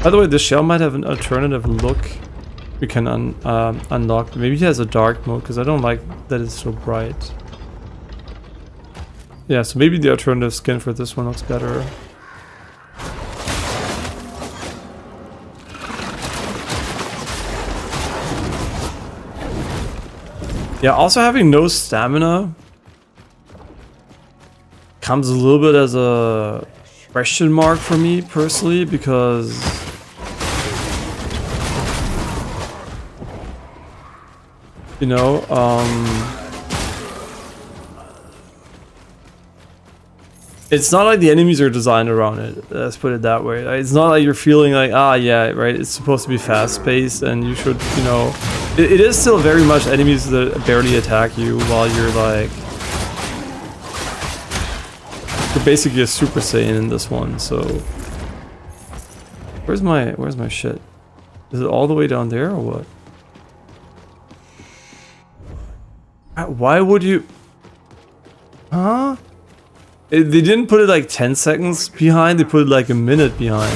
A: by the way, this shell might have an alternative look we can unlock. Maybe it has a dark mode, because I don't like that it's so bright. Yeah, so maybe the alternative skin for this one looks better. Yeah, also having no stamina comes a little bit as a question mark for me personally, because you know, it's not like the enemies are designed around it, let's put it that way. It's not like you're feeling like, ah, yeah, right, it's supposed to be fast-paced and you should, you know, it is still very much enemies that barely attack you while you're like, you're basically a Super Saiyan in this one, so. Where's my shit? Is it all the way down there or what? Why would you? Huh? They didn't put it like 10 seconds behind, they put it like a minute behind.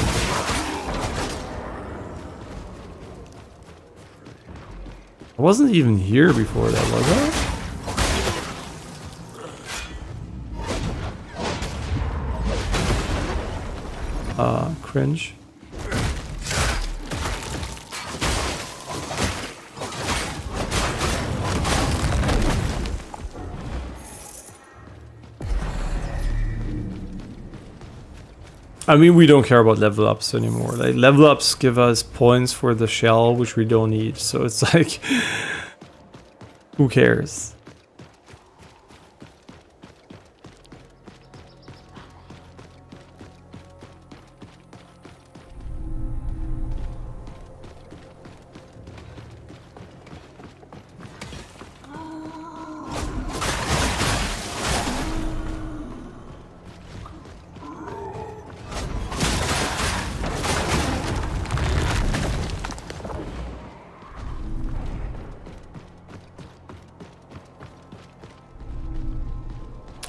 A: I wasn't even here before that, was I? Cringe. I mean, we don't care about level ups anymore. Like, level ups give us points for the shell, which we don't need. So it's like, who cares?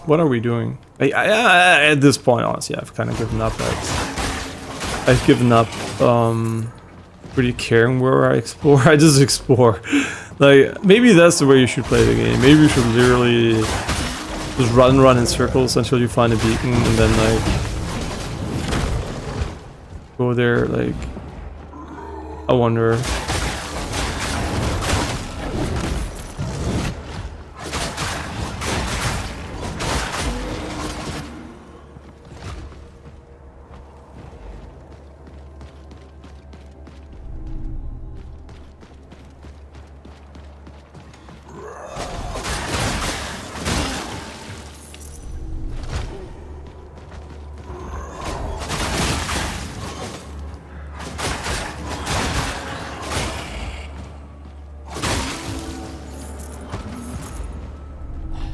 A: What are we doing? At this point, honestly, I've kind of given up. I've given up really caring where I explore. I just explore. Like, maybe that's the way you should play the game. Maybe you should literally just run in circles until you find a beacon and then like go there. Like, I wonder.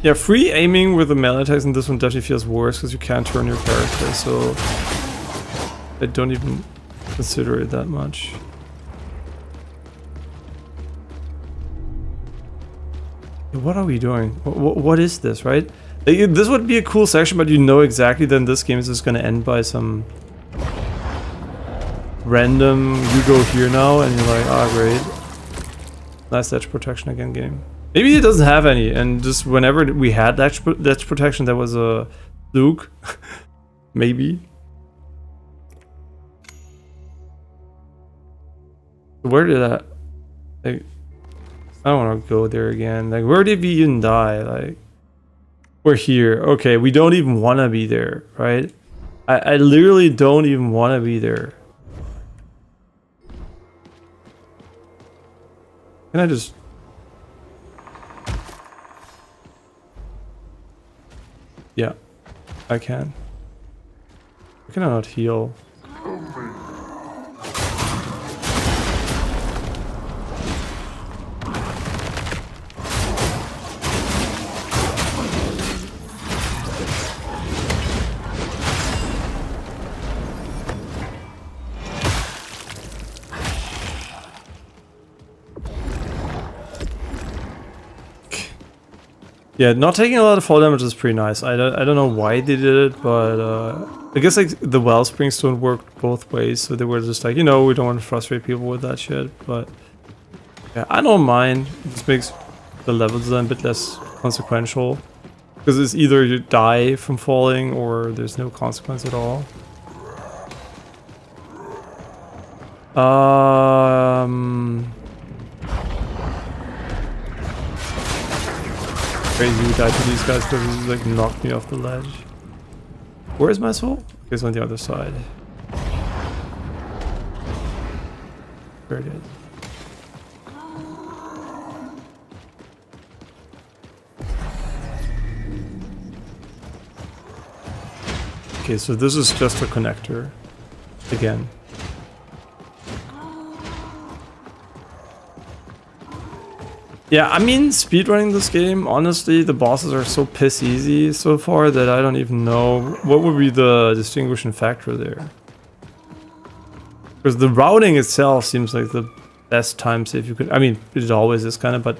A: Yeah, free aiming with the melee attacks in this one definitely feels worse because you can't turn your character, so I don't even consider it that much. What are we doing? What is this, right? Like, this would be a cool section, but you know exactly then this game is just gonna end by some random, you go here now, and you're like, ah, great. Nice edge protection again game. Maybe it doesn't have any, and just whenever we had edge protection, that was a fluke. Maybe. Where did that? Like, I don't want to go there again. Like, where did we even die? Like, we're here. Okay, we don't even want to be there, right? I literally don't even want to be there. Can I just... Yeah, I can. Can I not heal? Yeah, not taking a lot of fall damage is pretty nice. I don't know why they did it, but I guess like the Wellsprings don't work both ways, so they were just like, you know, we don't want to frustrate people with that shit. But yeah, I don't mind. This makes the level design a bit less consequential, because it's either you die from falling or there's no consequence at all. Crazy we died to these guys because it like knocked me off the ledge. Where's my soul? It's on the other side. Very good. Okay, so this is just a connector. Again. Yeah, I mean, speedrunning this game, honestly, the bosses are so piss easy so far that I don't even know what would be the distinguishing factor there. Because the routing itself seems like the best time save you could. I mean, it always is kind of, but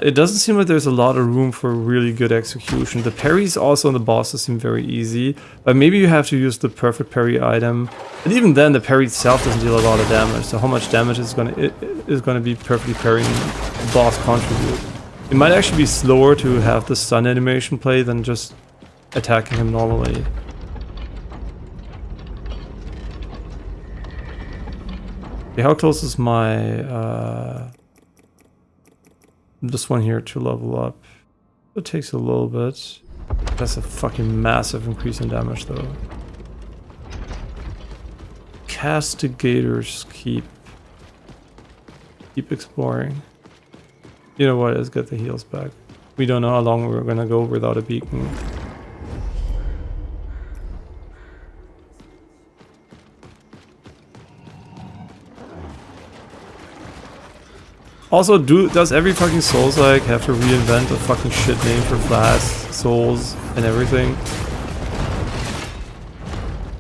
A: it doesn't seem like there's a lot of room for really good execution. The parries also on the bosses seem very easy, but maybe you have to use the perfect parry item. And even then, the parry itself doesn't deal a lot of damage. So how much damage is gonna be perfectly parrying the boss contribute? It might actually be slower to have the stun animation play than just attacking him normally. Okay, how close is my this one here to level up? It takes a little bit. That's a fucking massive increase in damage though. Castigator's Keep. Keep exploring. You know what? Let's get the heals back. We don't know how long we're gonna go without a beacon. Also, does every fucking Soulslike have to reinvent a fucking shit name for flasks, souls, and everything?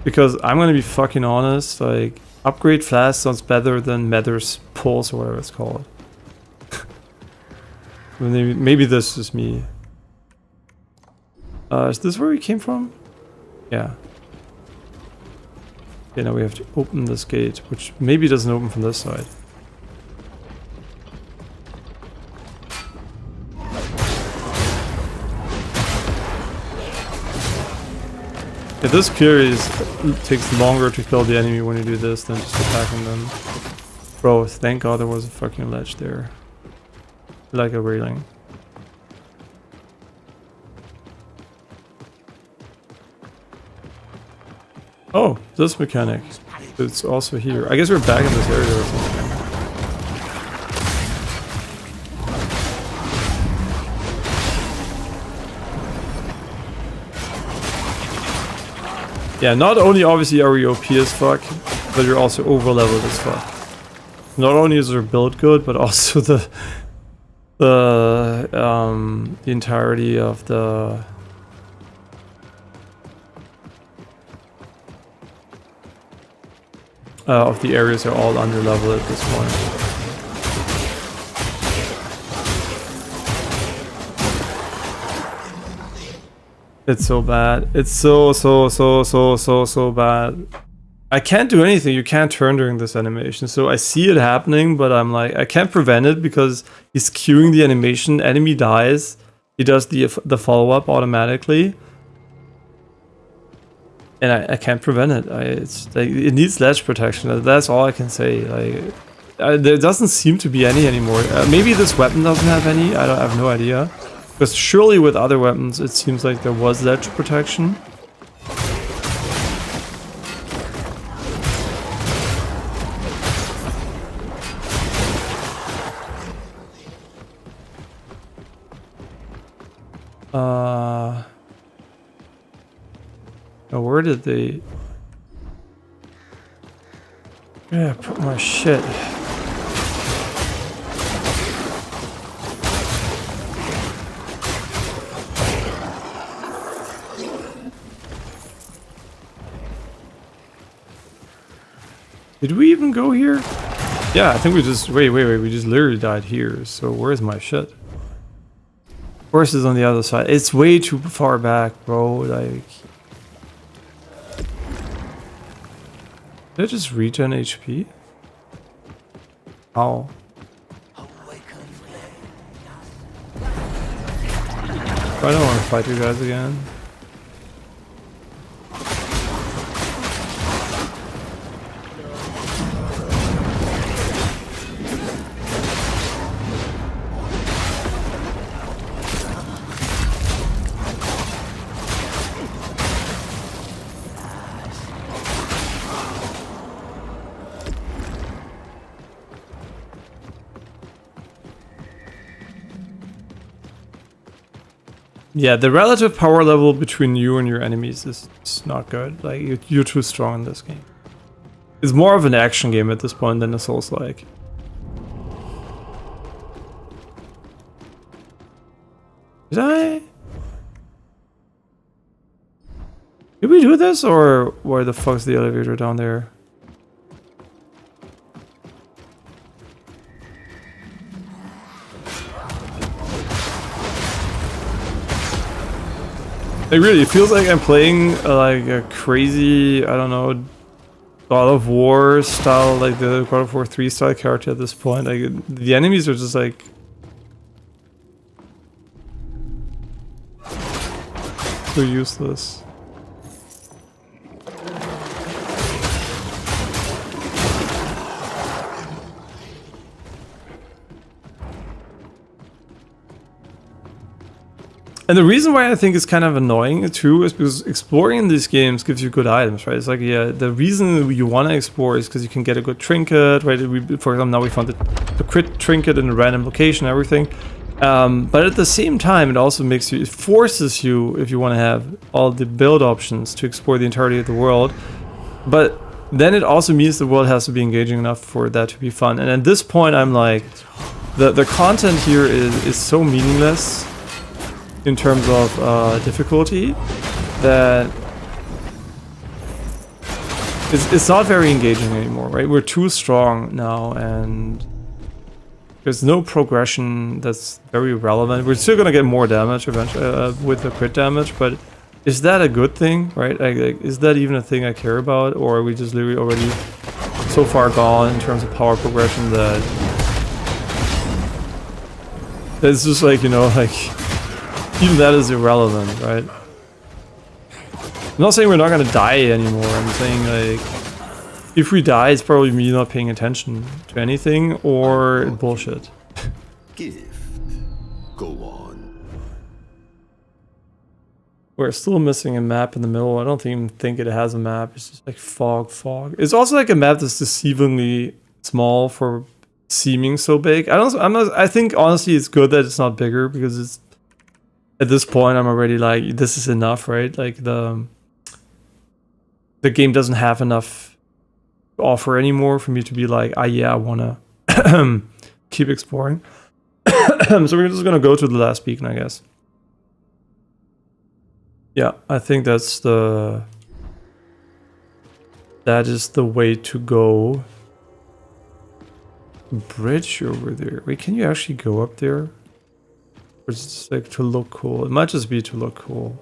A: Because I'm gonna be fucking honest, like, upgrade flask sounds better than Mether's Pulse or whatever it's called. Maybe this is me. Is this where we came from? Yeah. Okay, now we have to open this gate, which maybe doesn't open from this side. Yeah, this clearly takes longer to kill the enemy when you do this than just attacking them. Bro, thank god there was a fucking ledge there. Like a railing. Oh, this mechanic. It's also here. I guess we're back in this area or something. Yeah, not only obviously are we OP as fuck, but you're also over leveled as fuck. Not only is our build good, but also the entirety of the areas are all under level at this point. It's so bad. It's so bad. I can't do anything. You can't turn during this animation. So I see it happening, but I'm like, I can't prevent it because he's queuing the animation. Enemy dies. He does the follow-up automatically. And I can't prevent it. It's like, it needs ledge protection. That's all I can say. Like, there doesn't seem to be any anymore. Maybe this weapon doesn't have any. I have no idea. Because surely with other weapons, it seems like there was ledge protection. Oh, where did they... Yeah, put my shit. Did we even go here? Yeah, I think we just... Wait. We just literally died here. So where's my shit? Horse is on the other side. It's way too far back, bro. Like... Did I just regen HP? How? I don't want to fight you guys again. Yeah, the relative power level between you and your enemies is not good. Like, you're too strong in this game. It's more of an action game at this point than a Soulslike. Did I? Did we do this, or where the fuck's the elevator down there? Like, really, it feels like I'm playing like a crazy, I don't know, God of War style, like the God of War 3 style character at this point. Like, the enemies are just like... so useless. And the reason why I think it's kind of annoying too is because exploring these games gives you good items, right? It's like, yeah, the reason you want to explore is because you can get a good trinket, right? For example, now we found the crit trinket in a random location, everything. But at the same time, it also makes you, it forces you, if you want to have all the build options, to explore the entirety of the world. But then it also means the world has to be engaging enough for that to be fun. And at this point, I'm like, the content here is so meaningless in terms of difficulty that it's not very engaging anymore, right? We're too strong now, and there's no progression that's very relevant. We're still gonna get more damage eventually with the crit damage, but is that a good thing, right? Like, is that even a thing I care about, or are we just literally already so far gone in terms of power progression that it's just like, you know, like, even that is irrelevant, right? I'm not saying we're not gonna die anymore. I'm saying, like, if we die, it's probably me not paying attention to anything or bullshit.
D: Gift. Go on.
A: We're still missing a map in the middle. I don't even think it has a map. It's just like fog. It's also like a map that's deceivingly small for seeming so big. I think honestly it's good that it's not bigger, because it's, at this point I'm already like, this is enough, right? Like the game doesn't have enough to offer anymore for me to be like, ah, yeah, I wanna keep exploring. So we're just gonna go to the last beacon, I guess. Yeah, I think that is the way to go. Bridge over there. Wait, can you actually go up there? Or is it just like to look cool? It might just be to look cool.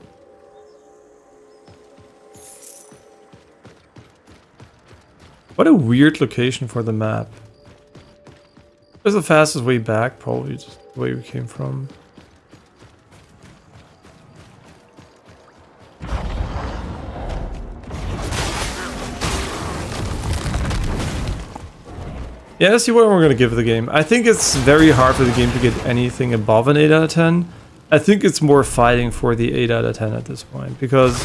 A: What a weird location for the map. Where's the fastest way back? Probably just the way we came from. Yeah, let's see what we're gonna give the game. I think it's very hard for the game to get anything above an 8 out of 10. I think it's more fighting for the 8 out of 10 at this point, because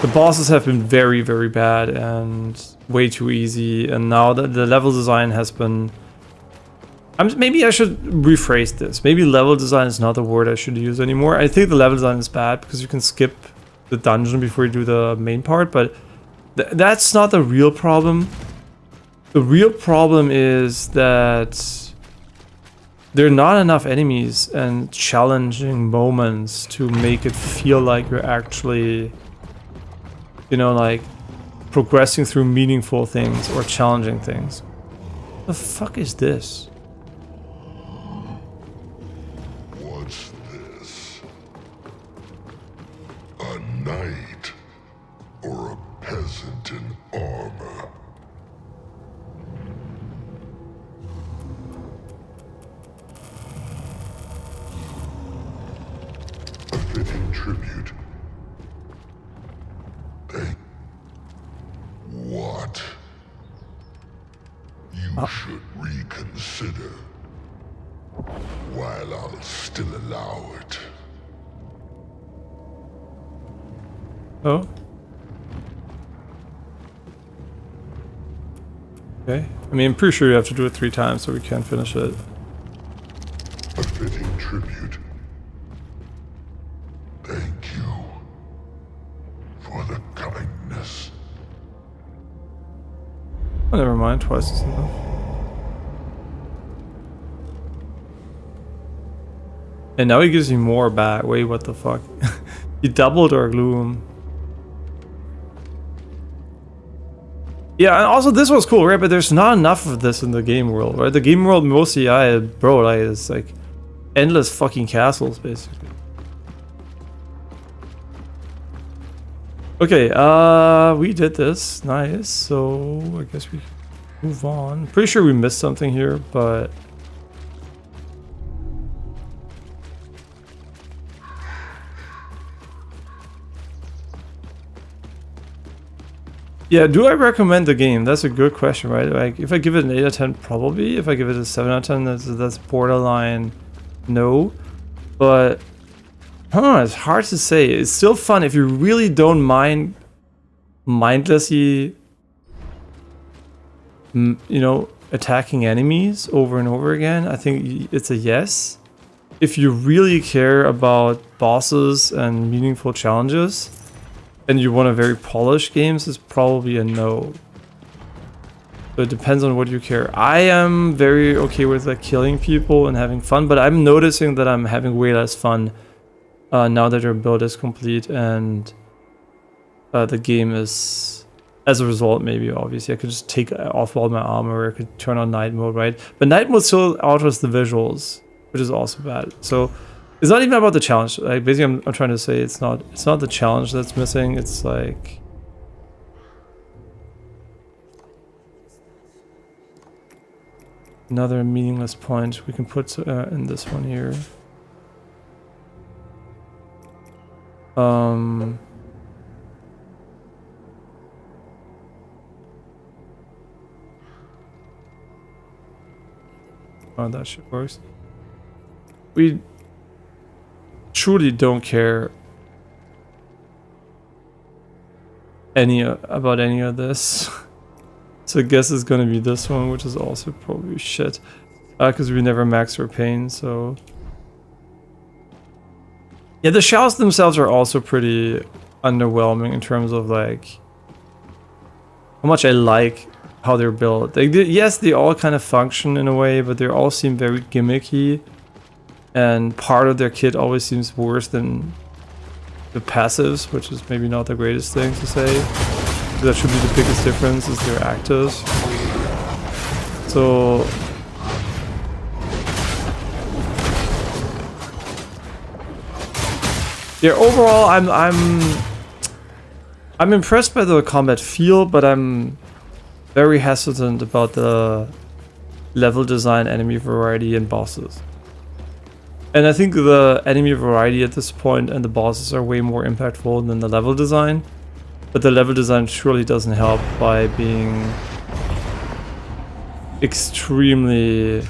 A: the bosses have been very, very bad and way too easy, and now the level design has been... maybe I should rephrase this. Maybe level design is not the word I should use anymore. I think the level design is bad because you can skip the dungeon before you do the main part, but that's not the real problem. The real problem is that there are not enough enemies and challenging moments to make it feel like you're actually, you know, like progressing through meaningful things or challenging things. The fuck is this?
H: What's this? A knight or a peasant in armor? A fitting tribute. What? You should reconsider. While I'll still allow it.
A: Oh. Okay. I mean, I'm pretty sure you have to do it 3 times, so we can't finish it.
H: A fitting tribute. Thank you for the kindness.
A: Oh, never mind. Twice is enough. And now he gives you more back. Wait, what the fuck? He doubled our gloom. Yeah, and also this was cool, right? But there's not enough of this in the game world, right? The game world mostly, bro, like, it's like endless fucking castles, basically. Okay, we did this. Nice. So I guess we move on. Pretty sure we missed something here, but yeah, do I recommend the game? That's a good question, right? Like, if I give it an 8 out of 10, probably. If I give it a 7 out of 10, that's borderline no. But I don't know, it's hard to say. It's still fun if you really don't mind mindlessly, you know, attacking enemies over and over again. I think it's a yes. If you really care about bosses and meaningful challenges, and you want a very polished games, it's probably a no. So it depends on what you care. I am very okay with like killing people and having fun, but I'm noticing that I'm having way less fun now that your build is complete and the game is, as a result, maybe obviously I could just take off all my armor, or I could turn on night mode, right? But night mode still alters the visuals, which is also bad. So it's not even about the challenge. Like, basically, I'm trying to say it's not the challenge that's missing. It's like another meaningless point we can put in this one here. Oh, that shit works. We truly don't care about any of this. So I guess it's gonna be this one, which is also probably shit. Because we never maxed our pain, so... Yeah, the shells themselves are also pretty underwhelming in terms of like how much I like how they're built. Like, yes, they all kind of function in a way, but they all seem very gimmicky. And part of their kit always seems worse than the passives, which is maybe not the greatest thing to say. That should be the biggest difference, is their actives. So... yeah, overall, I'm impressed by the combat feel, but I'm very hesitant about the level design, enemy variety, and bosses. And I think the enemy variety at this point and the bosses are way more impactful than the level design. But the level design surely doesn't help by being extremely...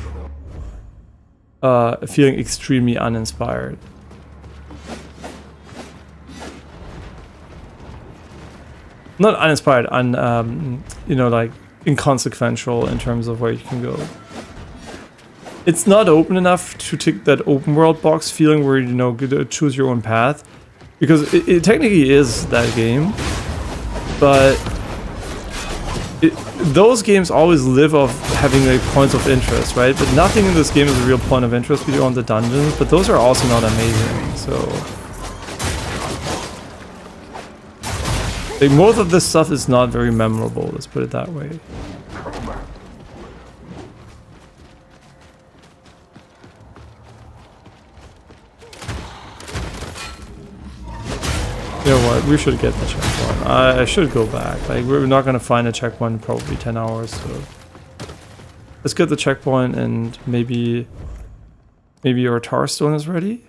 A: feeling extremely uninspired. Not uninspired, you know, like inconsequential in terms of where you can go. It's not open enough to tick that open world box feeling where, you know, choose your own path. Because it technically is that game, but those games always live off having like points of interest, right? But nothing in this game is a real point of interest beyond the dungeons, but those are also not amazing, so... Like, most of this stuff is not very memorable, let's put it that way. You know what, we should get the checkpoint. I should go back. Like, we're not gonna find a checkpoint in probably 10 hours, so... Let's get the checkpoint and maybe our tar stone is ready?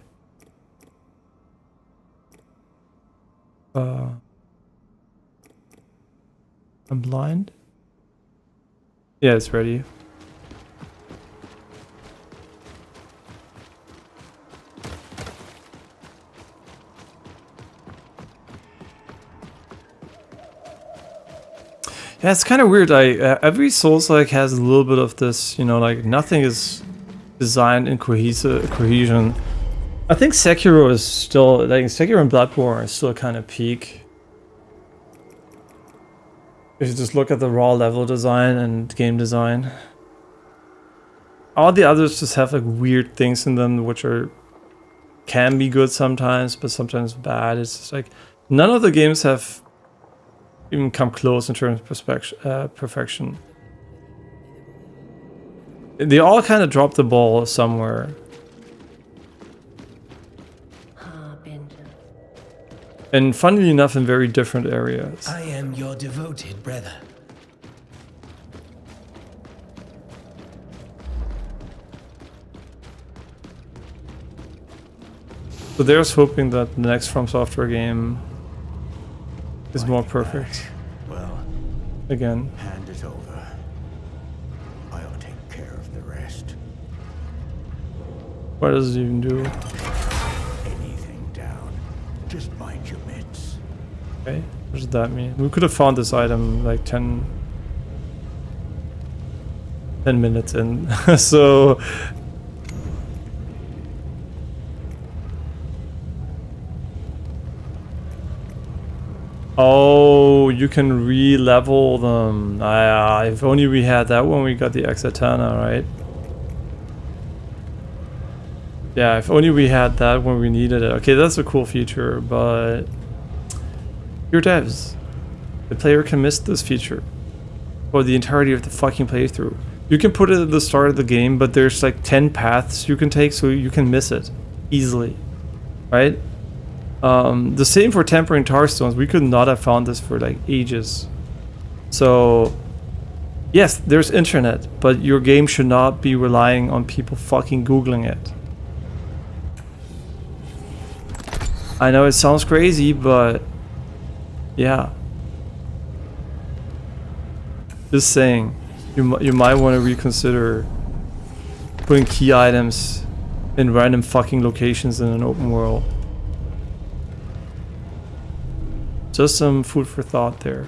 A: I'm blind? Yeah, it's ready. Yeah, it's kind of weird. Every Souls-like has a little bit of this, you know, like nothing is designed in cohesion. I think Sekiro is still, like Sekiro and Bloodborne are still kind of peak. If you just look at the raw level design and game design. All the others just have like weird things in them which can be good sometimes, but sometimes bad. It's just like none of the games have even come close in terms of perfection. They all kind of dropped the ball somewhere. And funnily enough, in very different areas.
C: I am your devoted brother.
A: So there's hoping that the next From Software game is more perfect.
B: Well,
A: Again.
B: hand it over. I'll take care of the rest.
A: What does it even do?
B: Anything down. Just mind your mitts.
A: Okay, what does that mean? We could have found this item like 10 minutes in. So oh, you can re-level them. If only we had that when we got the Exatana, right? Yeah, if only we had that when we needed it. Okay, that's a cool feature, but... Your devs. The player can miss this feature for the entirety of the fucking playthrough. You can put it at the start of the game, but there's like 10 paths you can take, so you can miss it easily, right? The same for tempering tar stones. We could not have found this for like ages. So yes, there's internet, but your game should not be relying on people fucking googling it. I know it sounds crazy, but yeah. Just saying, you might want to reconsider putting key items in random fucking locations in an open world. Just some food for thought there.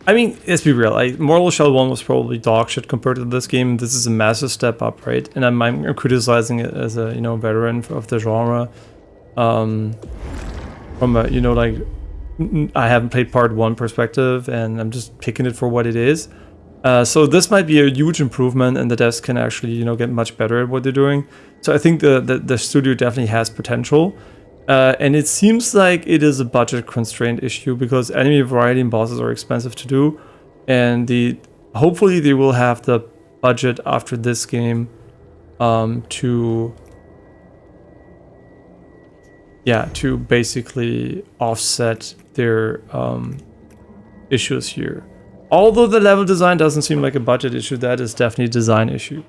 A: I mean, let's be real. Mortal Shell 1 was probably dog shit compared to this game. This is a massive step up, right? And I'm criticizing it as a, you know, veteran of the genre. From a, you know, like, I haven't played part 1 perspective, and I'm just picking it for what it is. So this might be a huge improvement, and the devs can actually, you know, get much better at what they're doing. So I think the studio definitely has potential. And it seems like it is a budget constraint issue because enemy variety and bosses are expensive to do. And hopefully they will have the budget after this game to basically offset their issues here. Although the level design doesn't seem like a budget issue, that is definitely a design issue,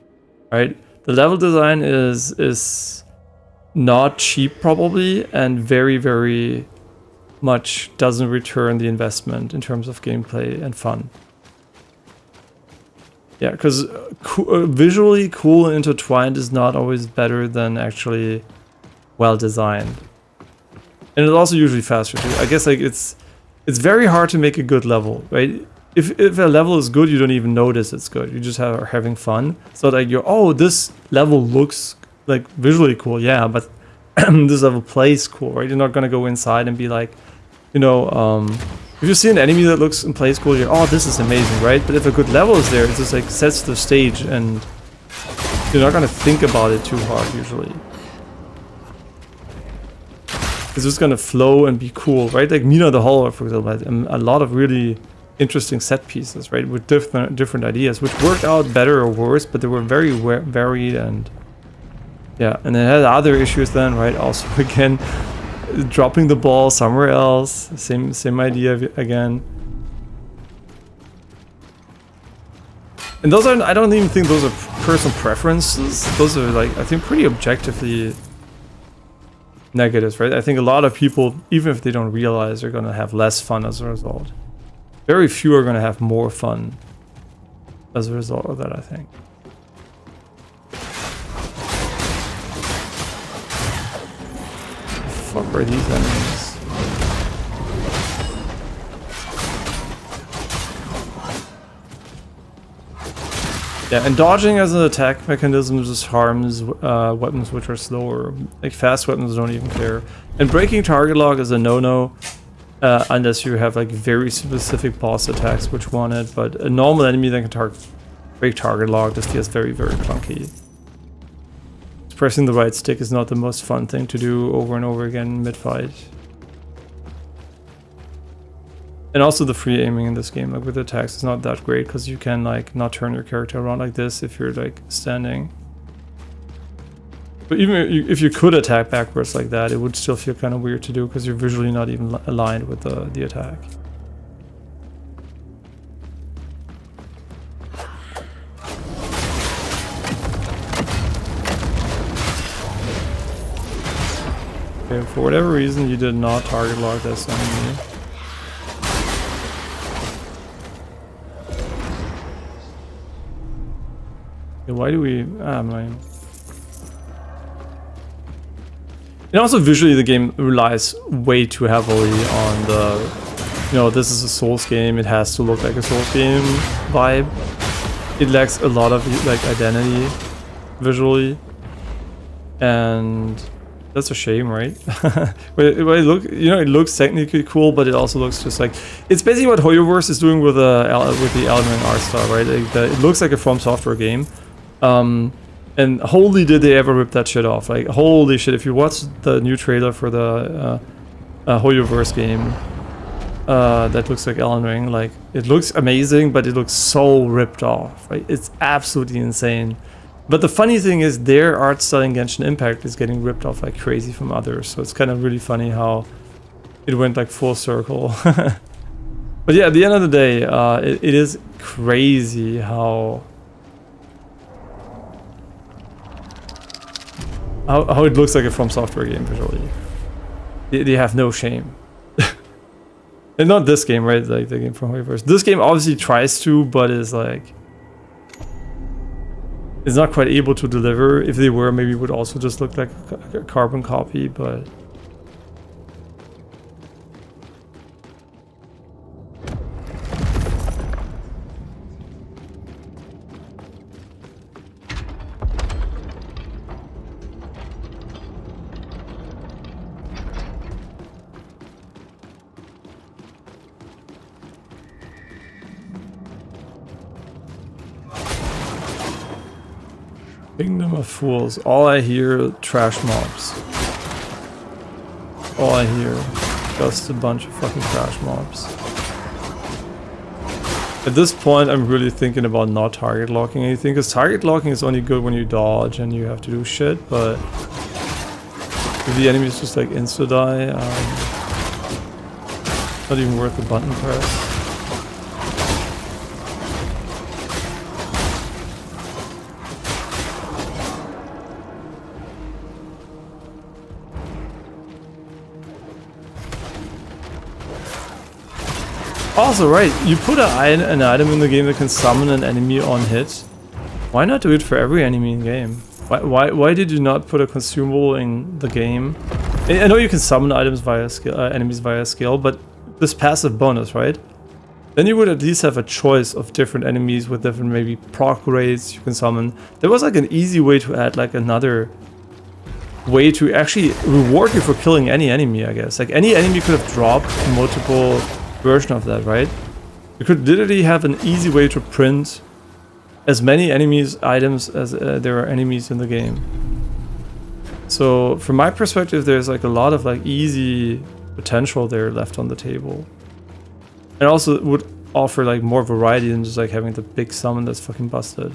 A: right? The level design is not cheap probably, and very, very much doesn't return the investment in terms of gameplay and fun. Yeah, because visually cool and intertwined is not always better than actually well designed. And it's also usually faster too. I guess like it's very hard to make a good level, right? if a level is good, you don't even notice it's good. You just are having fun. So like you're, oh, this level looks like visually cool, yeah, but this level plays cool, right? You're not gonna go inside and be like, you know, if you see an enemy that looks and plays cool, you're, oh, this is amazing, right? But if a good level is there, it just like sets the stage, and you're not gonna think about it too hard usually. It's just gonna flow and be cool, right? Like Mina the Hollow, for example, had a lot of really interesting set pieces, right? With different ideas, which worked out better or worse, but they were very varied, and yeah. And it had other issues then, right? Also, again, dropping the ball somewhere else. Same idea again. And those are, I don't even think those are personal preferences. Those are like, I think, pretty objectively negatives, right? I think a lot of people, even if they don't realize, are gonna have less fun as a result. Very few are gonna have more fun as a result of that, I think. What the fuck are these enemies? Yeah, and dodging as an attack mechanism just harms weapons which are slower. Like fast weapons don't even care. And breaking target lock is a no-no, unless you have like very specific boss attacks which want it. But a normal enemy that can break target lock just feels very, very clunky. Pressing the right stick is not the most fun thing to do over and over again mid-fight. And also the free aiming in this game, like with attacks, is not that great because you can like not turn your character around like this if you're like standing. But even if you could attack backwards like that, it would still feel kind of weird to do because you're visually not even aligned with the attack. Okay, for whatever reason, you did not target lock this enemy. Why do we... I'm lying. And also visually the game relies way too heavily on the... You know, this is a Souls game, it has to look like a Souls game vibe. It lacks a lot of like identity visually. And that's a shame, right? It looks technically cool, but it also looks just like... It's basically what Hoyoverse is doing with the Elden Ring art style, right? Like it looks like a From Software game. And holy did they ever rip that shit off. Like, holy shit, if you watch the new trailer for the Hoyoverse game that looks like Elden Ring, like, it looks amazing, but it looks so ripped off, right? It's absolutely insane. But the funny thing is their art style in Genshin Impact is getting ripped off like crazy from others, so it's kind of really funny how it went like full circle. But yeah, at the end of the day, it is crazy how it looks like a From Software game visually. They have no shame. And not this game, right? Like the game from Hoyoverse. This game obviously tries to, but is like... It's not quite able to deliver. If they were, maybe it would also just look like a carbon copy, but... Kingdom of Fools. All I hear, trash mobs. All I hear, just a bunch of fucking trash mobs. At this point, I'm really thinking about not target locking anything, because target locking is only good when you dodge and you have to do shit, but if the enemy is just like insta-die, not even worth the button press. Also, right, you put an item in the game that can summon an enemy on hit. Why not do it for every enemy in game? Why did you not put a consumable in the game? I know you can summon items via skill, enemies via skill, but this passive bonus, right? then you would at least have a choice of different enemies with different maybe proc rates you can summon. There was like an easy way to add like another way to actually reward you for killing any enemy, I guess. Like any enemy could have dropped multiple version of that, right? You could literally have an easy way to print as many items as there are enemies in the game. So from my perspective, there's like a lot of like easy potential there left on the table. And also it would offer like more variety than just like having the big summon that's fucking busted.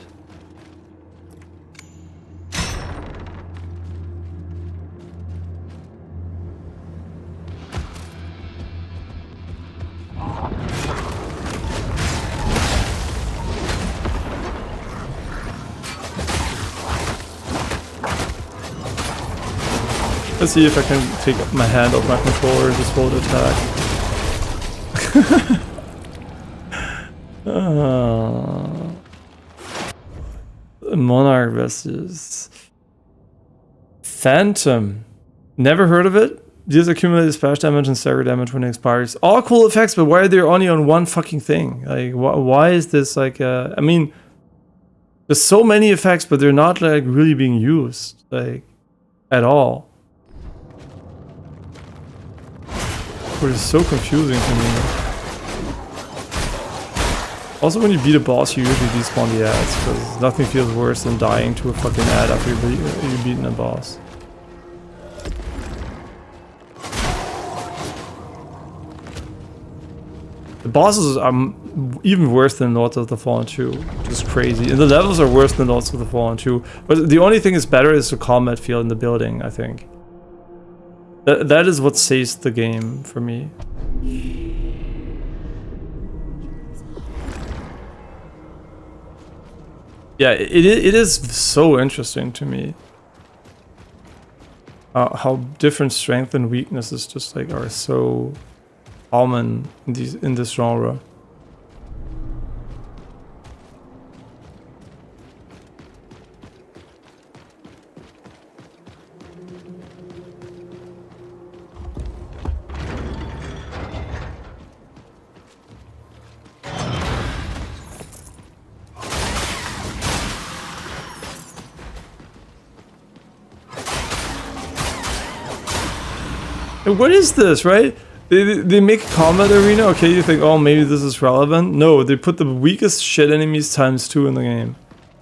A: Let's see if I can take my hand off my controller and just hold attack. Monarch versus Phantom. Never heard of it. Deals accumulated splash damage and stagger damage when it expires. All cool effects, but why are they only on one fucking thing? Like, why is this like I mean, there's so many effects, but they're not like really being used like at all. Which is so confusing to me. Also, when you beat a boss, you usually despawn the ads, because nothing feels worse than dying to a fucking ad after you've beaten a boss. The bosses are even worse than Lords of the Fallen 2, which is crazy. And the levels are worse than Lords of the Fallen 2. But the only thing is better is the combat feel in the building, I think. That is what saves the game for me. Yeah, it is so interesting to me. How different strength and weaknesses just like are so common in this genre. And what is this, right? They make a combat arena, okay, you think, oh, maybe this is relevant. No, they put the weakest shit enemies ×2 in the game.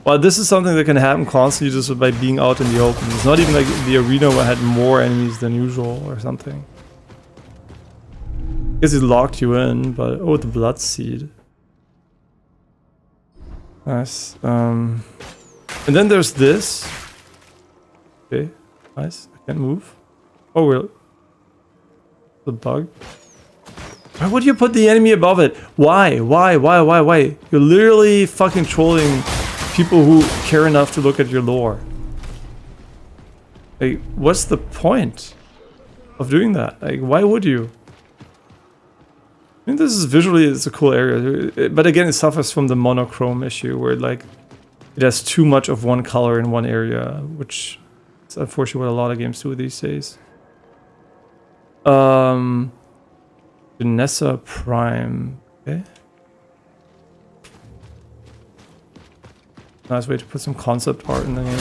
A: Well, this is something that can happen constantly just by being out in the open. It's not even like the arena where had more enemies than usual or something. I guess it locked you in, but oh, the blood seed. Nice. And then there's this. Okay, nice. I can't move. Oh, really? The bug? Why would you put the enemy above it? Why? Why? You're literally fucking trolling people who care enough to look at your lore. Like, what's the point of doing that? Like, why would you? I mean, this is visually, it's a cool area, but again, it suffers from the monochrome issue where like it has too much of one color in one area, which is unfortunately what a lot of games do these days. Vanessa Prime. Okay. Nice way to put some concept art in the game.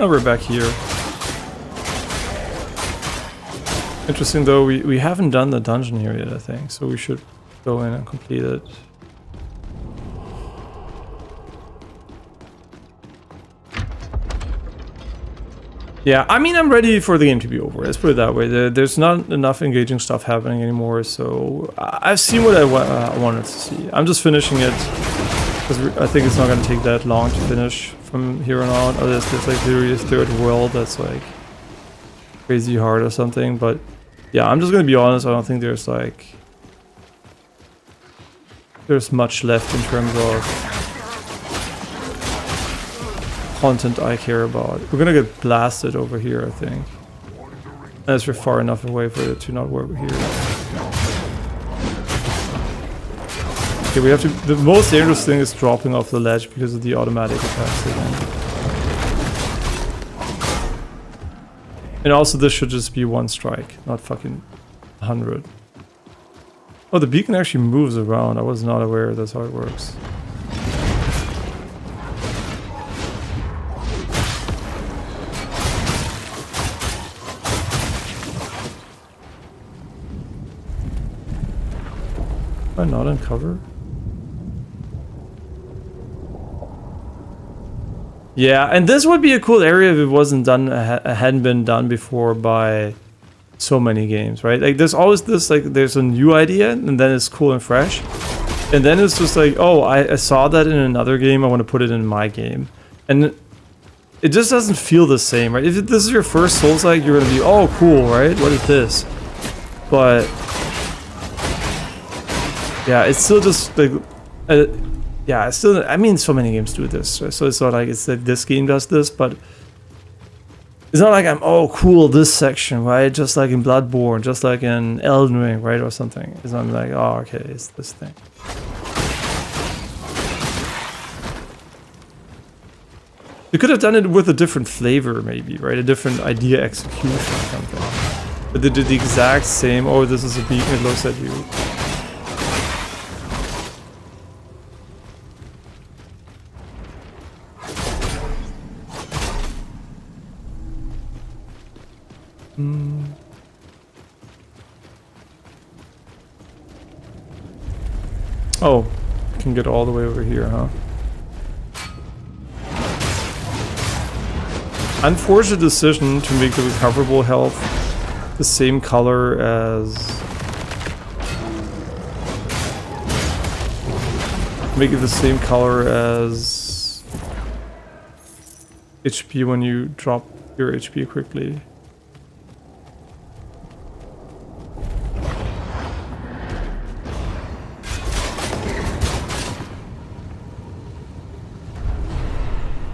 A: Oh, we're back here. Interesting though, we haven't done the dungeon here yet, I think, so we should go in and complete it. Yeah, I mean, I'm ready for the game to be over, let's put it that way. There's not enough engaging stuff happening anymore, so I've seen what I wanted to see. I'm just finishing it, because I think it's not going to take that long to finish from here on out. Unless there's like literally a third world that's like crazy hard or something, but yeah, I'm just gonna be honest, I don't think there's much left in terms of content I care about. We're gonna get blasted over here, I think. Unless we're far enough away for it to not work here. Okay, we have to... The most dangerous thing is dropping off the ledge because of the automatic attacks again. And also this should just be one strike, not fucking 100. Oh, the beacon actually moves around. I was not aware that's how it works. Am I not in cover? Yeah, and this would be a cool area if it wasn't done, hadn't been done before by so many games, right? Like there's always this, like there's a new idea and then it's cool and fresh. And then it's just like, oh, I saw that in another game, I want to put it in my game. And it just doesn't feel the same, right? If this is your first Soulslike, you're going to be, oh, cool, right? What is this? But yeah, it's still just like, yeah, it's still, I mean, so many games do this, right? So it's not like it's like this game does this, but it's not like I'm, oh, cool, this section, right? Just like in Bloodborne, just like in Elden Ring, right? Or something. It's not like, oh, okay, it's this thing. You could have done it with a different flavor, maybe, right? A different idea execution or something. But they did the exact same, oh, this is a beacon, it looks at you. Oh, I can get all the way over here, huh? Unfortunate decision to make the recoverable health the same color as... Make it the same color as... HP when you drop your HP quickly.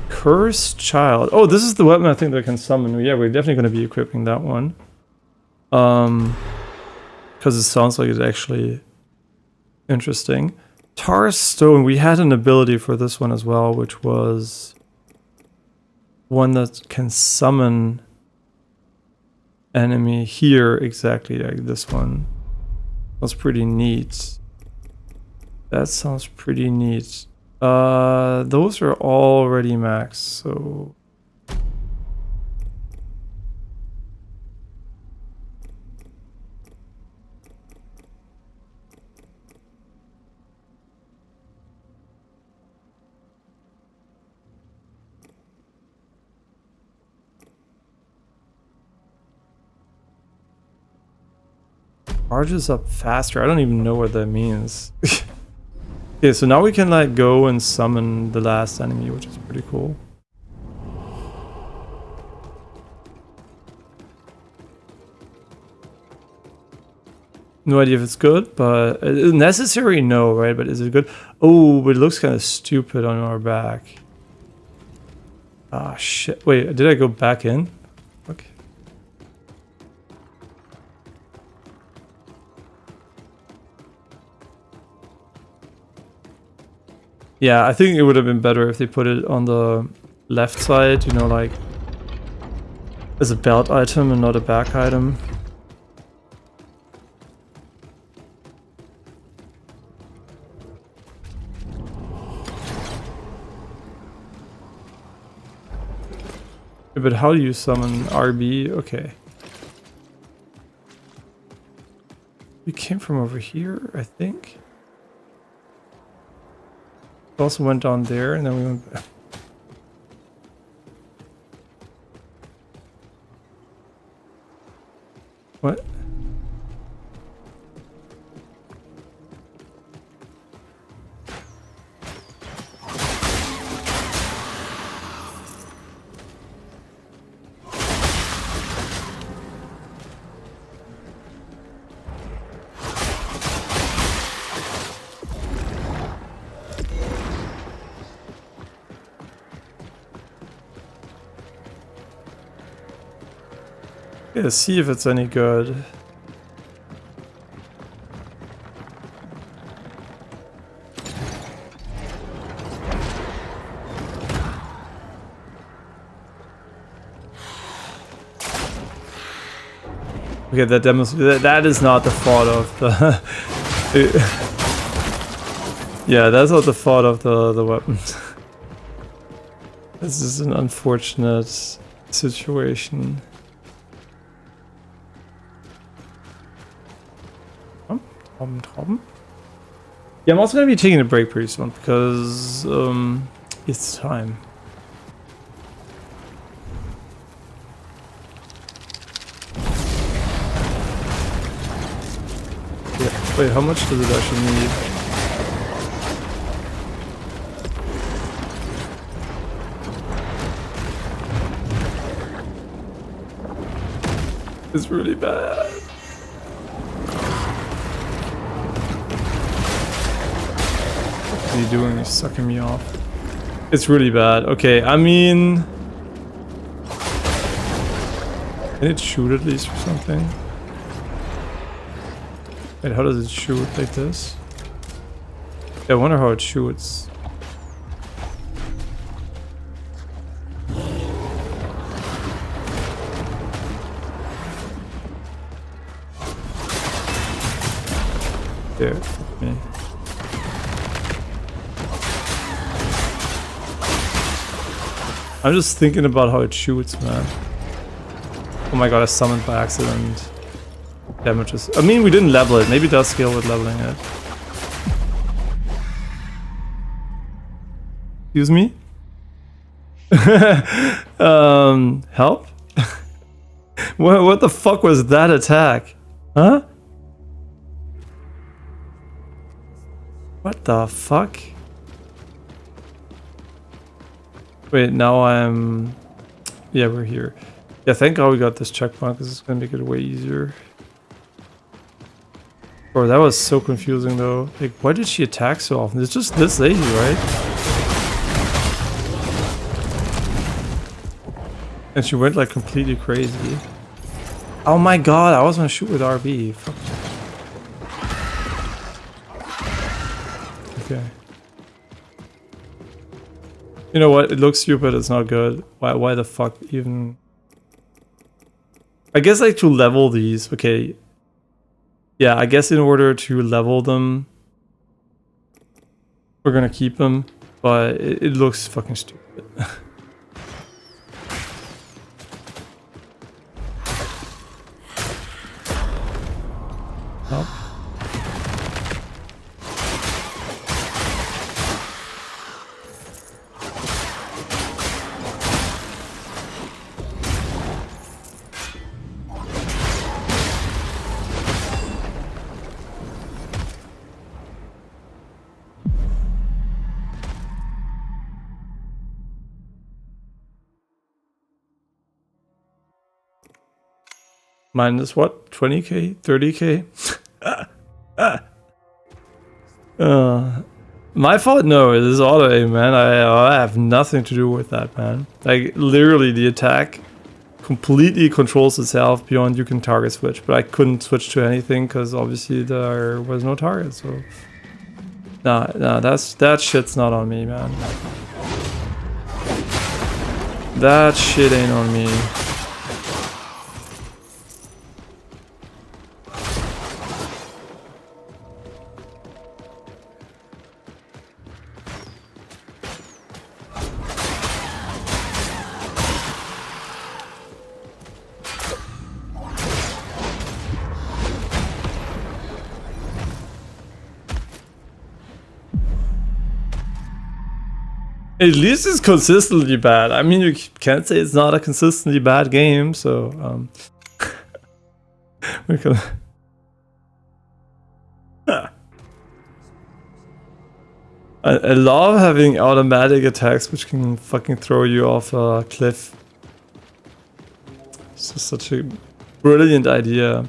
A: Cursed Child. Oh, this is the weapon I think that can summon. Yeah, we're definitely going to be equipping that one. Because it sounds like it's actually interesting. Tar Stone. We had an ability for this one as well, which was one that can summon enemy here, exactly like this one. That's pretty neat. That sounds pretty neat. Those are already maxed, so... Charges up faster. I don't even know what that means. Okay, so now we can like go and summon the last enemy, which is pretty cool. No idea if it's good, but necessary, no, right? But is it good? Oh, but it looks kind of stupid on our back. Ah, shit. Wait, did I go back in? Okay. Yeah, I think it would have been better if they put it on the left side, you know, like as a belt item and not a back item. Yeah, but how do you summon RB? Okay. We came from over here, I think. Also went down there and then we went back. What? Yeah, see if it's any good. Okay, that is not the fault of the... yeah, that's not the fault of the weapons. This is an unfortunate situation. Yeah, I'm also gonna be taking a break pretty soon because it's time. Yeah. Wait, how much does it actually need? It's really bad. What are you doing? He's sucking me off. It's really bad. Okay, I mean... Can it shoot at least or something? Wait, how does it shoot? Like this? Yeah, I wonder how it shoots. There, me. I'm just thinking about how it shoots, man. Oh my god, I summoned by accident. Damages. I mean, we didn't level it. Maybe it does scale with leveling it. Excuse me? Help? What the fuck was that attack? Huh? What the fuck? Wait, now I'm... Yeah, we're here. Yeah, thank god we got this checkpoint because it's gonna make it way easier. Bro, that was so confusing though. Like, why did she attack so often? It's just this lady, right? And she went like completely crazy. Oh my god, I was gonna shoot with RB. Fuck. Okay. You know what? It looks stupid. It's not good. Why the fuck even? I guess like to level these. Okay. Yeah, I guess in order to level them, we're gonna keep them. But it looks fucking stupid. Oh. Minus what? 20k? 30k? My fault? No, it is auto aim, man. I have nothing to do with that, man. Like, literally, the attack completely controls itself beyond you can target switch. But I couldn't switch to anything because obviously there was no target, so... Nah, that shit's not on me, man. That shit ain't on me. At least it's consistently bad. I mean, you can't say it's not a consistently bad game, so we can... I love having automatic attacks which can fucking throw you off a cliff. It's just such a brilliant idea.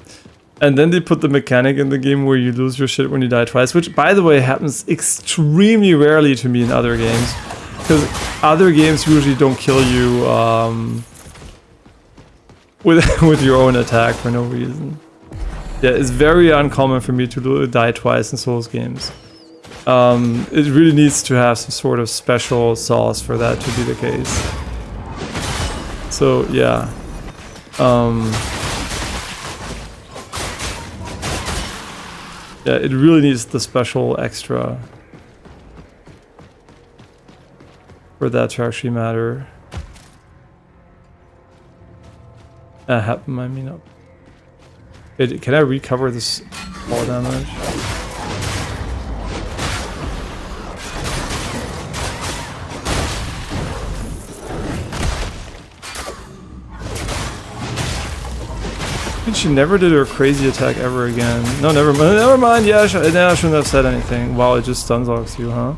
A: And then they put the mechanic in the game where you lose your shit when you die twice, which, by the way, happens extremely rarely to me in other games. Because other games usually don't kill you with your own attack for no reason. Yeah, it's very uncommon for me to die twice in Souls games. It really needs to have some sort of special sauce for that to be the case. So yeah. Yeah, it really needs the special extra for that to actually matter. Happen, I mean, can I recover this fall damage? And she never did her crazy attack ever again. No, never mind. Never mind. Yeah, I shouldn't have said anything. Wow, it just stunlocks you, huh?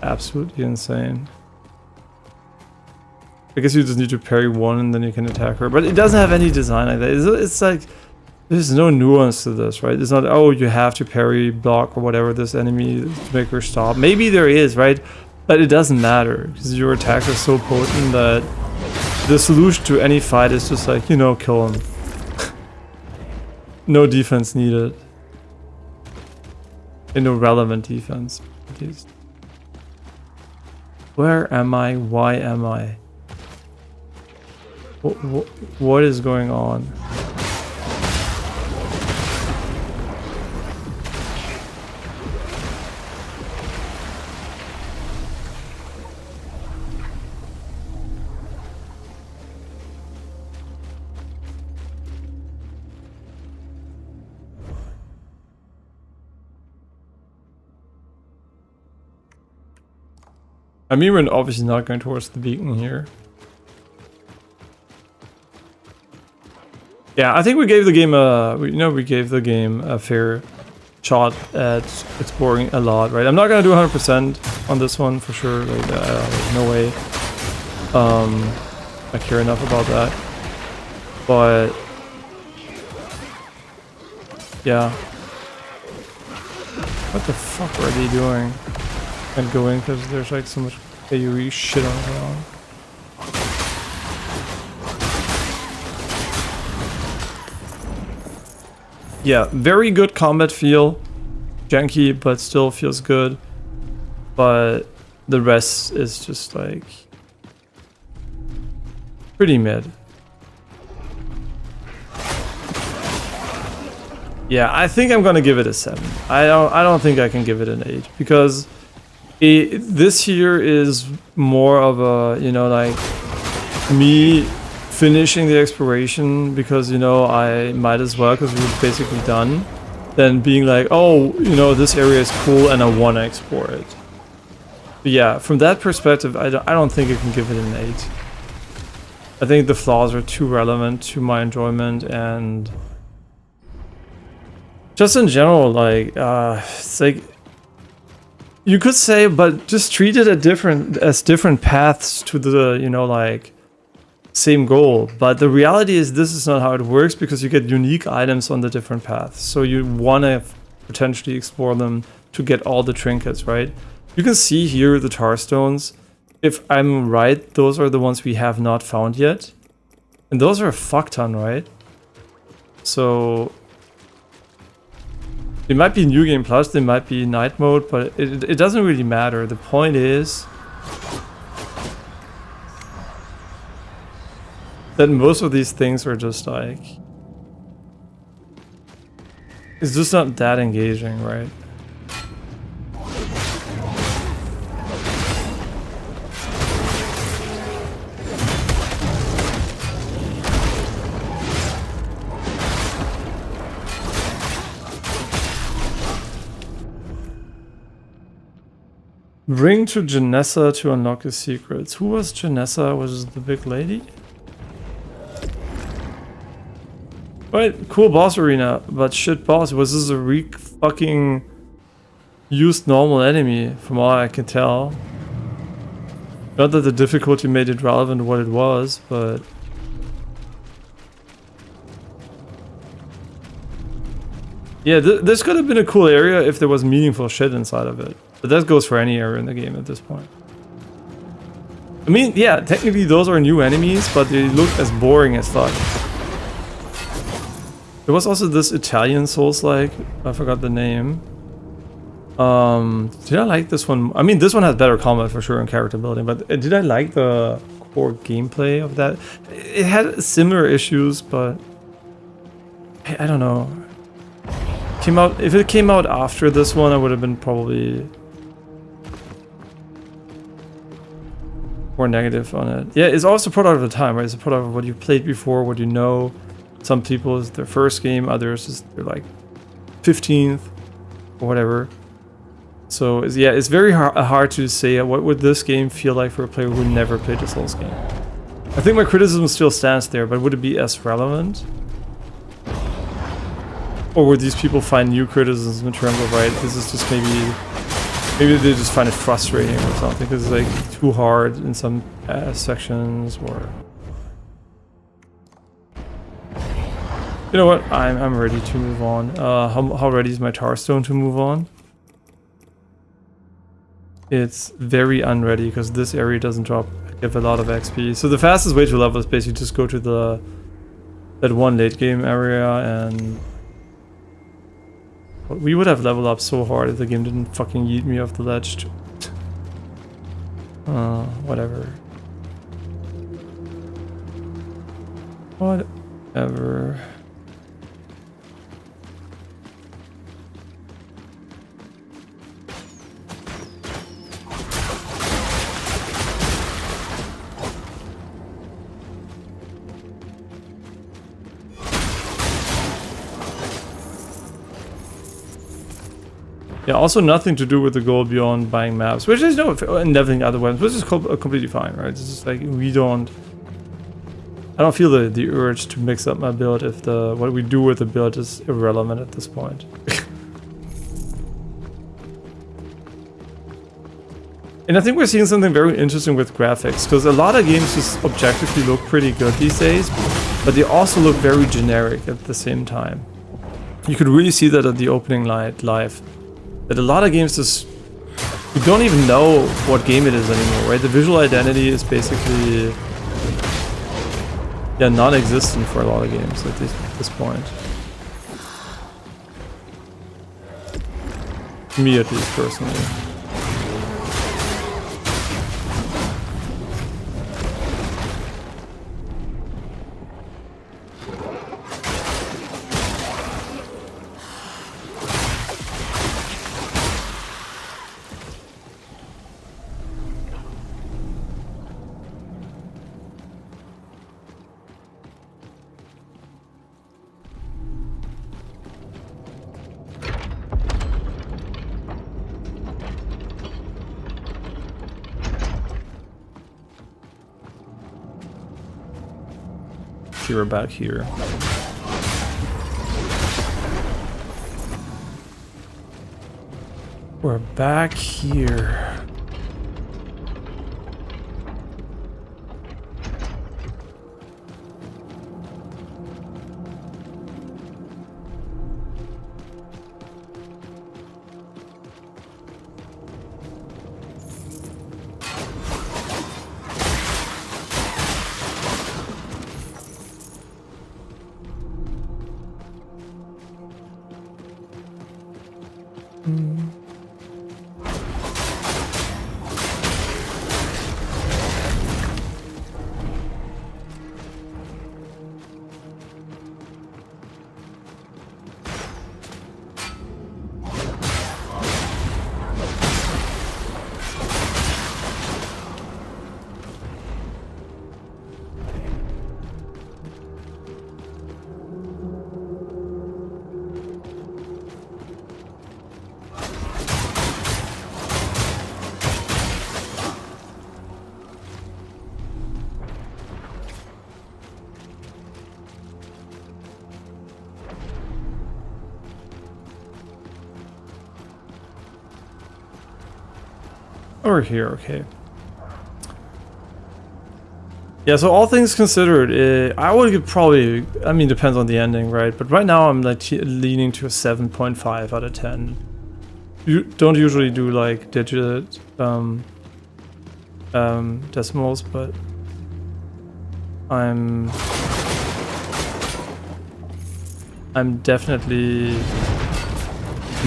A: Absolutely insane. I guess you just need to parry one and then you can attack her. But it doesn't have any design like that. It's like, there's no nuance to this, right? It's not, oh, you have to parry, block, or whatever this enemy to make her stop. Maybe there is, right? But it doesn't matter, because your attack is so potent that the solution to any fight is just like, you know, kill him. No defense needed. And no relevant defense, at least. Where am I? Why am I? What is going on? I mean, we're obviously not going towards the beacon here. Yeah, I think we gave the game a fair shot at exploring a lot, right? I'm not gonna do 100% on this one for sure. Like, there's no way. I care enough about that. But yeah, what the fuck are they doing? And going because there's like so much AoE shit on the ground. Yeah, very good combat feel. Janky, but still feels good. But the rest is just like pretty mid. Yeah, I think I'm gonna give it a 7. I don't think I can give it an 8 because this here is more of a, you know, like me finishing the exploration because, you know, I might as well because we're basically done, than being like, oh, you know, this area is cool and I want to explore it. But yeah, from that perspective, I don't think I can give it an 8. I think the flaws are too relevant to my enjoyment, and just in general, like, it's like, you could say, but just treat it as different paths to the, you know, like, same goal. But the reality is this is not how it works, because you get unique items on the different paths. So you want to potentially explore them to get all the trinkets, right? You can see here the tar stones. If I'm right, those are the ones we have not found yet. And those are a fuck ton, right? So it might be New Game Plus, they might be night mode, but it doesn't really matter. The point is that most of these things are just like, it's just not that engaging, right? Bring to Janessa to unlock his secrets. Who was Janessa? Was it the big lady? Right, cool boss arena, but shit boss. Was this a fucking used normal enemy, from all I can tell? Not that the difficulty made it relevant to what it was, but Yeah, this could have been a cool area if there was meaningful shit inside of it. But that goes for any area in the game at this point. I mean, yeah, technically those are new enemies, but they look as boring as fuck. There was also this Italian Soulslike, I forgot the name. Did I like this one? I mean, this one has better combat for sure and character building, but did I like the core gameplay of that? It had similar issues, but I don't know. If it came out after this one, I would have been probably more negative on it. Yeah, it's also a product of the time, right? It's a product of what you played before, what you know. Some people it's their first game, others is their like 15th or whatever. So yeah, it's very hard to say what would this game feel like for a player who never played a Souls game. I think my criticism still stands there, but would it be as relevant? Or would these people find new criticisms in terms of, right, this is just maybe they just find it frustrating or something because it's like too hard in some sections, or you know what, I'm ready to move on. How ready is my Tar Stone to move on? It's very unready because this area doesn't give a lot of XP. So the fastest way to level is basically just go to that one late game area, and we would have leveled up so hard if the game didn't fucking yeet me off the ledge. Whatever. Whatever. Yeah, also nothing to do with the goal beyond buying maps, which is and leveling other weapons, which is completely fine, right? It's just like I don't feel the urge to mix up my build if what we do with the build is irrelevant at this point. And I think we're seeing something very interesting with graphics, because a lot of games just objectively look pretty good these days, but they also look very generic at the same time. You could really see that at the opening night live. That a lot of games just, you don't even know what game it is anymore, right? The visual identity is basically, yeah, non-existent for a lot of games at this point. Me at least, personally. We're back here. We're back here. Over here, okay. Yeah, so all things considered, I would give probably, I mean, depends on the ending, right? But right now I'm like leaning to a 7.5 out of 10. You don't usually do like digit decimals, but I'm definitely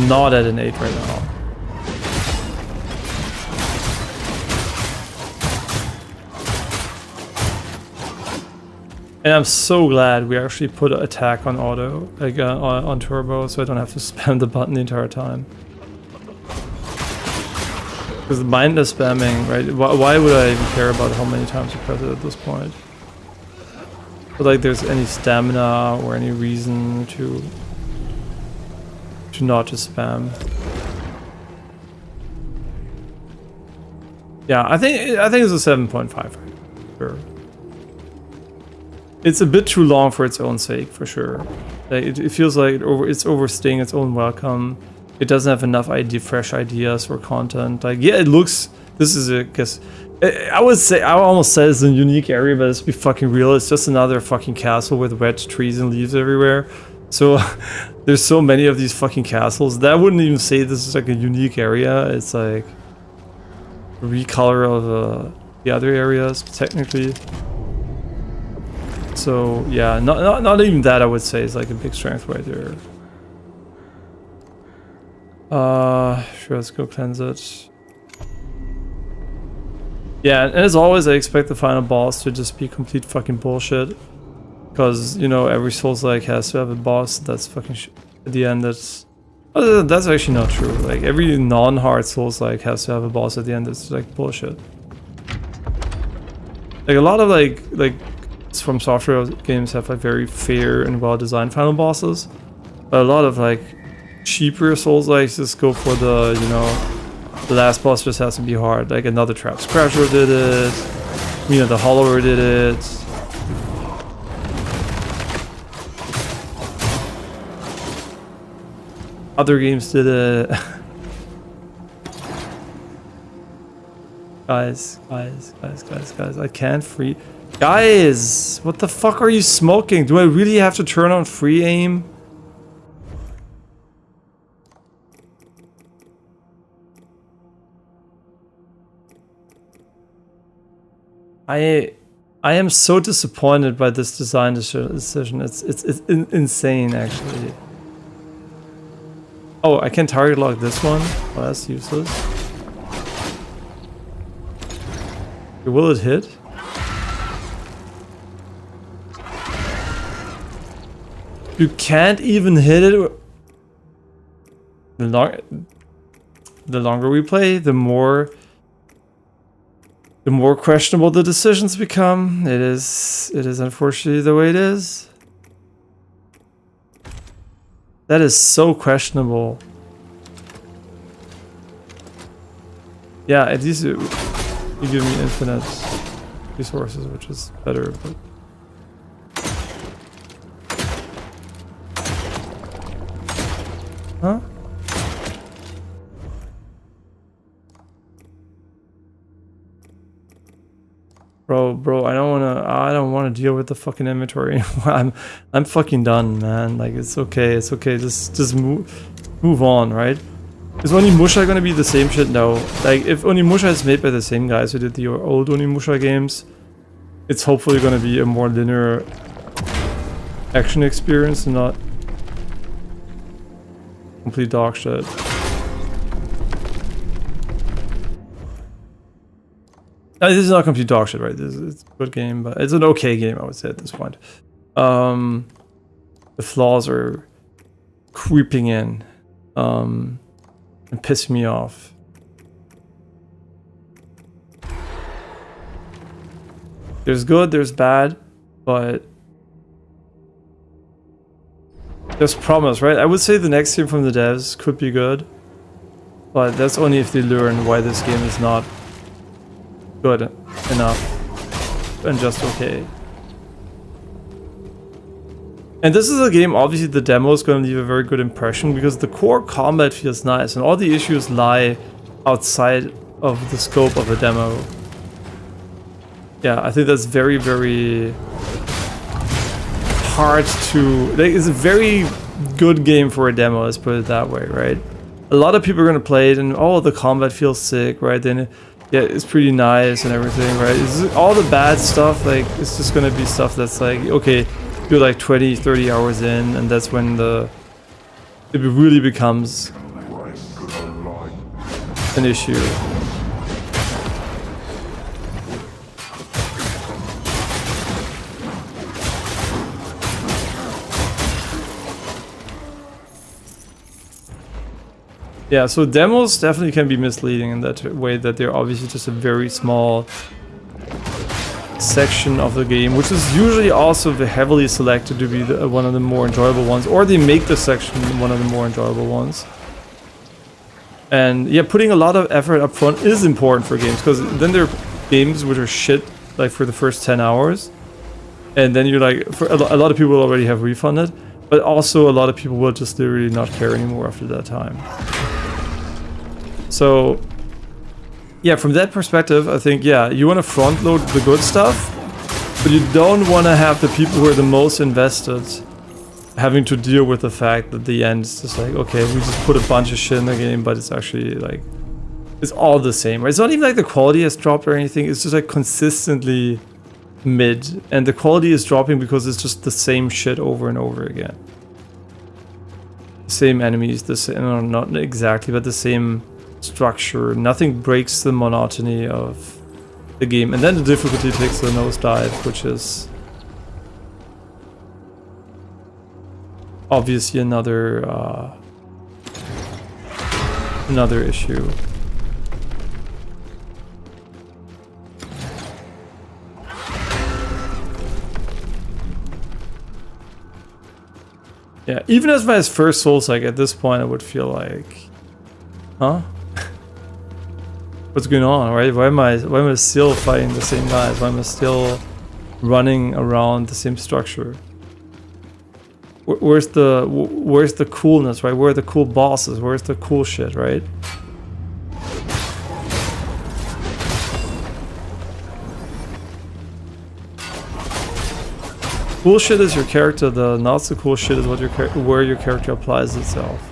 A: not at an 8 right now. And I'm so glad we actually put attack on auto, like on turbo, so I don't have to spam the button the entire time. Because mindless spamming, right? Why would I even care about how many times you press it at this point? But like there's any stamina or any reason to not just spam. Yeah, I think it's a 7.5. Sure. It's a bit too long for its own sake, for sure. Like, it feels like it's overstaying its own welcome. It doesn't have enough fresh ideas or content. Like, yeah, it looks. This is, I guess, I almost say it's a unique area, but let's be fucking real. It's just another fucking castle with wet trees and leaves everywhere. So there's so many of these fucking castles that I wouldn't even say this is like a unique area. It's like a recolor of the other areas technically. So yeah, not even that I would say is like a big strength right there. Sure, let's go cleanse it. Yeah, and as always, I expect the final boss to just be complete fucking bullshit. Because, you know, every Souls-like has to have a boss that's fucking at the end. That's actually not true. Like, every non-hard Souls-like has to have a boss at the end that's like bullshit. Like, a lot of like From Software games have like very fair and well-designed final bosses. But a lot of like cheaper Souls-likes just go for the, you know, the last boss just has to be hard. Like Another Traps Crasher did it. You know, the Hollower did it. Other games did it. Guys, I can't free. Guys, what the fuck are you smoking? Do I really have to turn on free aim? I am so disappointed by this design decision. It's insane, actually. Oh, I can target lock this one? Oh, that's useless. Will it hit? You can't even hit it. The longer we play, the more questionable the decisions become. It is unfortunately the way it is. That is so questionable. Yeah, at least you give me infinite resources, which is better, but... Huh? Bro, I don't wanna deal with the fucking inventory. I'm fucking done, man. Like, it's okay, just move on, right? Is Onimusha gonna be the same shit? No. Like, if Onimusha is made by the same guys who did the old Onimusha games, it's hopefully gonna be a more linear action experience and not complete dog shit. This is not complete dog shit, right? It's a good game, but it's an okay game, I would say, at this point. The flaws are creeping in and pissing me off. There's good, there's bad, but there's promise, right? I would say the next game from the devs could be good, but that's only if they learn why this game is not good enough and just okay. And this is a game, obviously the demo is going to leave a very good impression because the core combat feels nice and all the issues lie outside of the scope of a demo. yeah, I think that's very, very hard to... Like, it's a very good game for a demo, let's put it that way, right? A lot of people are going to play it and, oh, the combat feels sick, right? Then, yeah, it's pretty nice and everything, right? All the bad stuff, like, it's just going to be stuff that's like, okay, you're like 20, 30 hours in, and that's when it really becomes an issue. Yeah, so demos definitely can be misleading in that way, that they're obviously just a very small section of the game, which is usually also heavily selected to be one of the more enjoyable ones, or they make the section one of the more enjoyable ones. And yeah, putting a lot of effort up front is important for games, because then there are games which are shit like for the first 10 hours, and then you're like, for a lot of people already have refunded, but also a lot of people will just literally not care anymore after that time. So yeah, from that perspective, I think, yeah, you want to front load the good stuff, but you don't want to have the people who are the most invested having to deal with the fact that the end is just like, okay, we just put a bunch of shit in the game, but it's actually like, it's all the same, right? It's not even like the quality has dropped or anything, it's just like consistently mid, and the quality is dropping because it's just the same shit over and over again. Same enemies, the same, no, not exactly, but the same structure. Nothing breaks the monotony of the game, and then the difficulty takes a nosedive, which is obviously another issue. Yeah, even as my first Soulslike, at this point I would feel like, huh? What's going on, right? Why am I still fighting the same guys? Why am I still running around the same structure? Where's the coolness, right? Where are the cool bosses? Where's the cool shit, right? Cool shit is your character. The not so cool shit is what where your character applies itself.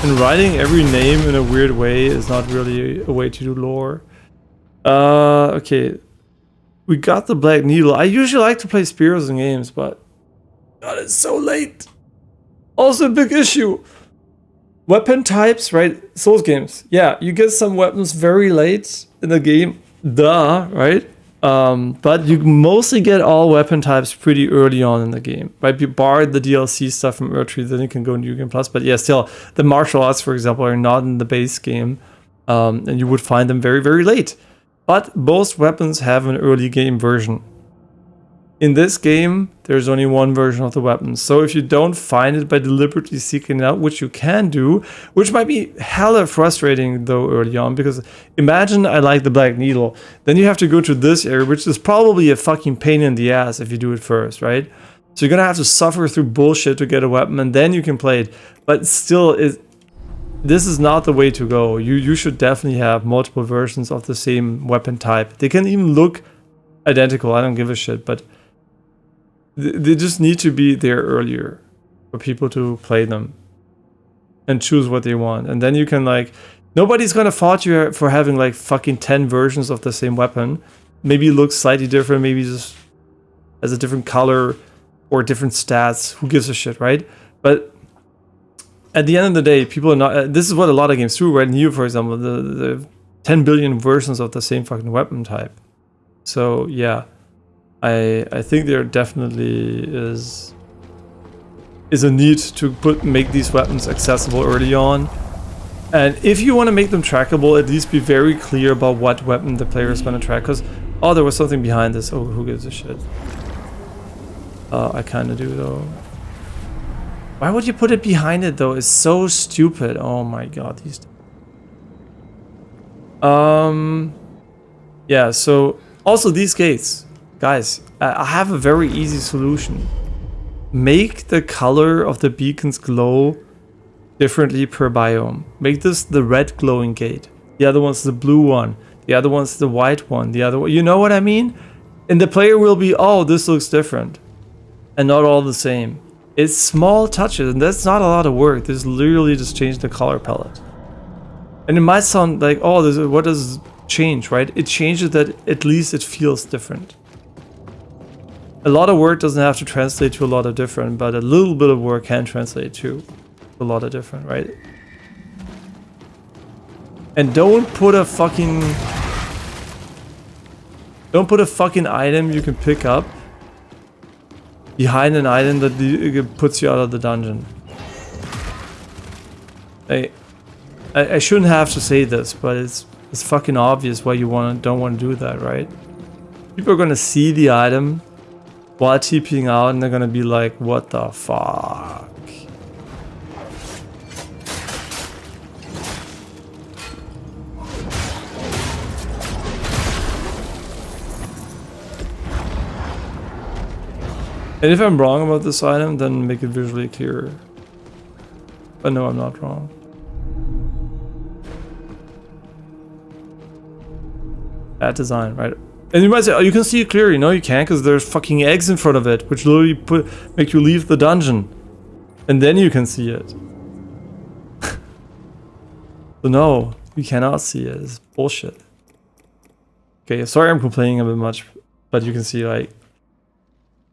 A: And writing every name in a weird way is not really a way to do lore. Okay. We got the Black Needle. I usually like to play spears in games, but God, it's so late. Also a big issue. Weapon types, right? Souls games. Yeah, you get some weapons very late in the game. Duh, right? But you mostly get all weapon types pretty early on in the game, right? You barred the DLC stuff from Earthtree, then you can go New Game Plus. But yeah, still, the martial arts, for example, are not in the base game, and you would find them very, very late. But most weapons have an early game version. In this game, there's only one version of the weapons. So if you don't find it by deliberately seeking it out, which you can do, which might be hella frustrating though early on, because imagine I like the Black Needle, then you have to go to this area, which is probably a fucking pain in the ass if you do it first, right? So you're gonna have to suffer through bullshit to get a weapon, and then you can play it. But still, this is not the way to go. You should definitely have multiple versions of the same weapon type. They can even look identical, I don't give a shit, but they just need to be there earlier for people to play them and choose what they want. And then you can, like, nobody's gonna fault you for having like fucking 10 versions of the same weapon. Maybe it looks slightly different, maybe just has a different color or different stats. Who gives a shit, right? But at the end of the day, people are not, this is what a lot of games do, right? Neo, for example, the 10 billion versions of the same fucking weapon type. So yeah, I think there definitely is a need to make these weapons accessible early on. And if you want to make them trackable, at least be very clear about what weapon the player is going to track. Because, oh, there was something behind this. Oh, who gives a shit? I kind of do, though. Why would you put it behind it though? It's so stupid. Oh my god, these. Yeah, so also these gates, guys, I have a very easy solution. Make the color of the beacons glow differently per biome. Make this the red glowing gate. The other one's the blue one. The other one's the white one. The other one, you know what I mean? And the player will be, oh, this looks different. And not all the same. It's small touches, and that's not a lot of work. This literally just change the color palette. And it might sound like, oh, what does change, right? It changes that at least it feels different. A lot of work doesn't have to translate to a lot of different, but a little bit of work can translate to a lot of different, right? And don't put a fucking item you can pick up behind an item that puts you out of the dungeon. I shouldn't have to say this, but it's fucking obvious why you don't want to do that, right? People are gonna see the item while TPing out, and they're gonna be like, "What the fuck?" And if I'm wrong about this item, then make it visually clearer. But no, I'm not wrong. Bad design, right? And you might say, oh, you can see it clearly. No, you can't, because there's fucking eggs in front of it, which literally make you leave the dungeon. And then you can see it. So no, you cannot see it. It's bullshit. Okay, sorry I'm complaining a bit much, but you can see, like,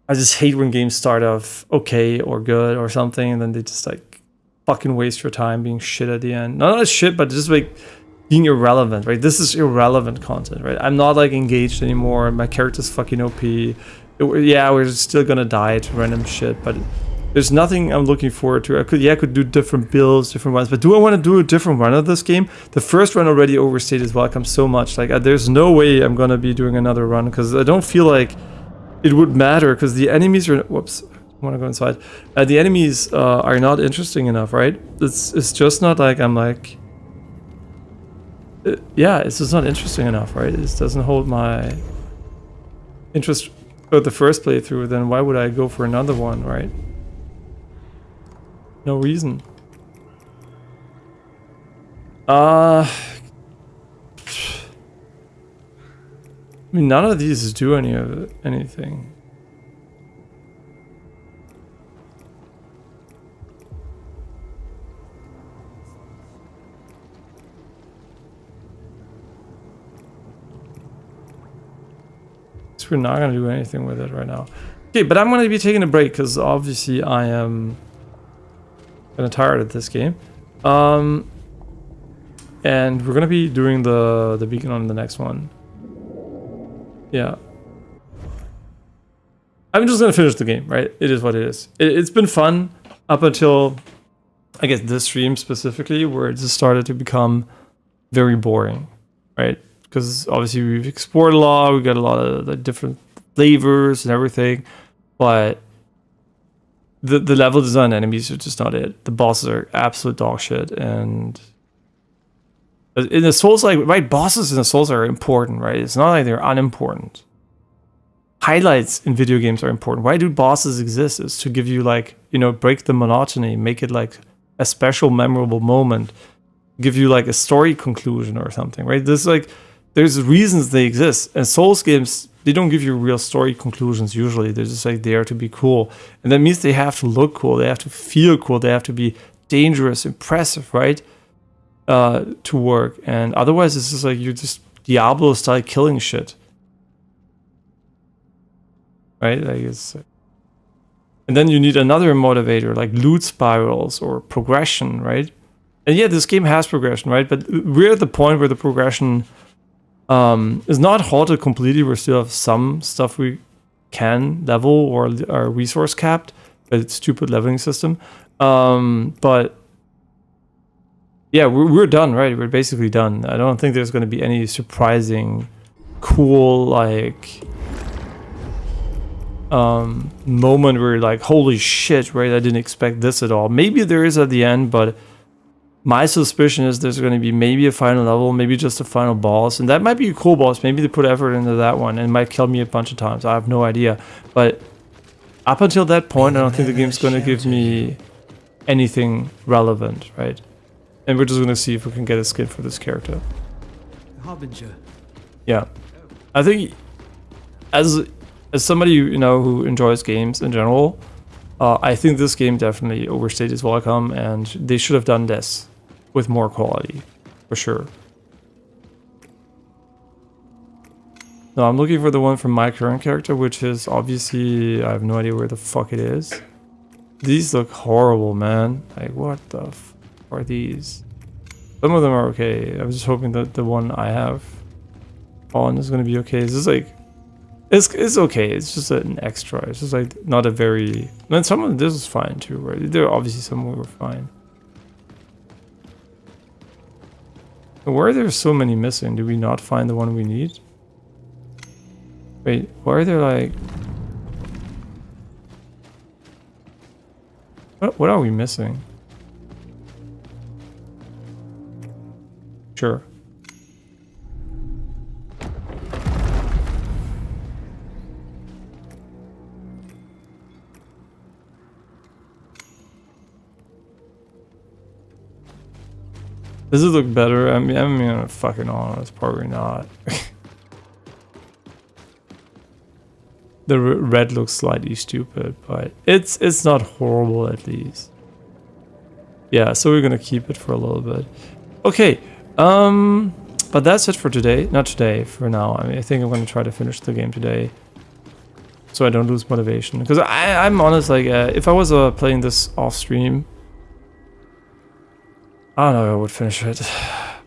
A: I just hate when games start off okay or good or something, and then they just, like, fucking waste your time being shit at the end. Not shit, but just, like, being irrelevant, right? This is irrelevant content, right? I'm not, like, engaged anymore. My character's fucking OP. Yeah, we're still gonna die to random shit, but there's nothing I'm looking forward to. I could do different builds, different runs, but do I want to do a different run of this game? The first run already overstayed its welcome so much. Like, there's no way I'm gonna be doing another run, because I don't feel like it would matter, because the enemies are... Whoops. I want to go inside. The enemies are not interesting enough, right? It's just not like I'm like... yeah, it's just not interesting enough, right? It doesn't hold my interest at the first playthrough. Then why would I go for another one, right? No reason. I mean, none of these do anything. So we're not gonna do anything with it right now. Okay, but I'm gonna be taking a break because obviously I am kind of tired of this game. And we're gonna be doing the beacon on the next one. Yeah. I'm just gonna finish the game, right? It is what it is. It's been fun up until, I guess, this stream specifically, where it just started to become very boring, right? Because obviously we've explored a lot, we got a lot of the different flavors and everything, but the level design enemies are just not it. The bosses are absolute dog shit, and in the Soulslike, right, bosses in the Souls are important, right? It's not like they're unimportant. Highlights in video games are important. Why do bosses exist? Is to give you, like, you know, break the monotony, make it like a special, memorable moment, give you like a story conclusion or something, right? There's reasons they exist. And Souls games, they don't give you real story conclusions usually. They're just like there to be cool. And that means they have to look cool, they have to feel cool, they have to be dangerous, impressive, right? To work, and otherwise it's just like you're just Diablo style killing shit, right? Like it's, and then you need another motivator like loot spirals or progression, right? And yeah, this game has progression, right? But we're at the point where the progression is not halted completely. We still have some stuff we can level or are resource capped, but it's stupid leveling system. But yeah, we're done, right? We're basically done. I don't think there's going to be any surprising, cool, like, moment where you're like, holy shit, right? I didn't expect this at all. Maybe there is at the end, but my suspicion is there's going to be maybe a final level, maybe just a final boss, and that might be a cool boss. Maybe they put effort into that one and it might kill me a bunch of times. I have no idea. But up until that point, I don't think the game's going to give me anything relevant, right? And we're just going to see if we can get a skin for this character.
C: Harbinger.
A: Yeah. I think as somebody, you know, who enjoys games in general, I think this game definitely overstayed its welcome, and they should have done this with more quality, for sure. No, I'm looking for the one from my current character, which is obviously, I have no idea where the fuck it is. These look horrible, man. Like, what the f are these? Some of them are okay. I was just hoping that the one I have on is gonna be okay. This is like, it's okay. It's just an extra. It's just like not a very. And some of this is fine too, right? There are obviously some were fine. Why are there so many missing? Did we not find the one we need? Wait, why are there like... What are we missing? Sure. Does it look better? I mean, fucking honest, probably not. The red looks slightly stupid, but it's not horrible at least. Yeah, so we're gonna keep it for a little bit. Okay, but that's it for today. Not today, for now. I mean, I think I'm gonna try to finish the game today, so I don't lose motivation. Because I'm honest, like, if I was playing this off stream, I don't know if I would finish it.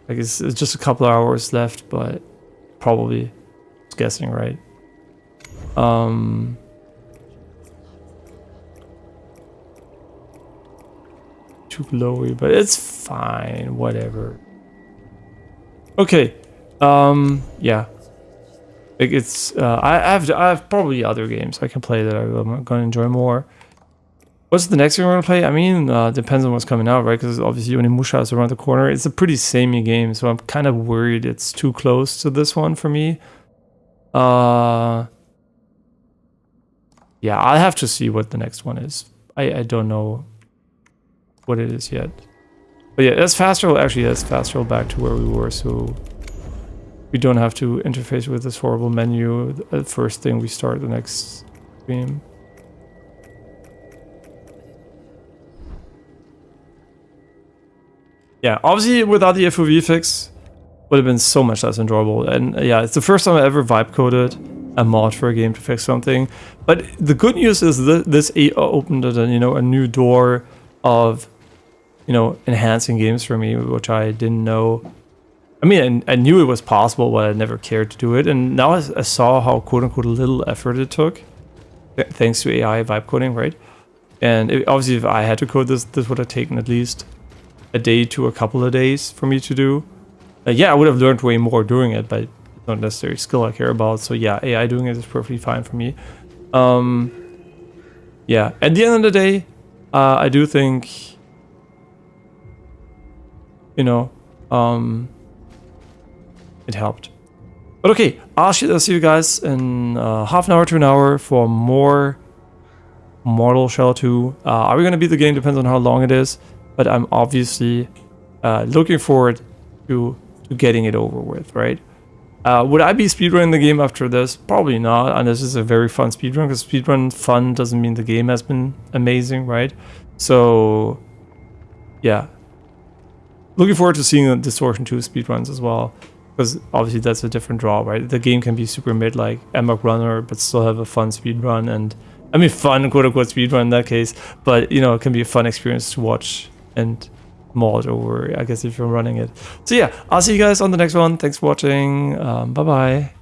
A: Like, it's just a couple of hours left, but probably, just guessing, right? Too glowy, but it's fine, whatever. Okay, yeah. Like, it's I have probably other games I can play that I'm gonna enjoy more. What's the next game we're gonna play? I mean, depends on what's coming out, right? Because obviously Onimusha is around the corner. It's a pretty samey game, so I'm kind of worried it's too close to this one for me. Yeah, I'll have to see what the next one is. I don't know what it is yet. But yeah, that's fast travel. Actually, that's fast travel back to where we were, so we don't have to interface with this horrible menu the first thing we start the next game. Yeah, obviously without the FOV fix, would have been so much less enjoyable. And yeah, it's the first time I ever vibe coded a mod for a game to fix something. But the good news is that this opened a new door of enhancing games for me, which I didn't know. I mean, I knew it was possible, but I never cared to do it. And now I saw how quote unquote little effort it took, thanks to AI vibe coding, right? And obviously, if I had to code this would have taken at least a day to a couple of days for me to do. Yeah, I would have learned way more doing it, but it's not necessarily skill I care about. So yeah, AI doing it is perfectly fine for me. Yeah, at the end of the day, I do think, it helped. But okay, I'll see you guys in half an hour to an hour for more Mortal Shell 2. Are we going to beat the game? Depends on how long it is. But I'm obviously looking forward to getting it over with, right? Would I be speedrunning the game after this? Probably not, unless it's a very fun speedrun, because speedrun fun doesn't mean the game has been amazing, right? So, yeah. Looking forward to seeing Distortion 2 speedruns as well, because obviously that's a different draw, right? The game can be super mid like Amok Runner, but still have a fun speedrun, and I mean fun, quote-unquote speedrun in that case, but it can be a fun experience to watch and mod over, I guess, if you're running it. So yeah, I'll see you guys on the next one. Thanks for watching. Bye bye.